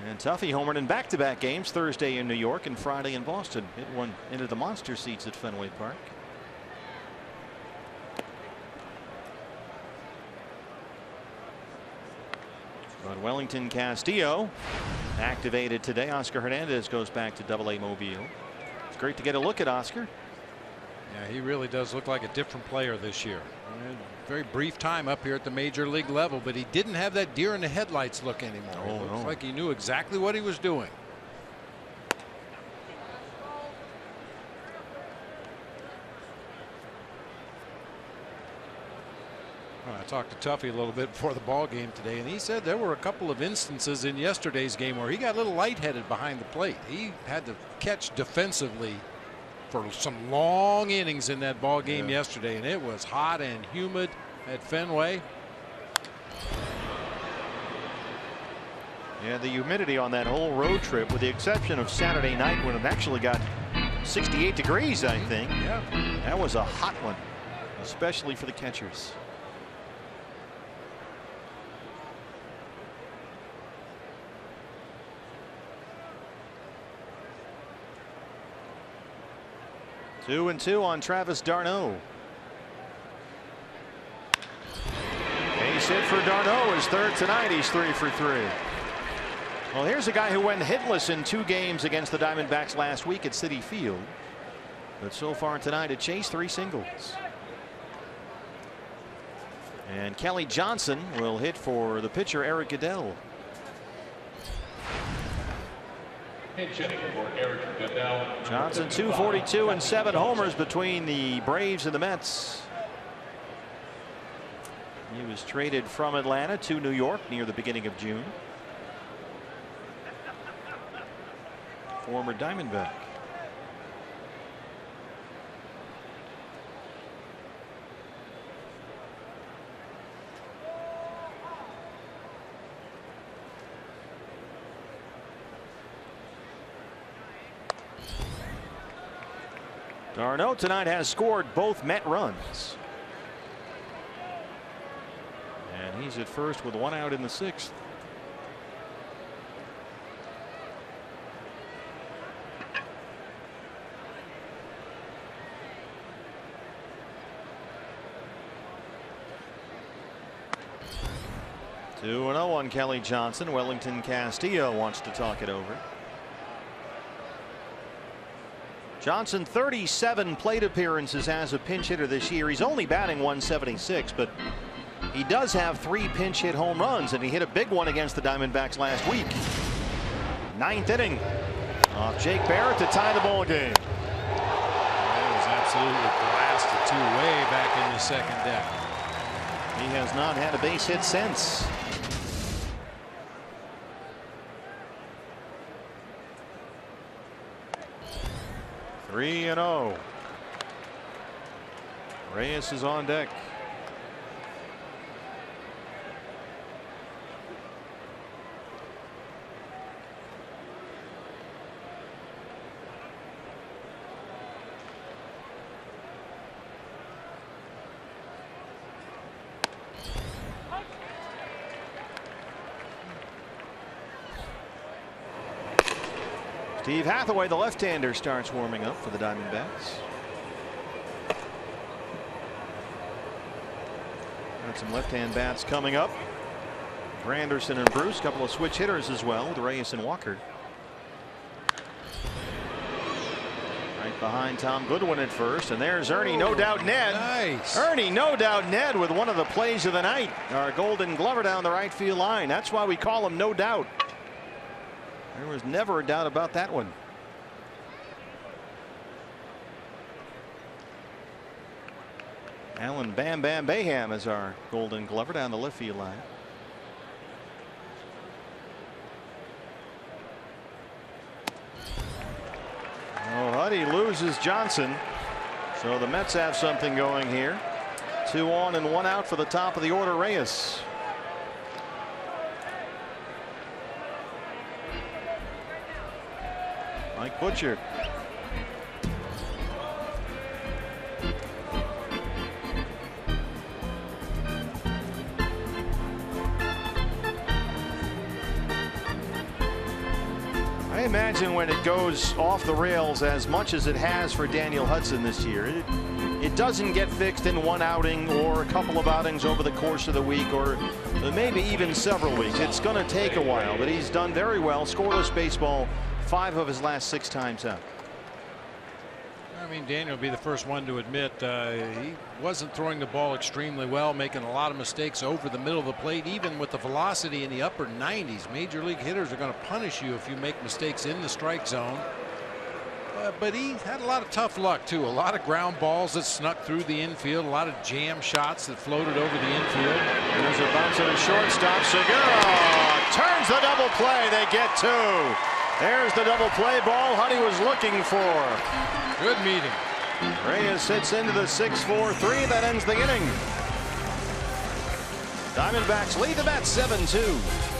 And Tuffy homered in back-to-back games, Thursday in New York and Friday in Boston. Hit one into the monster seats at Fenway Park. But Wellington Castillo activated today. Oscar Hernandez goes back to Double-A Mobile. It's great to get a look at Oscar. Yeah, he really does look like a different player this year. Very brief time up here at the major league level, but he didn't have that deer in the headlights look anymore. Oh, it looks no. like he knew exactly what he was doing. I talked to Tuffy a little bit before the ball game today, and he said there were a couple of instances in yesterday's game where he got a little lightheaded behind the plate. He had to catch defensively for some long innings in that ball game yesterday, and it was hot and humid at Fenway. Yeah, the humidity on that whole road trip, with the exception of Saturday night when it actually got 68 degrees, I think. Yeah, that was a hot one, especially for the catchers. Two and 2 on Travis d'Arnaud. Base hit for d'Arnaud, his 3rd tonight. He's 3 for 3. Well, here's a guy who went hitless in 2 games against the Diamondbacks last week at Citi Field. But so far tonight at Chase, 3 singles. And Kelly Johnson will hit for the pitcher Eric Goodell. Johnson 242 and 7 homers between the Braves and the Mets. He was traded from Atlanta to New York near the beginning of June. Former Diamondback. d'Arnaud tonight has scored both Met runs. And he's at first with 1 out in the 6th. Two and 0 on Kelly Johnson. Wellington Castillo wants to talk it over. Johnson 37 plate appearances as a pinch hitter this year. He's only batting 176, but he does have 3 pinch hit home runs, and he hit a big one against the Diamondbacks last week. 9th inning off Jake Barrett to tie the ball game. That was absolutely blasted to way back in the 2nd deck. He has not had a base hit since. Three and 0. Reyes is on deck. Steve Hathaway, the left-hander, starts warming up for the Diamondbacks. Got some left-hand bats coming up. Granderson and Bruce, couple of switch hitters as well with Reyes and Walker. Right behind Tom Goodwin at first, and there's Ernie No Doubt Ned. Nice. Ernie No Doubt Ned with one of the plays of the night. Our Golden Glover down the right field line. That's why we call him No Doubt. There was never a doubt about that one. Alan Bam Bam Bayham is our Golden Glover down the left field line. Oh, Huddy loses Johnson. So the Mets have something going here. 2 on and 1 out for the top of the order, Reyes. Mike Butcher. I imagine when it goes off the rails as much as it has for Daniel Hudson this year, it doesn't get fixed in one outing or a couple of outings over the course of the week, or maybe even several weeks. It's going to take a while, but he's done very well. Scoreless baseball 5 of his last 6 times out. I mean, Daniel will be the first one to admit he wasn't throwing the ball extremely well, making a lot of mistakes over the middle of the plate, even with the velocity in the upper 90s. Major league hitters are going to punish you if you make mistakes in the strike zone. But he had a lot of tough luck, too. A lot of ground balls that snuck through the infield, a lot of jam shots that floated over the infield. There's a bounce at a shortstop. Segura turns the double play. They get 2. There's the double play ball Huddy was looking for. Good meeting. Reyes hits into the 6-4-3. That ends the inning. Diamondbacks lead the Mets 7-2.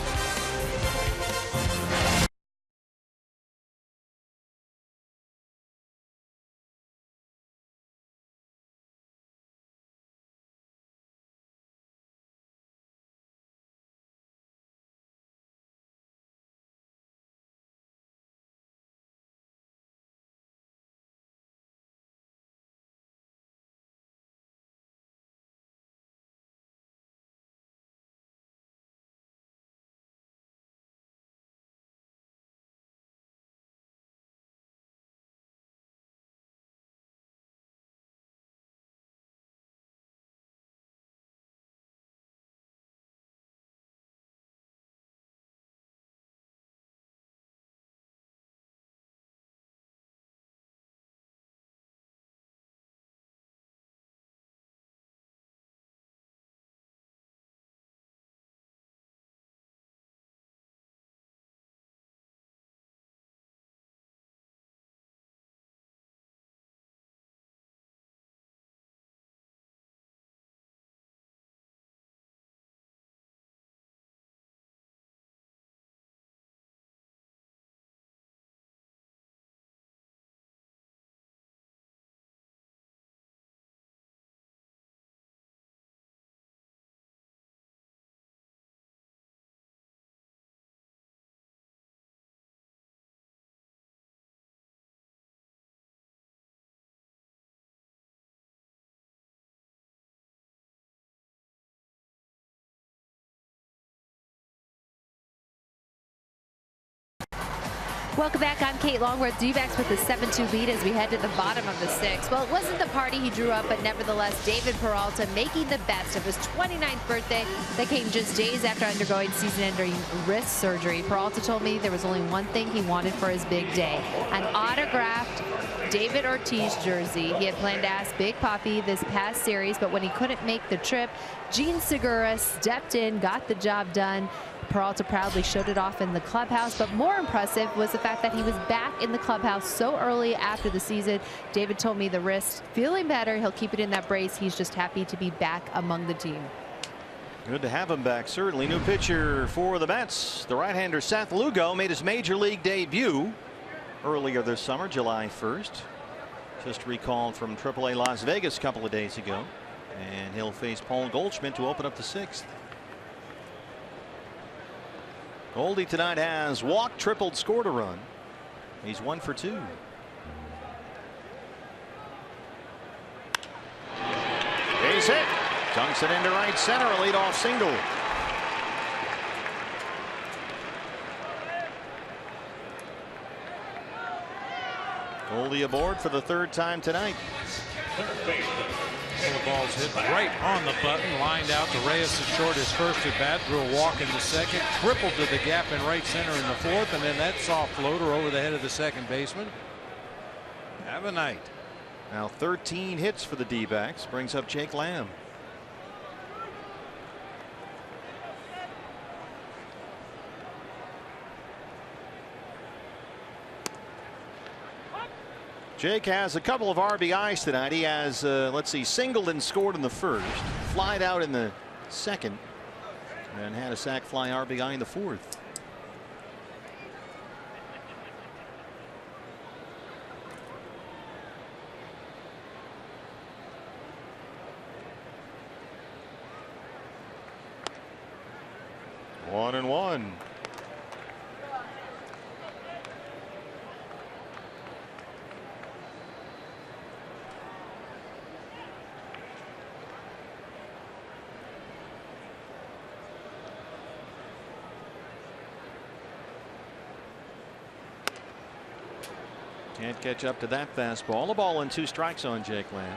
Welcome back. I'm Kate Longworth. D-backs with the 7-2 lead as we head to the bottom of the 6th. Well, it wasn't the party he drew up, but nevertheless, David Peralta making the best of his 29th birthday that came just days after undergoing season-ending wrist surgery. Peralta told me there was only one thing he wanted for his big day: an autographed David Ortiz jersey. He had planned to ask Big Papi this past series, but when he couldn't make the trip, Gene Segura stepped in, got the job done. Peralta proudly showed it off in the clubhouse, but more impressive was the fact that he was back in the clubhouse so early after the season. David told me the wrist feeling better. He'll keep it in that brace. He's just happy to be back among the team. Good to have him back, certainly. New pitcher for the Mets. The right-hander Seth Lugo made his major league debut earlier this summer, July 1st. Just recalled from AAA Las Vegas a couple of days ago. And he'll face Paul Goldschmidt to open up the 6th. Goldie tonight has walked, tripled, scored a run. He's 1 for 2. Base hit. Dunks it into right center. A leadoff single. Goldie aboard for the 3rd time tonight. The ball's hit right on the button, lined out to Reyes at short his first at bat, drew a walk in the 2nd, tripled to the gap in right center in the 4th, and then that soft floater over the head of the 2nd baseman. Have a night. Now 13 hits for the D-backs, brings up Jake Lamb. Jake has a couple of RBIs tonight. He has, let's see, singled and scored in the 1st, flied out in the 2nd, and had a sac fly RBI in the 4th. One and one. Can't catch up to that fastball. A ball and 2 strikes on Jake Lamb.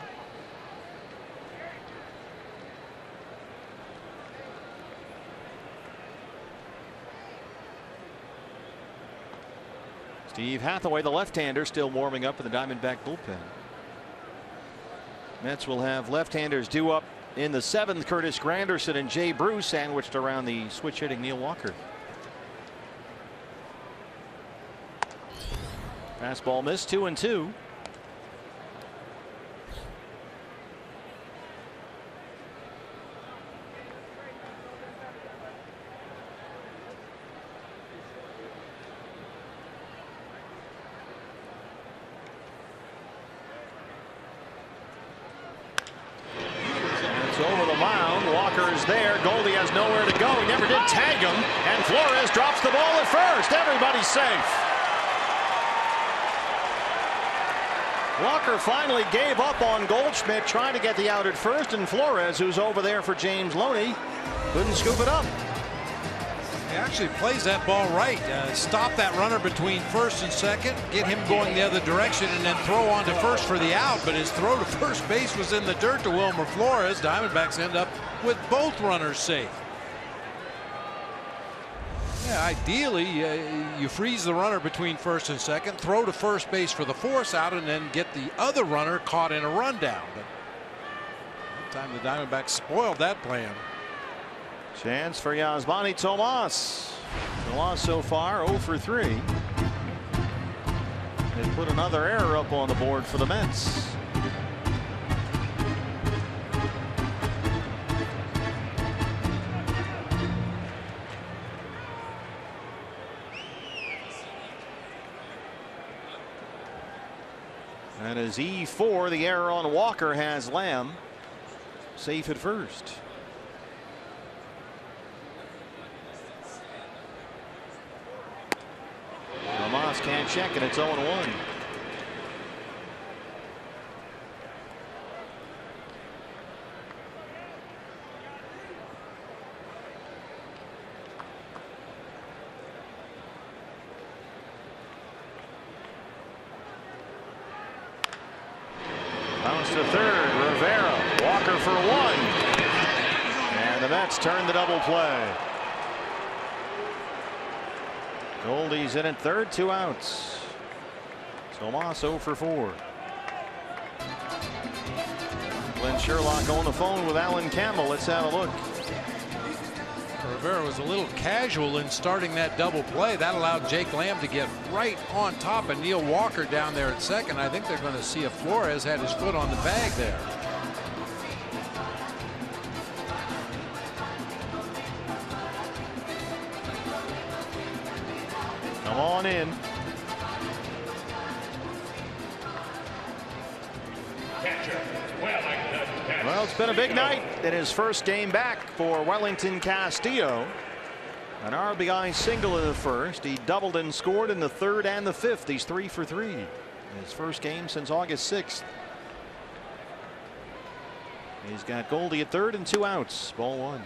Steve Hathaway, the left-hander, still warming up for the Diamondback bullpen. Mets will have left-handers due up in the 7th. Curtis Granderson and Jay Bruce sandwiched around the switch-hitting Neil Walker. Fastball missed, 2-2. It's over the mound. Walker is there. Goldie has nowhere to go. He never did tag him. And Flores drops the ball at first. Everybody's safe. Walker finally gave up on Goldschmidt, trying to get the out at first, and Flores, who's over there for James Loney, couldn't scoop it up. He actually plays that ball right. Stop that runner between 1st and 2nd, get him going the other direction, and then throw on to 1st for the out. But his throw to first base was in the dirt to Wilmer Flores. Diamondbacks end up with both runners safe. Yeah, ideally, you freeze the runner between 1st and 2nd, throw to first base for the force out, and then get the other runner caught in a rundown. But that time the Diamondbacks spoiled that plan. Chance for Yasmani Tomas. Tomas so far 0 for 3. They put another error up on the board for the Mets. That is E4. The error on Walker has Lamb safe at first. Tomas can't check, and it's 0-1. to third. Rivera. Walker for one. And the Mets turn the double play. Goldie's in at third, 2 outs. Tomas 0 for 4. Glenn Sherlock on the phone with Alan Campbell. Let's have a look. Rivera was a little casual in starting that double play. That allowed Jake Lamb to get right on top of Neil Walker down there at second. I think they're going to see if Flores had his foot on the bag there. Come on in. Well, it's been a big night in his first game back for Wellington Castillo. An RBI single in the first. He doubled and scored in the third and the fifth. He's 3 for 3 in his first game since August 6th. He's got Goldie at third and 2 outs. Ball 1.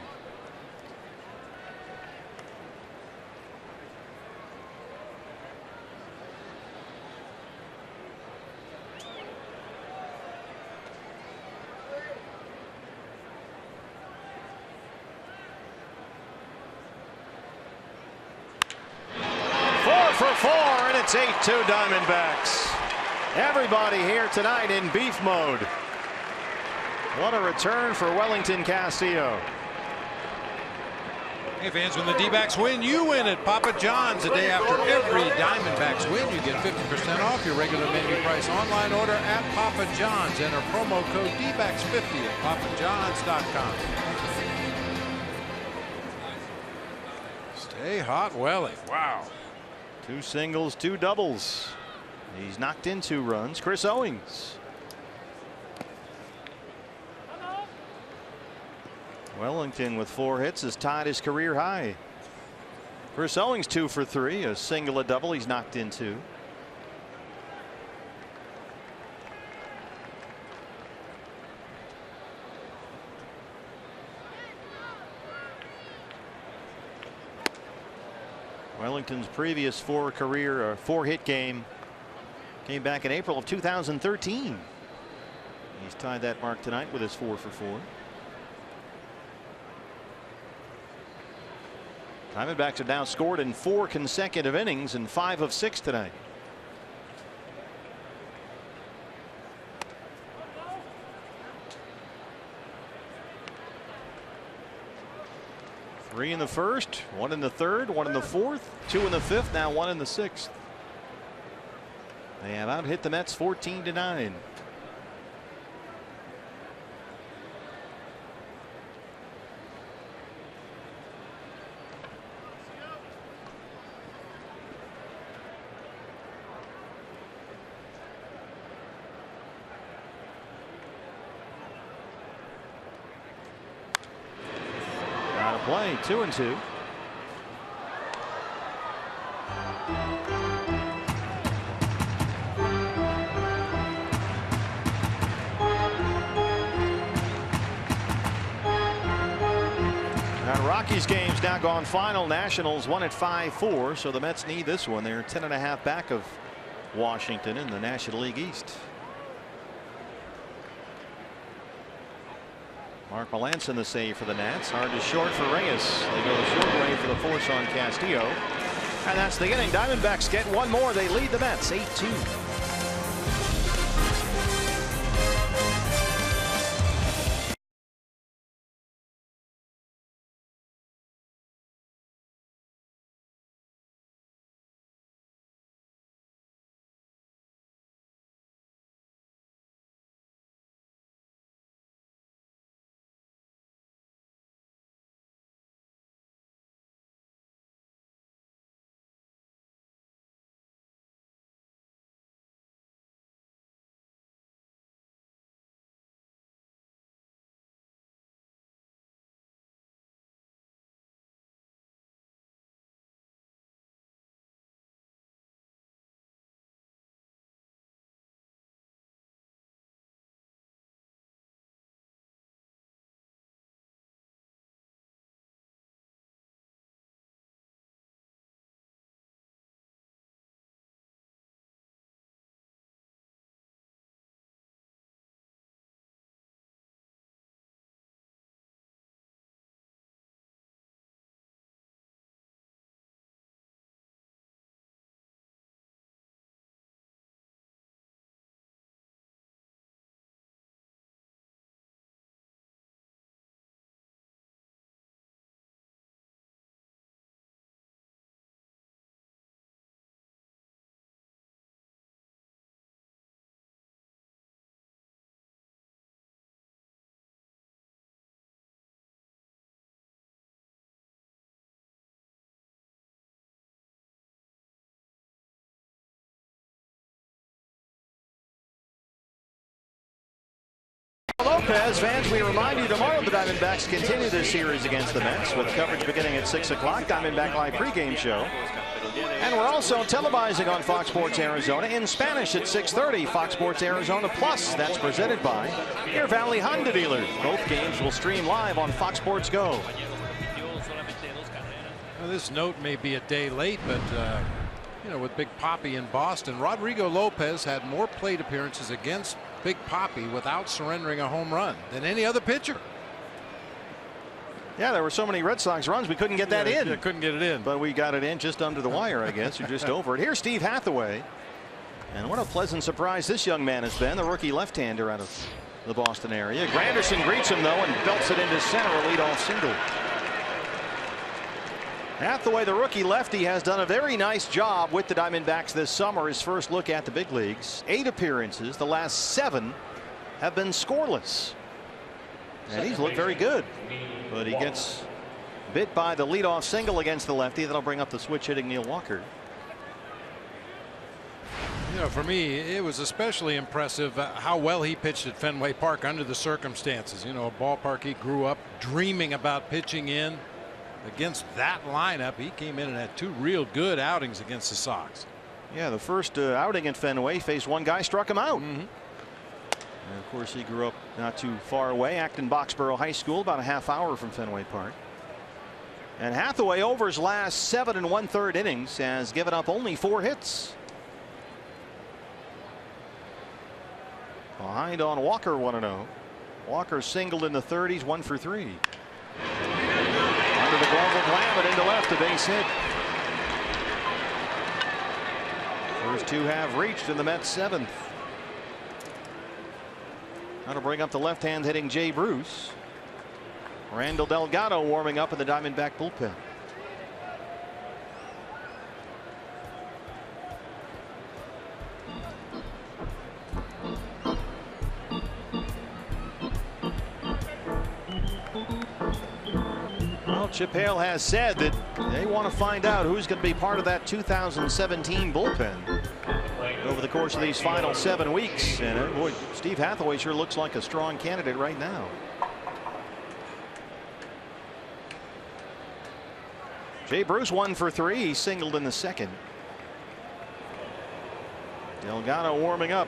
For 4, and it's 8-2 Diamondbacks. Everybody here tonight in beef mode. What a return for Wellington Castillo. Hey fans, when the D-backs win, you win at Papa John's. The day after every Diamondbacks win, you get 50% off your regular menu price online order at Papa John's. Enter promo code DBACKS50 at papajohns.com. Stay hot, Welly. Wow. 2 singles, 2 doubles. He's knocked in 2 runs. Chris Owings. Wellington with 4 hits has tied his career high. Chris Owings 2 for 3, a single, a double. He's knocked in 2. Wellington's previous 4-hit game came back in April of 2013. He's tied that mark tonight with his 4 for 4. Diamondbacks have now scored in 4 consecutive innings and 5 of 6 tonight. Three in the first, 1 in the third, 1 in the fourth, 2 in the fifth, now 1 in the sixth. They have out hit the Mets 14-9. Play 2-2. Rockies game's now gone final. Nationals won at 5-4, so the Mets need this one. They're 10.5 back of Washington in the National League East. Mark Melanson the save for the Nats. Hard to short for Reyes. They go the short way for the force on Castillo. And that's the inning. Diamondbacks get one more. They lead the Mets 8-2. Lopez. Fans, we remind you tomorrow the Diamondbacks continue this series against the Mets with coverage beginning at 6 o'clock. Diamondback Live pregame show. And we're also televising on Fox Sports Arizona in Spanish at 6:30. Fox Sports Arizona Plus. That's presented by Deer Valley Honda Dealers. Both games will stream live on Fox Sports Go. Well, this note may be a day late, but you know, with Big Papi in Boston, Rodrigo Lopez had more plate appearances against Big Papi without surrendering a home run than any other pitcher. Yeah, there were so many Red Sox runs we couldn't get that in. Yeah, couldn't get it in. But we got it in just under the wire, I guess, or just over it. Here's Steve Hathaway. And what a pleasant surprise this young man has been, the rookie left-hander out of the Boston area. Granderson greets him, though, and belts it into center, a leadoff single. Hathaway, the rookie lefty, has done a very nice job with the Diamondbacks this summer. His first look at the big leagues. 8 appearances. The last 7 have been scoreless. And he's looked very good. But he gets bit by the leadoff single against the lefty. That'll bring up the switch hitting Neil Walker. You know, for me, it was especially impressive how well he pitched at Fenway Park under the circumstances. You know, a ballpark he grew up dreaming about pitching in. Against that lineup, he came in and had 2 real good outings against the Sox. Yeah, the first outing in Fenway, faced one guy, struck him out. Mm-hmm. And of course, he grew up not too far away, Acton Boxborough High School, about a half hour from Fenway Park. And Hathaway, over his last 7 1/3 innings, has given up only 4 hits. Behind on Walker, 1-0. Walker singled in the 30s, 1 for 3. Under the glove of Lamb and into left, a base hit. First 2 have reached in the Mets 7th. Now to bring up the left-hand hitting Jay Bruce. Randall Delgado warming up in the Diamondback bullpen. Well, Chip Hale has said that they want to find out who's going to be part of that 2017 bullpen over the course of these final 7 weeks. And boy, Steve Hathaway sure looks like a strong candidate right now. Jay Bruce 1 for 3. He singled in the 2nd. Delgado warming up.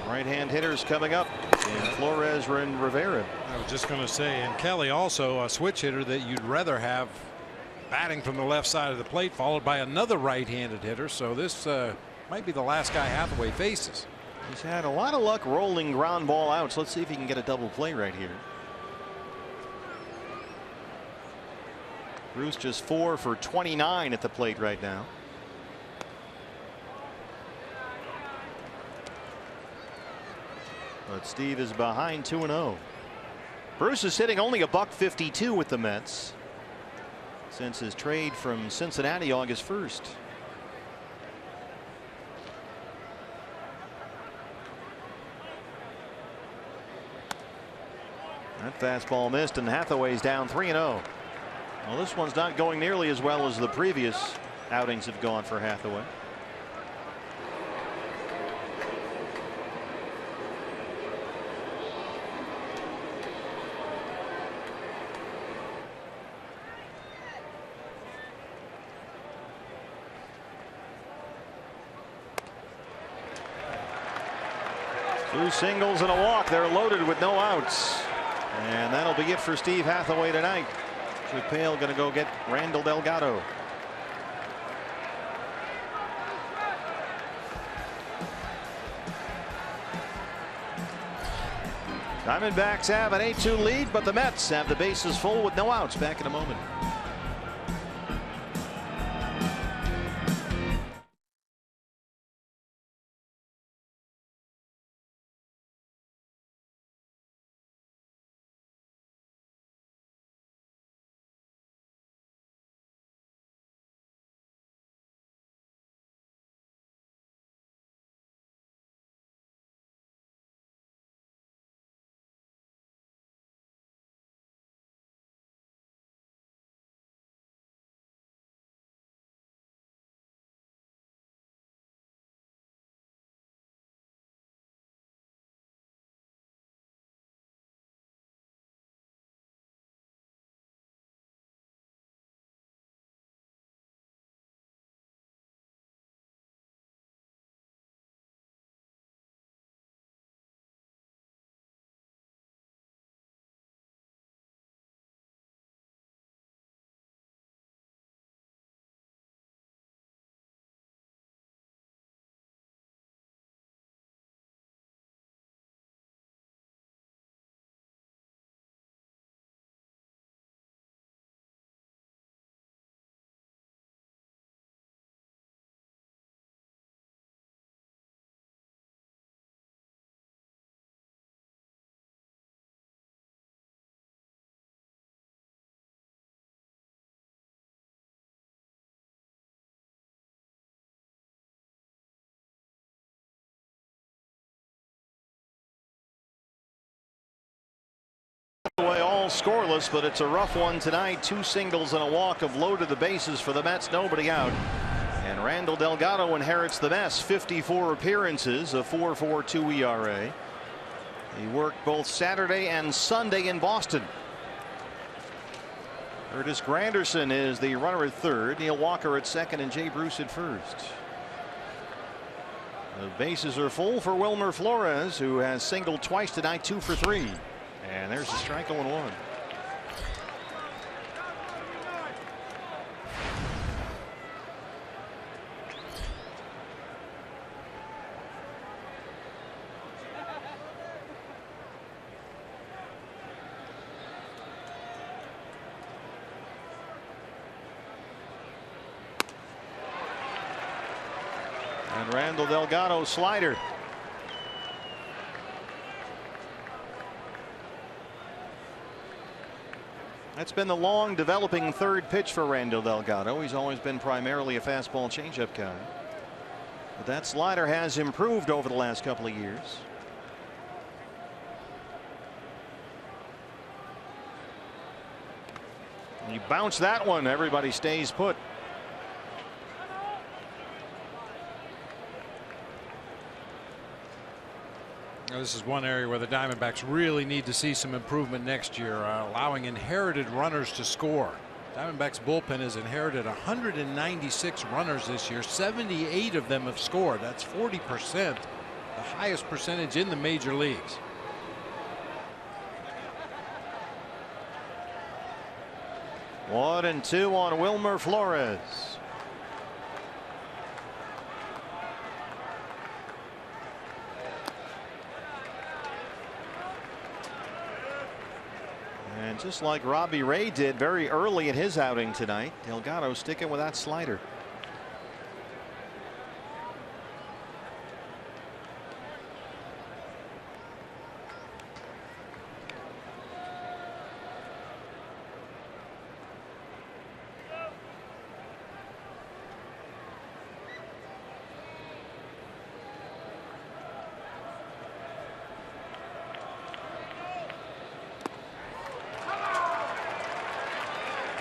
Right-hand hitters coming up. And Flores and Rivera. I was just going to say, and Kelly also a switch hitter that you'd rather have batting from the left side of the plate, followed by another right-handed hitter. So this might be the last guy Hathaway faces. He's had a lot of luck rolling ground ball outs. Let's see if he can get a double play right here. Bruce just 4 for 29 at the plate right now. But Steve is behind 2-0. Bruce is hitting only a .152 with the Mets since his trade from Cincinnati August 1st. That fastball missed, and Hathaway's down 3-0. Well, this one's not going nearly as well as the previous outings have gone for Hathaway. Two singles and a walk. They're loaded with no outs. And that'll be it for Steve Hathaway tonight. Chip Hale going to go get Randall Delgado. Diamondbacks have an 8-2 lead, but the Mets have the bases full with no outs. Back in a moment. all scoreless, but it's a rough one tonight. 2 singles and a walk of low to the bases for the Mets. Nobody out. And Randall Delgado inherits the mess. 54 appearances, a 4.42 ERA. He worked both Saturday and Sunday in Boston. Curtis Granderson is the runner at third. Neil Walker at second and Jay Bruce at first. The bases are full for Wilmer Flores, who has singled twice tonight, 2 for 3. And there's a strike 0-1. And Randall Delgado slider. That's been the long developing third pitch for Randall Delgado. He's always been primarily a fastball changeup guy. But that slider has improved over the last couple of years. You bounce that one, everybody stays put. Now, this is one area where the Diamondbacks really need to see some improvement next year, allowing inherited runners to score. Diamondbacks bullpen has inherited 196 runners this year. 78 of them have scored. That's 40%, the highest percentage in the major leagues. One and two on Wilmer Flores. And just like Robbie Ray did very early in his outing tonight, Delgado sticking with that slider.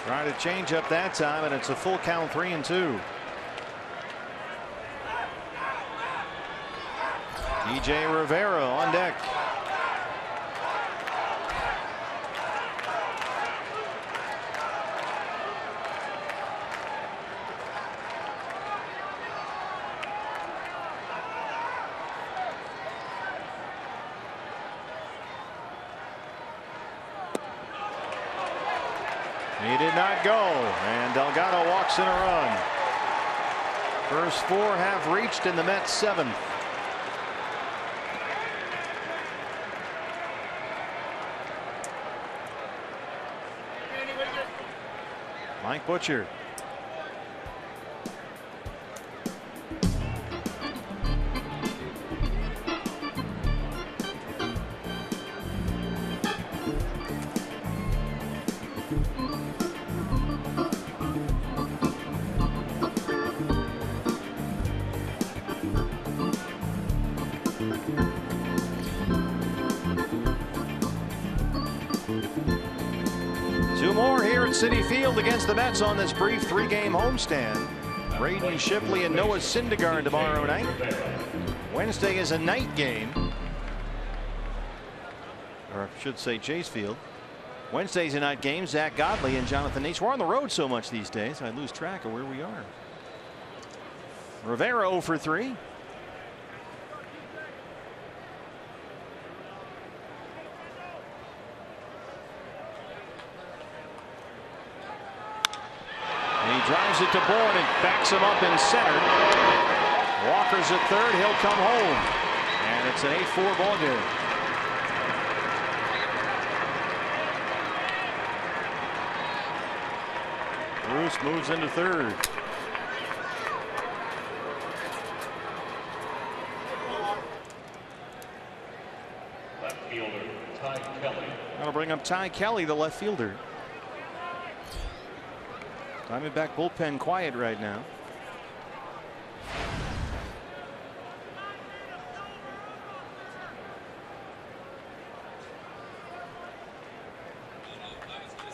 Trying to change up that time, and it's a full count, 3-2. DJ Rivera on deck. He did not go, and Delgado walks in a run. First four have reached in the Mets' seventh. Mike Butcher. Two more here at Citi Field against the Mets on this brief 3-game homestand. Braden Shipley and Noah Syndergaard tomorrow night. Wednesday is a night game. Or I should say Chase Field. Wednesday's a night game. Zach Godley and Jonathan Nace. We're on the road so much these days, I lose track of where we are. Rivera 0 for 3. Drives it to Bourne and backs him up in center. Walker's at third. He'll come home. And it's an 8-4 ball game. Bruce moves into third. Left fielder Ty Kelly. That'll bring up Ty Kelly, the left fielder. Diamondback bullpen quiet right now.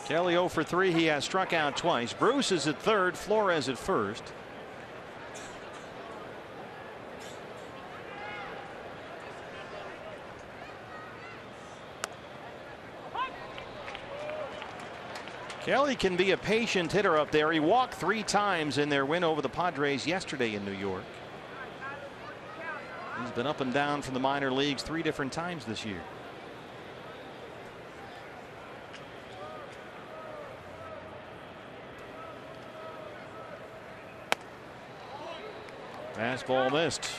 Kelly 0 for 3. He has struck out twice. Bruce is at third. Flores at first. Kelly can be a patient hitter up there. He walked 3 times in their win over the Padres yesterday in New York. He's been up and down from the minor leagues 3 different times this year. Fastball missed.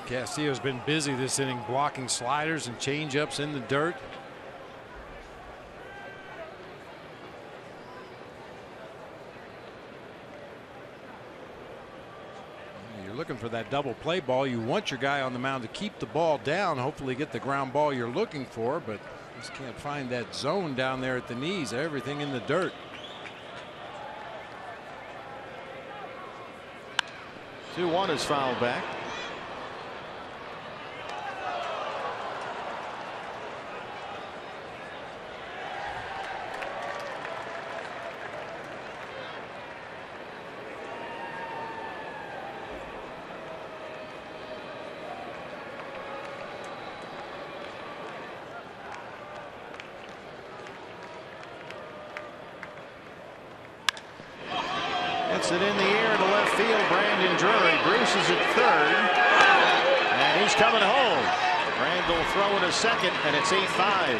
Castillo's been busy this inning blocking sliders and changeups in the dirt. You're looking for that double play ball. You want your guy on the mound to keep the ball down, hopefully get the ground ball you're looking for, but just can't find that zone down there at the knees. Everything in the dirt. 2-1 is fouled back. Hits it in the air to left field. Brandon Drury. Bruce is at third. And he's coming home. Randall throwing a second, and it's 8-5.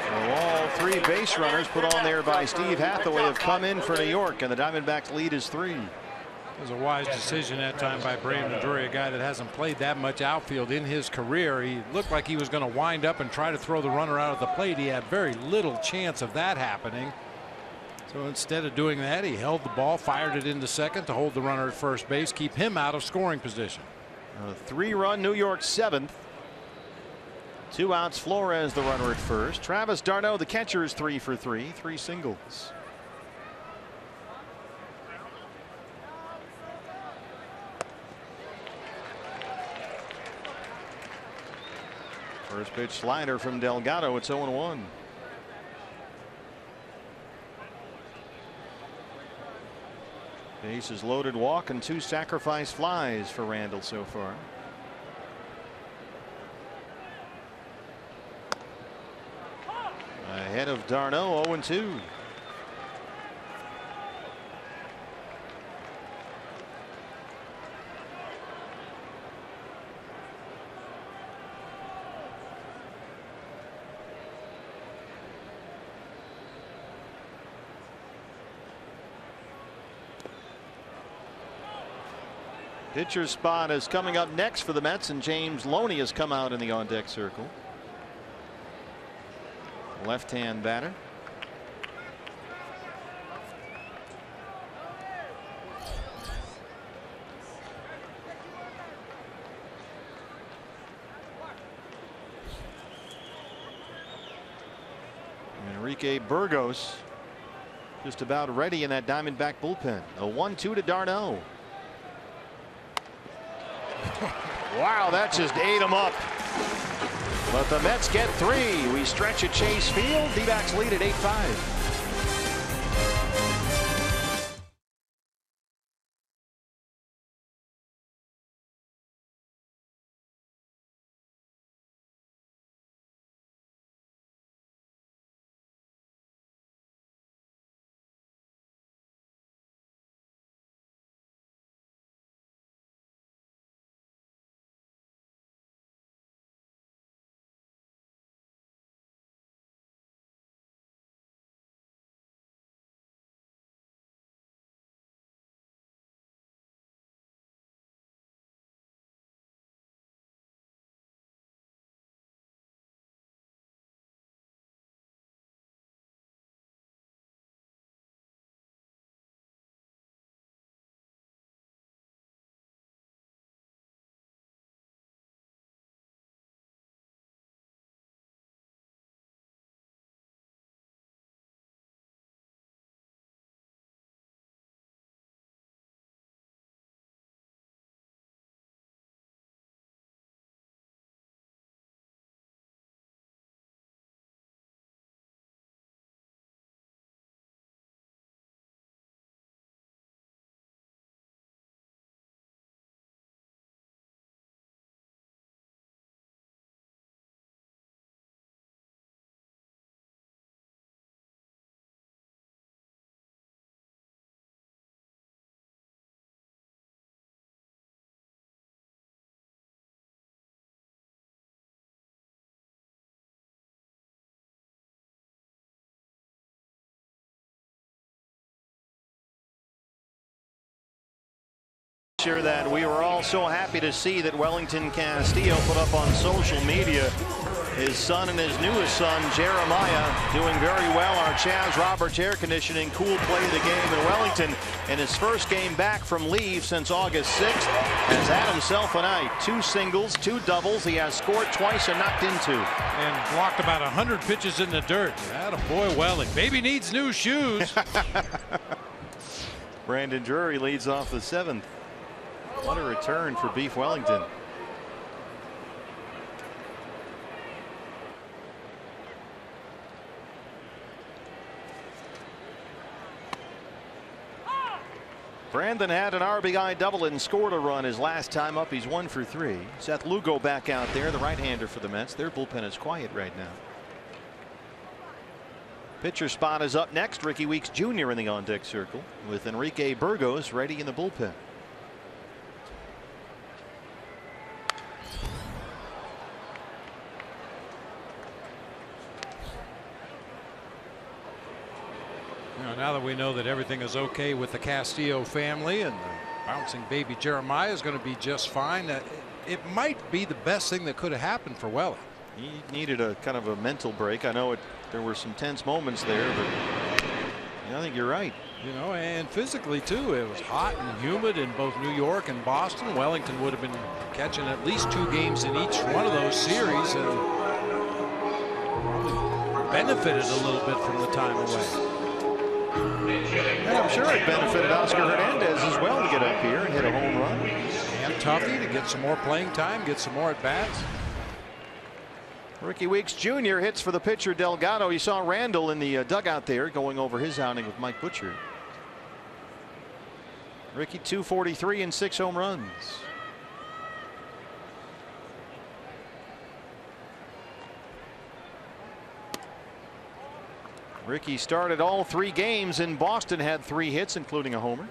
So all 3 base runners put on there by Steve Hathaway have come in for New York, and the Diamondbacks lead is 3. It was a wise decision that time by Brandon Drury, a guy that hasn't played that much outfield in his career. He looked like he was going to wind up and try to throw the runner out of the plate. He had very little chance of that happening. So instead of doing that, he held the ball, fired it into second to hold the runner at first base, keep him out of scoring position. A 3-run New York 7th. 2 outs. Flores the runner at first. Travis d'Arnaud the catcher is 3 for 3. 3 singles. First pitch slider from Delgado. It's 0-1. Bases loaded, walk, and 2 sacrifice flies for Randall so far. Ahead of d'Arnaud, 0-2. Pitcher's spot is coming up next for the Mets, and James Loney has come out in the on-deck circle. Left-hand batter. Enrique Burgos just about ready in that Diamondback bullpen. A 1-2 to d'Arnaud. Wow, that just ate him up. But the Mets get 3. We stretch at Chase Field. D-backs lead at 8-5. Sure that we were all so happy to see that Wellington Castillo put up on social media his son and his newest son Jeremiah doing very well. Our Chaz Roberts air conditioning cool play of the game in Wellington, and his first game back from leave since August 6th has had himself a night. 2 singles, 2 doubles. He has scored twice and knocked in 2. And blocked about 100 pitches in the dirt. Attaboy Welling. Baby needs new shoes. Brandon Drury leads off the 7th. What a return for Beef Wellington. Brandon had an RBI double and scored a run his last time up. He's 1 for 3. Seth Lugo back out there, the right-hander for the Mets. Their bullpen is quiet right now. Pitcher spot is up next. Ricky Weeks Jr. in the on-deck circle with Enrique Burgos ready in the bullpen. Now that we know that everything is okay with the Castillo family and the bouncing baby Jeremiah is going to be just fine, it might be the best thing that could have happened for Welling. He needed a kind of a mental break. I know there were some tense moments there, but I think you're right. You know, and physically too, it was hot and humid in both New York and Boston. Wellington would have been catching at least 2 games in each one of those series and probably benefited a little bit from the time away. And I'm sure it benefited Oscar Hernandez as well to get up here and hit a home run. And Tuffy to get some more playing time, get some more at bats. Ricky Weeks Jr. hits for the pitcher Delgado. You saw Randall in the dugout there going over his outing with Mike Butcher. Ricky 243 and 6 home runs. Ricky started all 3 games in Boston, had 3 hits, including a homer.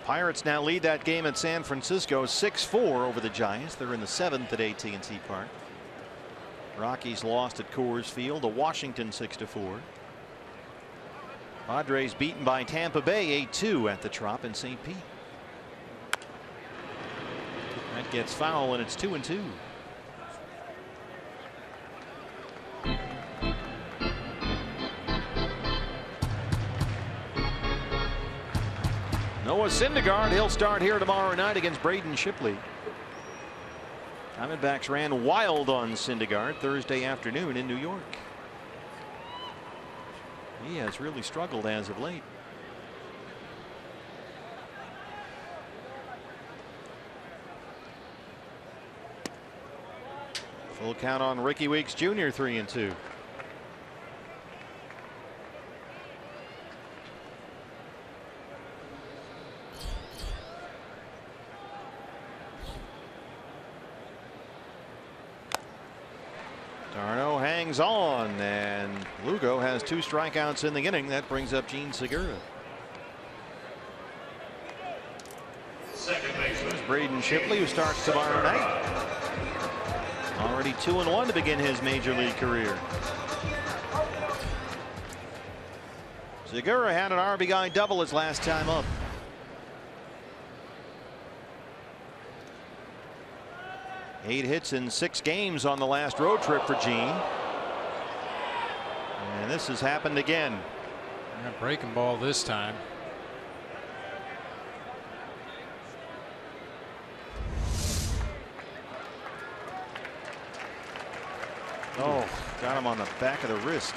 Pirates now lead that game at San Francisco 6-4 over the Giants. They're in the 7th at AT&T Park. Rockies lost at Coors Field to Washington 6-4. Padres beaten by Tampa Bay 8-2 at the Trop in St. Pete. That gets foul and it's 2-2. Noah Syndergaard, he'll start here tomorrow night against Braden Shipley. Diamondbacks ran wild on Syndergaard Thursday afternoon in New York. He has really struggled as of late. Full count on Ricky Weeks Jr. 3-2. Darno hangs on, and Lugo has 2 strikeouts in the inning. That brings up Gene Segura. There's Braden Shipley, who starts tomorrow night. Already 2-1 to begin his major league career. Segura had an RBI double his last time up. Eight hits in 6 games on the last road trip for Gene. And this has happened again. Yeah, breaking ball this time. Oh, got him on the back of the wrist.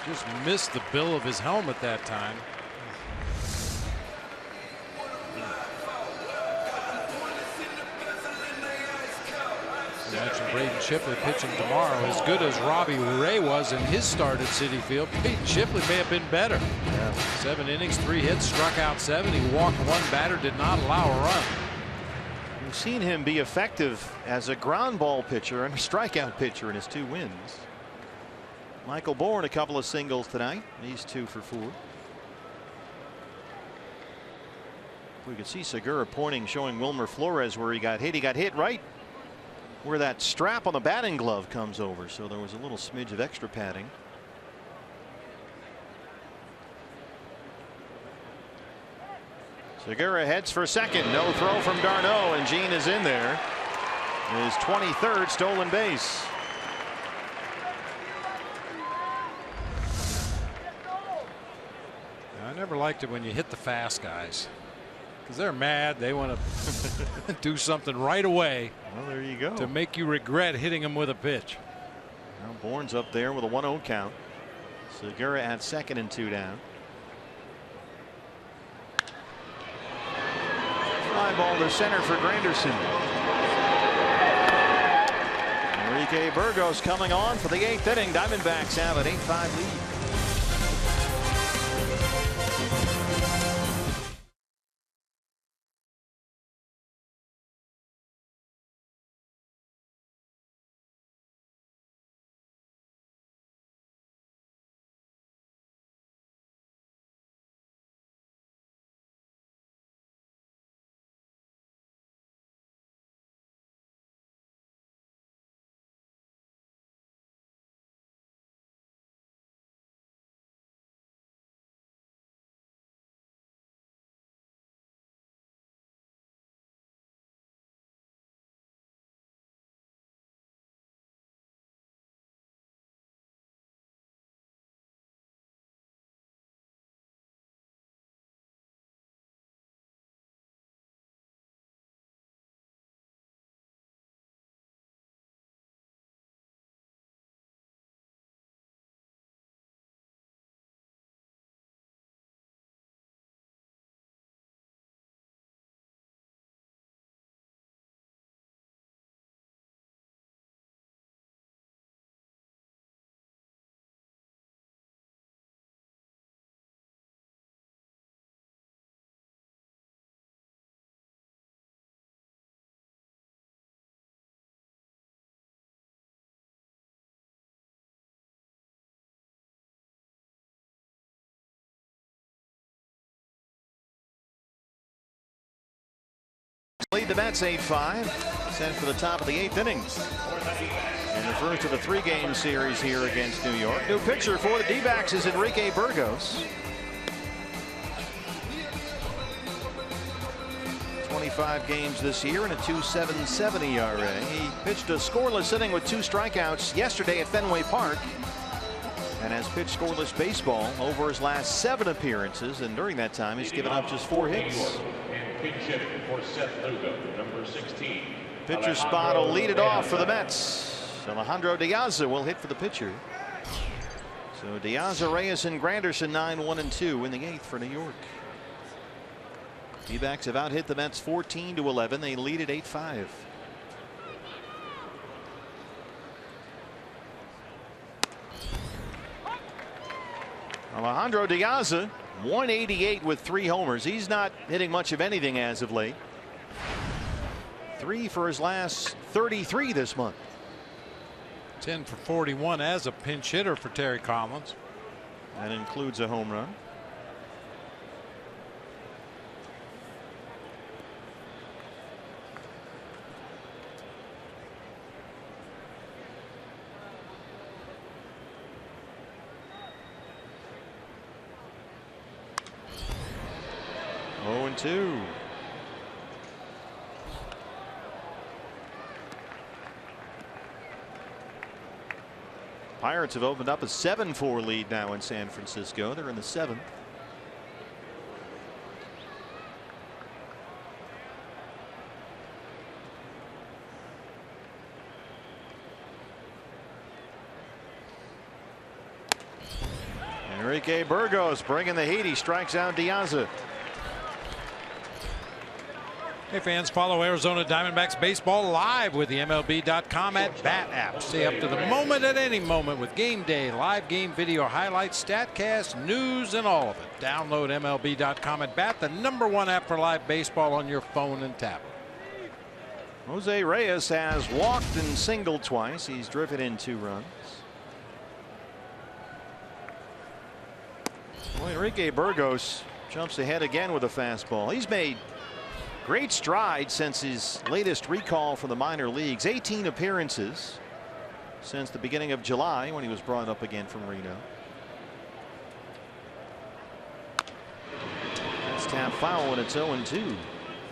Just missed the bill of his helmet that time. mentioned Braden Shipley pitching tomorrow. As good as Robbie Ray was in his start at Citi Field, Braden Shipley may have been better. Yeah. 7 innings, 3 hits, struck out 7. He walked 1 batter, did not allow a run. We've seen him be effective as a ground ball pitcher and a strikeout pitcher in his 2 wins. Michael Bourne a couple of singles tonight. He's 2 for 4. We can see Segura pointing, showing Wilmer Flores where he got hit. He got hit right where that strap on the batting glove comes over. So there was a little smidge of extra padding. Segura heads for second. No throw from d'Arnaud, and Jean is in there. His 23rd stolen base. I never liked it when you hit the fast guys, because they're mad. They want to do something right away. Well, there you go. To make you regret hitting them with a pitch. Now Bourne's up there with a 1-0 count. Segura at second and 2 down. Fly ball to center for Granderson. Enrique Burgos coming on for the 8th inning. Diamondbacks have an 8-5 lead. Lead the Mets 8-5. Set for the top of the 8th inning. In the first of the 3-game series here against New York. New pitcher for the D-backs is Enrique Burgos. 25 games this year and a 2.77 ERA. He pitched a scoreless inning with 2 strikeouts yesterday at Fenway Park, and has pitched scoreless baseball over his last 7 appearances, and during that time he's given up just 4 hits. Pitcher spot will lead it off for the Mets. Alejandro Diaz will hit for the pitcher. So Diaz, Reyes, and Granderson 9-1-2 in the 8th for New York. D-backs have out hit the Mets 14-11. They lead at 8-5. Alejandro Diaz, 188 with 3 homers. He's not hitting much of anything as of late. 3 for his last 33 this month. 10 for 41 as a pinch hitter for Terry Collins. That includes a home run. Oh, 0-2. Pirates have opened up a 7-4 lead now in San Francisco. They're in the 7th. Enrique Burgos bringing the heat. He strikes out Diaz. Hey fans, follow Arizona Diamondbacks baseball live with the MLB.com at Bat app. Stay up to the moment at any moment with game day, live game video highlights, StatCast, news, and all of it. Download MLB.com at Bat, the #1 app for live baseball on your phone and tablet. Jose Reyes has walked and singled twice. He's driven in 2 runs. Well, Enrique Burgos jumps ahead again with a fastball. He's made great strides since his latest recall from the minor leagues. 18 appearances since the beginning of July when he was brought up again from Reno. It's tap foul and it's 0-2.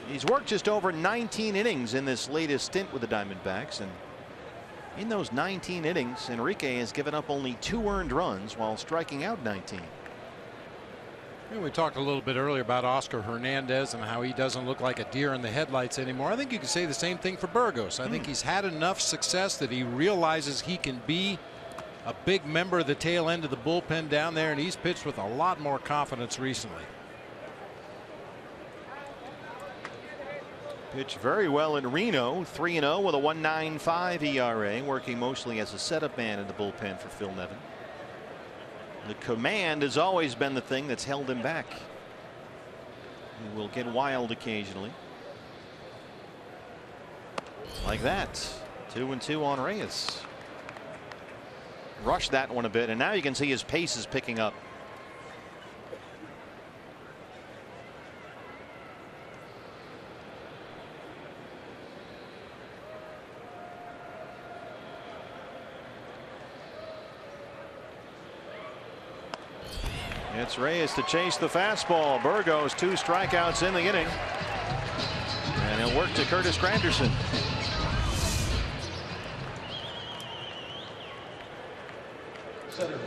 He's worked just over 19 innings in this latest stint with the Diamondbacks, and in those 19 innings Enrique has given up only 2 earned runs while striking out 19. We talked a little bit earlier about Oscar Hernandez and how he doesn't look like a deer in the headlights anymore. I think you could say the same thing for Burgos. I think he's had enough success that he realizes he can be a big member of the tail end of the bullpen down there, and he's pitched with a lot more confidence recently. Pitched very well in Reno, 3-0 with a 1.95 ERA, working mostly as a setup man in the bullpen for Phil Nevin. The command has always been the thing that's held him back. He will get wild occasionally. Like that. 2-2 on Reyes. Rushed that one a bit, and now you can see his pace is picking up. It's Reyes to chase the fastball. Burgos 2 strikeouts in the inning. And he'll work to Curtis Granderson.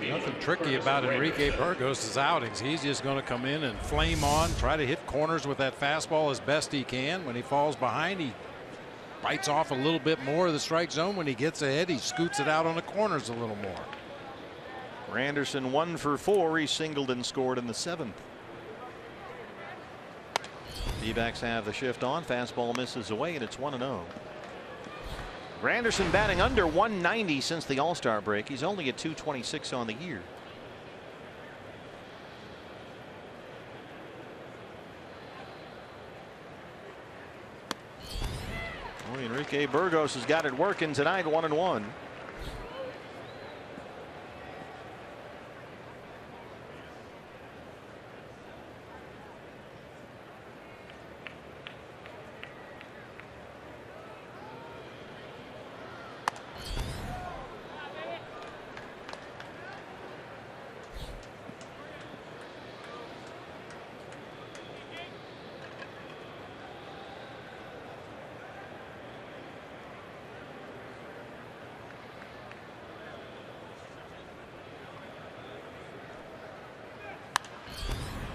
Nothing tricky about Enrique Burgos' outings. He's just going to come in and flame on, try to hit corners with that fastball as best he can. When he falls behind, he bites off a little bit more of the strike zone. When he gets ahead, he scoots it out on the corners a little more. Granderson 1 for 4. He singled and scored in the 7th. D-backs have the shift on. Fastball misses away, and it's 1-0. Granderson batting under 190 since the All-Star break. He's only at 226 on the year. Well, Enrique Burgos has got it working tonight. 1-1.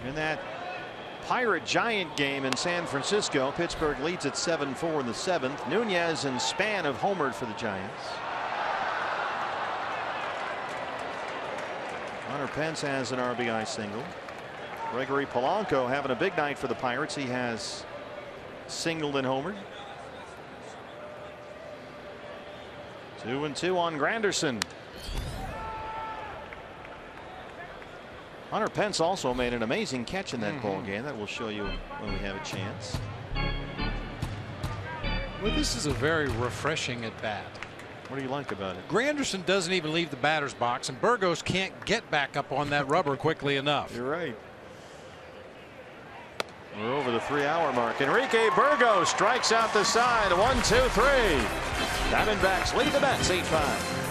In that Pirate Giant game in San Francisco, Pittsburgh leads at 7-4 in the 7th. Nunez and Span have homered for the Giants. Hunter Pence has an RBI single. Gregory Polanco having a big night for the Pirates. He has singled and homered. 2-2 on Granderson. Hunter Pence also made an amazing catch in that ball game. That will show you when we have a chance. Well, this is a very refreshing at bat. What do you like about it? Granderson doesn't even leave the batter's box, and Burgos can't get back up on that rubber quickly enough. You're right. We're over the 3-hour mark. Enrique Burgos strikes out the side. 1-2-3. Diamondbacks lead the Mets 8-5.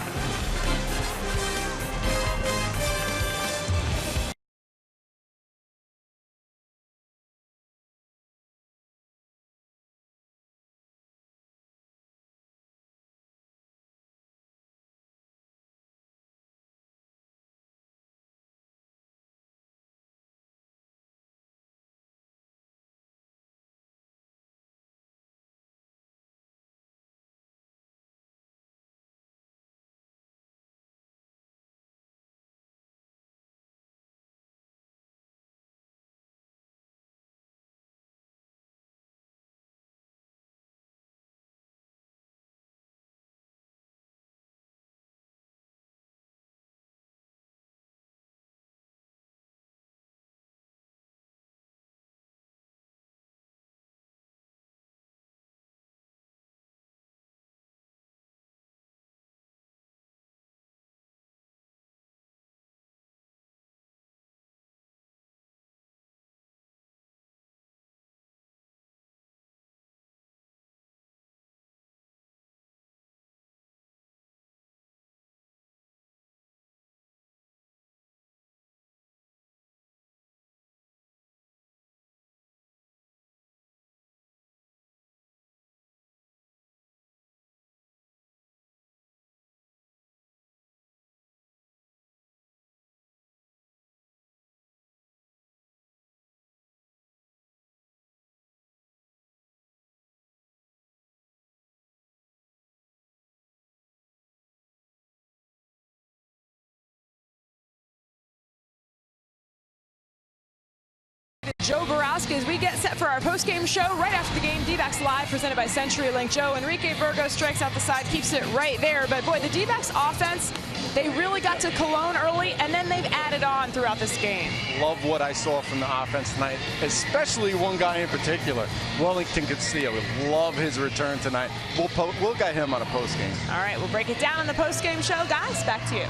Joe Borowski as we get set for our post-game show right after the game. D-backs Live presented by CenturyLink. Joe, Enrique Burgos strikes out the side, keeps it right there. But boy, the D-backs offense, they really got to Colon early, and then they've added on throughout this game. Love what I saw from the offense tonight, especially one guy in particular, Wellington Castillo. We love his return tonight. We'll get him on a post-game. All right, we'll break it down on the post-game show. Guys, back to you.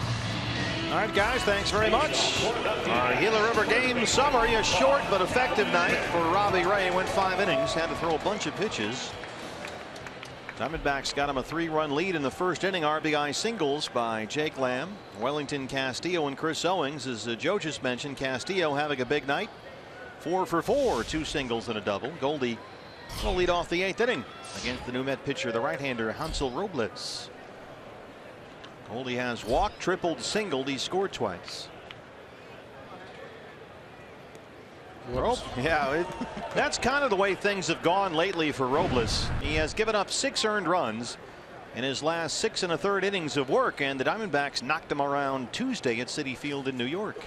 All right, guys, thanks very much. Our Gila River game summary, a short but effective night for Robbie Ray. Went 5 innings, had to throw a bunch of pitches. Diamondbacks got him a 3-run lead in the first inning. RBI singles by Jake Lamb, Wellington Castillo, and Chris Owings. As Joe just mentioned, Castillo having a big night. 4 for 4, 2 singles and a double. Goldie will lead off the 8th inning against the new Met pitcher, the right-hander Hansel Robles. Goldie has walked, tripled, singled. He scored twice. Yeah, that's kind of the way things have gone lately for Robles. He has given up 6 earned runs in his last 6 1/3 innings of work, and the Diamondbacks knocked him around Tuesday at Citi Field in New York.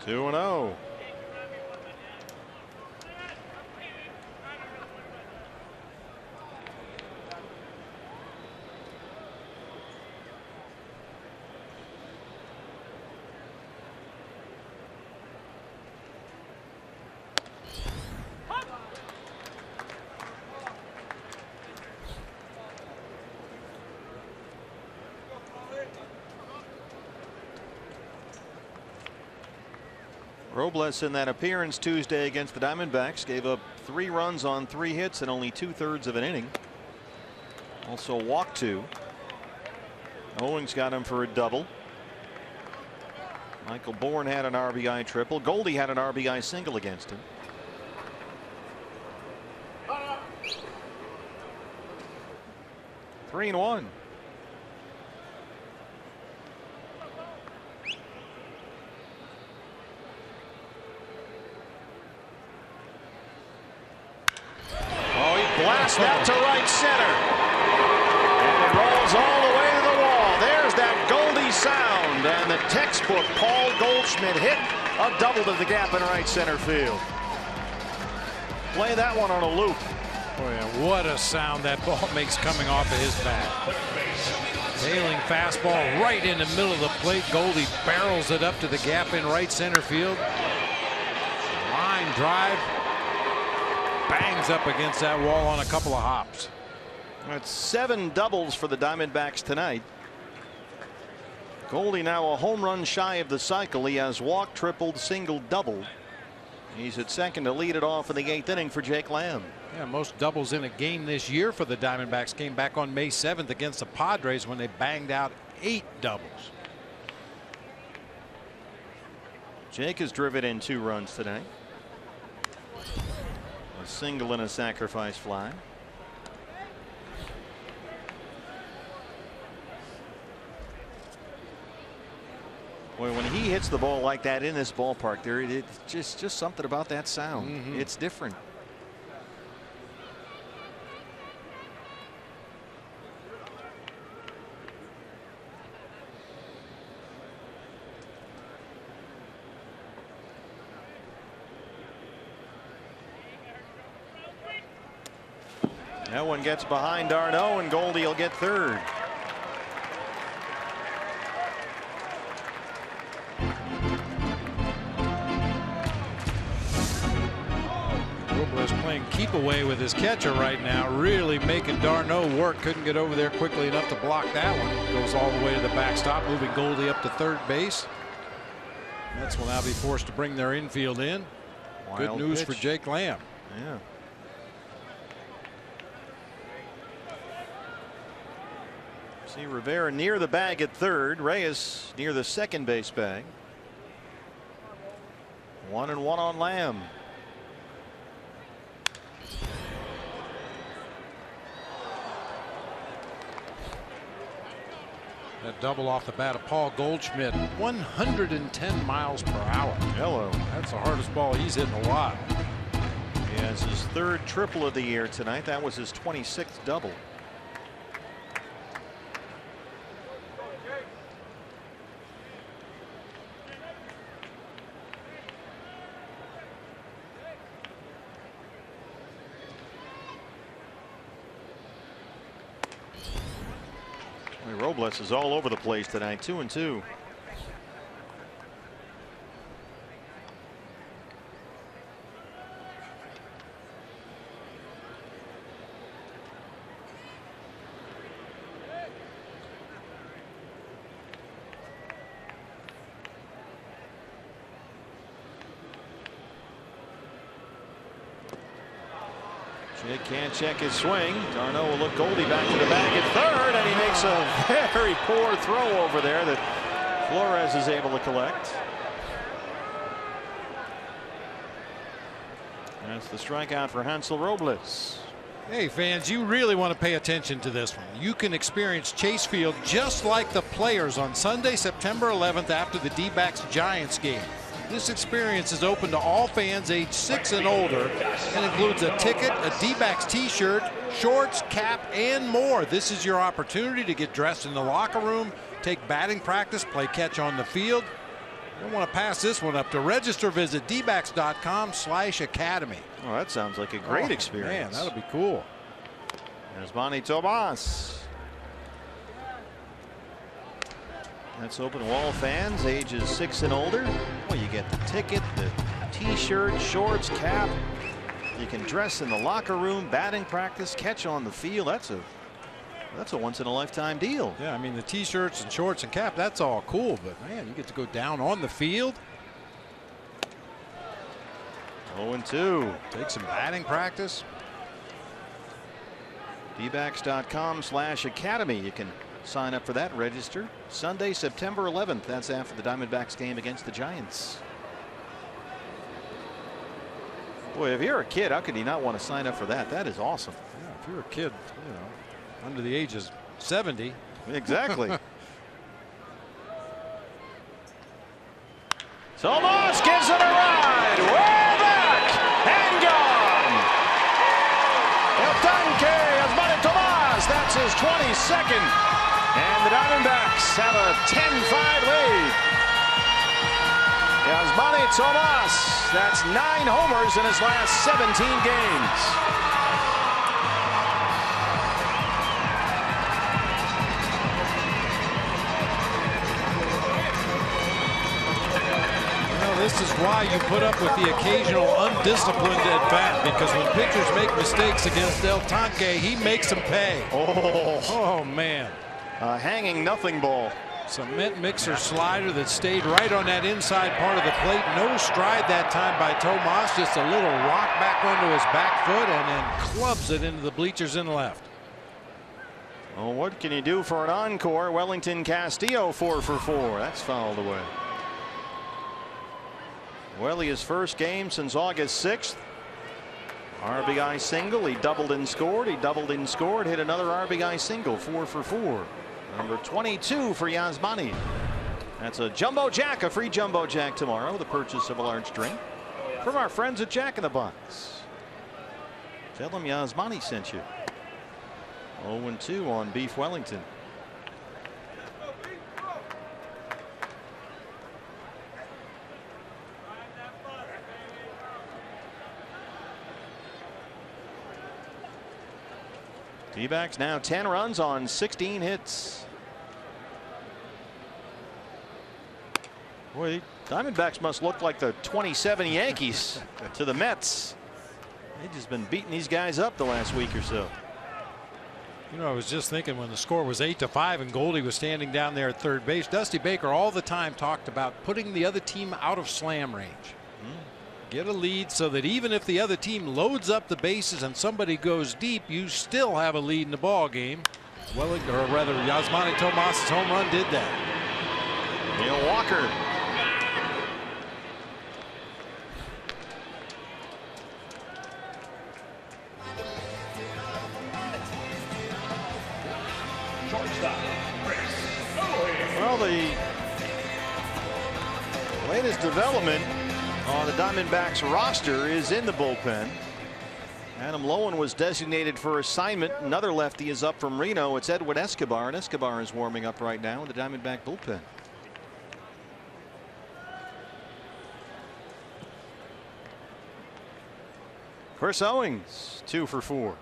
Two and 0. Robles in that appearance Tuesday against the Diamondbacks gave up 3 runs on 3 hits and only 2/3 of an inning. Also walked 2. Owings got him for a double. Michael Bourne had an RBI triple. Goldie had an RBI single against him. Three and 1. Blast that to right center. And it rolls all the way to the wall. There's that Goldie sound. And the textbook Paul Goldschmidt hit a double to the gap in right center field. Play that one on a loop. Oh yeah, what a sound that ball makes coming off of his bat. Tailing fastball right in the middle of the plate. Goldie barrels it up to the gap in right center field. Line drive. Bangs up against that wall on a couple of hops. That's 7 doubles for the Diamondbacks tonight. Goldie now a home run shy of the cycle. He has walked, tripled, singled, doubled. He's at second to lead it off in the 8th inning for Jake Lamb. Yeah, most doubles in a game this year for the Diamondbacks came back on May 7th against the Padres when they banged out 8 doubles. Jake has driven in 2 runs today. A single and a sacrifice fly. Boy, when he hits the ball like that in this ballpark, it's just something about that sound. It's different. That one gets behind Darno, and Goldie will get third. Robles playing keep away with his catcher right now, really making Darno work. Couldn't get over there quickly enough to block that one. Goes all the way to the backstop, moving Goldie up to third base. Mets will now be forced to bring their infield in. Good news for Jake Lamb. Yeah. See Rivera near the bag at third. Reyes near the second base bag. 1-1 on Lamb. That double off the bat of Paul Goldschmidt. 110 miles per hour. Hello. That's the hardest ball he's hit in a while. He has his 3rd triple of the year tonight. That was his 26th double. Robles is all over the place tonight. 2-2. Jake can't check his swing. Darno will look Goldie back to the bag at 3rd, and he makes a very poor throw over there that Flores is able to collect. That's the strikeout for Hansel Robles. Hey fans, you really want to pay attention to this one. You can experience Chase Field just like the players on Sunday, September 11th after the D-backs Giants game. This experience is open to all fans age 6 and older and includes a ticket, a D-backs t-shirt, shorts, cap, and more. This is your opportunity to get dressed in the locker room, take batting practice, play catch on the field. You don't want to pass this one up. To register, visit dbacks.com/academy. Oh, that sounds like a great experience. Man, that'll be cool. There's Manny Tomas. That's open to all fans ages 6 and older. Well, you get the ticket, the t-shirt, shorts, cap. You can dress in the locker room, batting practice, catch on the field. That's a once-in-a-lifetime deal. Yeah, I mean the t-shirts and shorts and cap, that's all cool, but man, you get to go down on the field. 0-2. Take some batting practice. dbacks.com/academy. You can sign up for that, register. Sunday, September 11th. That's after the Diamondbacks game against the Giants. Boy, if you're a kid, how could you not want to sign up for that? That is awesome. Yeah, if you're a kid, you know, under the age of 70. Exactly. Tomas gives it a ride. Way back and gone. El Tanque has Manny Tomas. That's his 22nd. And the Diamondbacks have a 10-5 lead. Yasmani Tomas. That's 9 homers in his last 17 games. This is why you put up with the occasional undisciplined at bat, because when pitchers make mistakes against El Tanque, he makes them pay. Oh man. A hanging nothing ball. Cement mixer slider that stayed right on that inside part of the plate. No stride that time by Tomas. Just a little rock back onto his back foot and then clubs it into the bleachers in left. Well, what can you do for an encore? Wellington Castillo 4 for 4. That's fouled away. Well, his first game since August 6th. RBI single. He doubled and scored. He doubled and scored. Hit another RBI single. 4 for 4. Number 22 for Yasmani. That's a jumbo jack, a free jumbo jack tomorrow. The purchase of a large drink from our friends at Jack in the Box. Tell them Yasmani sent you. 0-2 on Beef Wellington. D-backs now 10 runs on 16 hits. Boy, Diamondbacks must look like the 27 Yankees to the Mets. They've just been beating these guys up the last week or so. You know, I was just thinking when the score was 8-5 and Goldie was standing down there at third base, Dusty Baker all the time talked about putting the other team out of slam range. Get a lead so that even if the other team loads up the bases and somebody goes deep, you still have a lead in the ball game. Well, or rather, Yasmani Tomas' home run did that. Neil Walker. Well, the latest development on the Diamondbacks roster is in the bullpen. Adam Lowen was designated for assignment. Another lefty is up from Reno. It's Edwin Escobar, and Escobar is warming up right now in the Diamondback bullpen. Chris Owings, 2 for 4.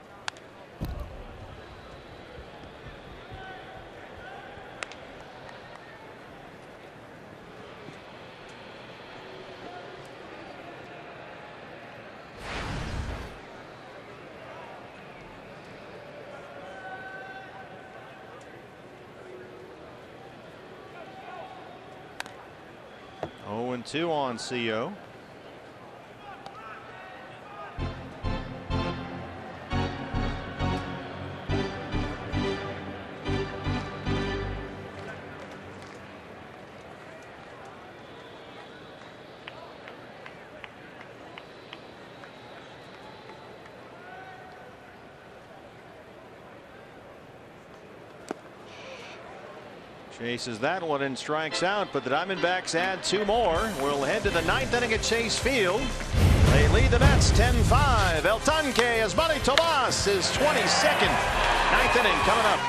Oh, and 2 on CO. Chases that one and strikes out, but the Diamondbacks add 2 more. We'll head to the 9th inning at Chase Field. They lead the Mets 10-5. El Tanque Yasmani Tomas, his 22nd. 9th inning coming up.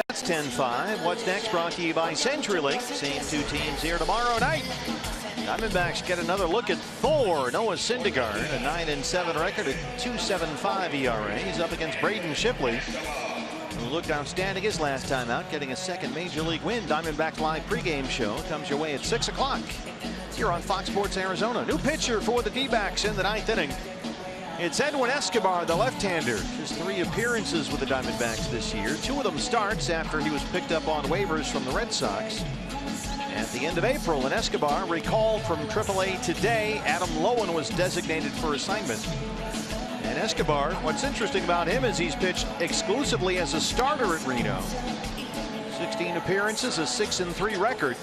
That's 10-5. What's next? Brought to you by CenturyLink. Same 2 teams here tomorrow night. Diamondbacks get another look at Thor. Noah Syndergaard, a 9-7 record, a 2.75 ERA. He's up against Braden Shipley, who looked outstanding his last time out, getting a second major league win. Diamondbacks live pregame show comes your way at 6 o'clock here on Fox Sports Arizona. New pitcher for the D-backs in the 9th inning. It's Edwin Escobar, the left-hander. Just 3 appearances with the Diamondbacks this year. 2 of them starts after he was picked up on waivers from the Red Sox at the end of April. And Escobar recalled from AAA today. Adam Lowen was designated for assignment. And Escobar, what's interesting about him is he's pitched exclusively as a starter at Reno. 16 appearances, a 6-3 record.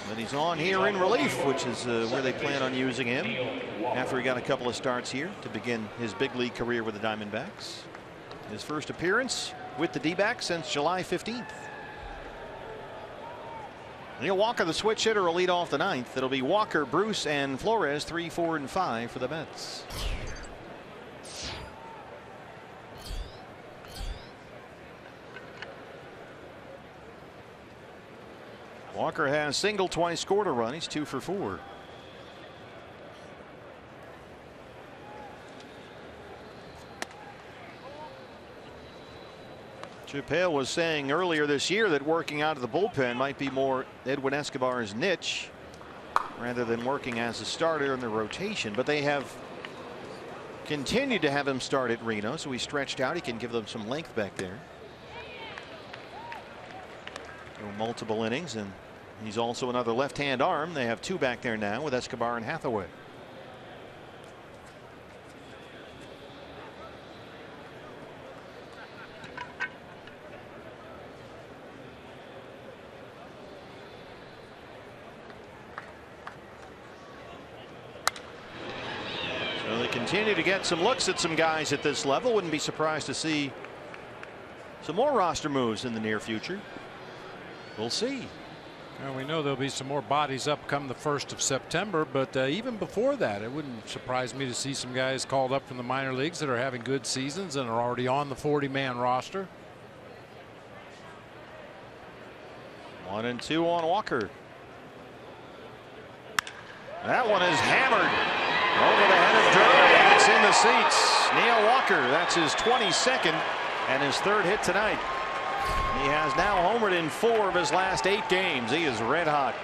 But he's on here in relief, which is where they plan on using him after he got a couple of starts here to begin his big league career with the Diamondbacks. His first appearance with the D-backs since July 15th. Neil Walker, the switch hitter, will lead off the 9th. It'll be Walker, Bruce, and Flores, 3, 4, and 5 for the Mets. Walker has singled twice, scored a run. He's 2 for 4. Chip Hale was saying earlier this year that working out of the bullpen might be more Edwin Escobar's niche rather than working as a starter in the rotation. But they have continued to have him start at Reno, so he stretched out. He can give them some length back there. Multiple innings, and he's also another left-hand arm. They have 2 back there now with Escobar and Hathaway. continue to get some looks at some guys at this level. Wouldn't be surprised to see some more roster moves in the near future. We'll see. Well, we know there'll be some more bodies up come the 1st of September, but even before that, it wouldn't surprise me to see some guys called up from the minor leagues that are having good seasons and are already on the 40-man roster. 1-2 on Walker. That one is hammered over the head of Drury, and it's in the seats. Neil Walker, that's his 22nd and his 3rd hit tonight. He has now homered in 4 of his last 8 games. He is red hot.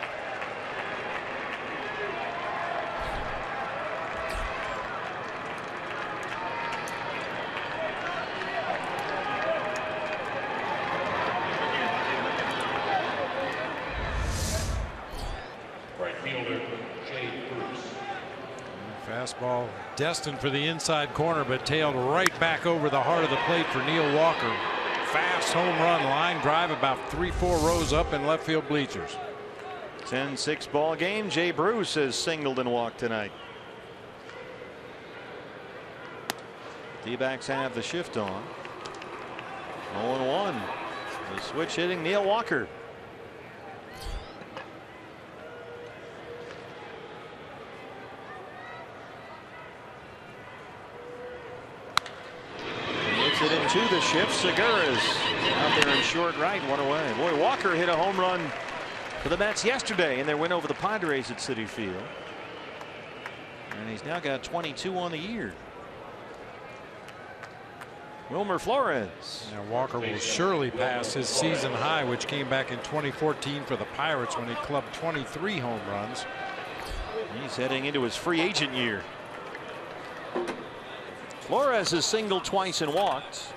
Right fielder, Jay Bruce. Fastball destined for the inside corner, but tailed right back over the heart of the plate for Neil Walker. Fast home run, line drive about 3-4 rows up in left field bleachers. 10-6 ball game. Jay Bruce has singled and walked tonight. D-backs have the shift on. 0-1. The switch hitting Neil Walker. It into the shift. Segura's out there in short right, 1 away. Boy, Walker hit a home run for the Mets yesterday in their win over the Padres at Citi Field. And he's now got 22 on the year. Wilmer Flores. Now Walker will surely pass his season high, which came back in 2014 for the Pirates when he clubbed 23 home runs. He's heading into his free agent year. Flores has singled twice and walked.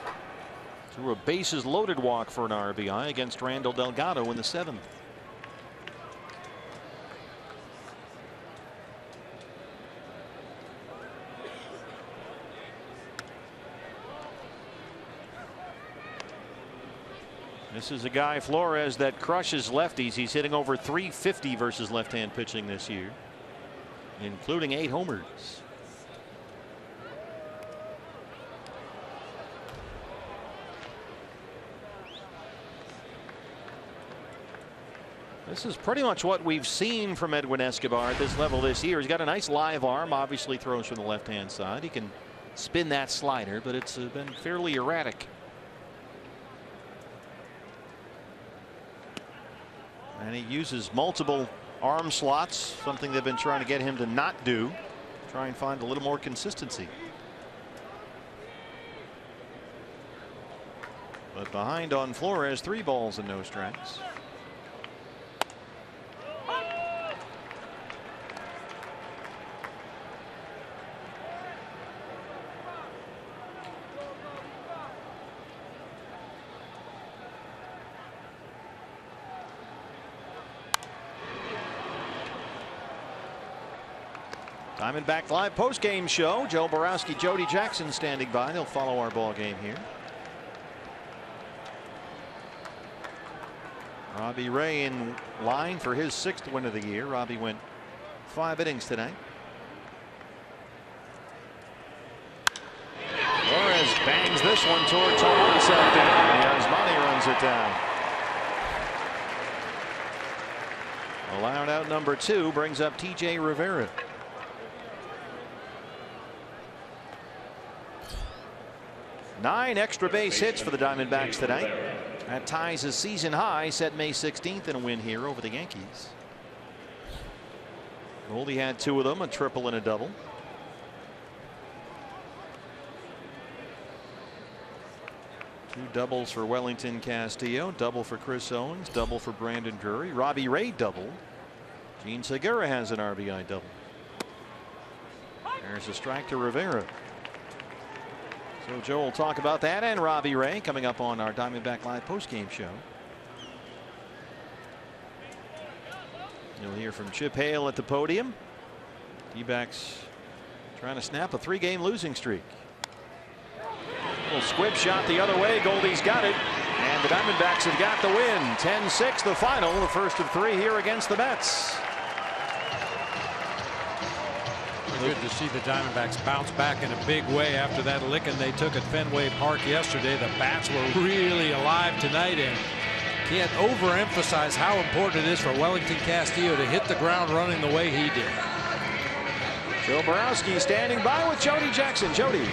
Threw a bases loaded walk for an RBI against Randall Delgado in the 7th. This is a guy, Flores, that crushes lefties. He's hitting over .350 versus left-hand pitching this year, including 8 homers. This is pretty much what we've seen from Edwin Escobar at this level this year. He's got a nice live arm, obviously throws from the left-hand side. He can spin that slider, but it's been fairly erratic. And he uses multiple arm slots, something they've been trying to get him to not do. Try and find a little more consistency. But behind on Flores, 3 balls and no strikes. Diamondback Live post-game show. Joe Borowski, Jody Jackson standing by. They'll follow our ball game here. Robbie Ray in line for his 6th win of the year. Robbie went 5 innings tonight. Flores bangs this one toward Tomas out there. Yasmani runs it down. Allowed out number 2 brings up TJ Rivera. 9 extra base hits for the Diamondbacks tonight. That ties his season high set May 16th in a win here over the Yankees. Goldie had 2 of them, a triple and a double. Two doubles for Wellington Castillo, double for Chris Owens, double for Brandon Drury. Robbie Ray doubled. Gene Segura has an RBI double. There's a strike to Rivera. So Joe will talk about that and Robbie Ray coming up on our Diamondback Live postgame show. You'll hear from Chip Hale at the podium. D-backs trying to snap a 3-game losing streak. Little squib shot the other way. Goldie's got it. And the Diamondbacks have got the win. 10-6 the final. The first of 3 here against the Mets. Good to see the Diamondbacks bounce back in a big way after that licking they took at Fenway Park yesterday. The bats were really alive tonight, and can't overemphasize how important it is for Wellington Castillo to hit the ground running the way he did. Joe Borowski standing by with Jody Jackson. Jody.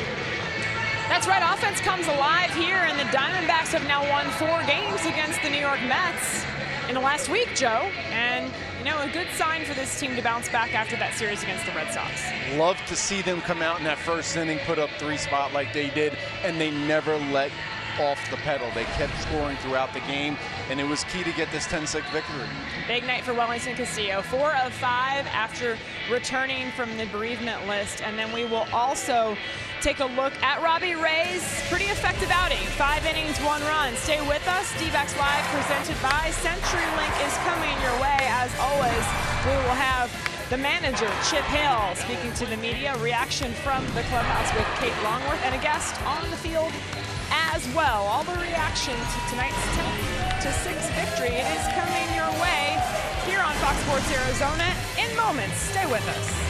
That's right, offense comes alive here, and the Diamondbacks have now won 4 games against the New York Mets in the last week, Joe. And, you know, a good sign for this team to bounce back after that series against the Red Sox. Love to see them come out in that first inning, put up 3 spot like they did, and they never let off the pedal. They kept scoring throughout the game, and it was key to get this 10-6 victory. Big night for Wellington Castillo. 4 of 5 after returning from the bereavement list. And then we will also take a look at Robbie Ray's pretty effective outing. 5 innings, 1 run. Stay with us. D-Backs Live presented by CenturyLink is coming your way. As always, we will have the manager, Chip Hale, speaking to the media. Reaction from the clubhouse with Kate Longworth and a guest on the field as well. All the reaction to tonight's 10-6 victory. It is coming your way here on Fox Sports Arizona in moments. Stay with us.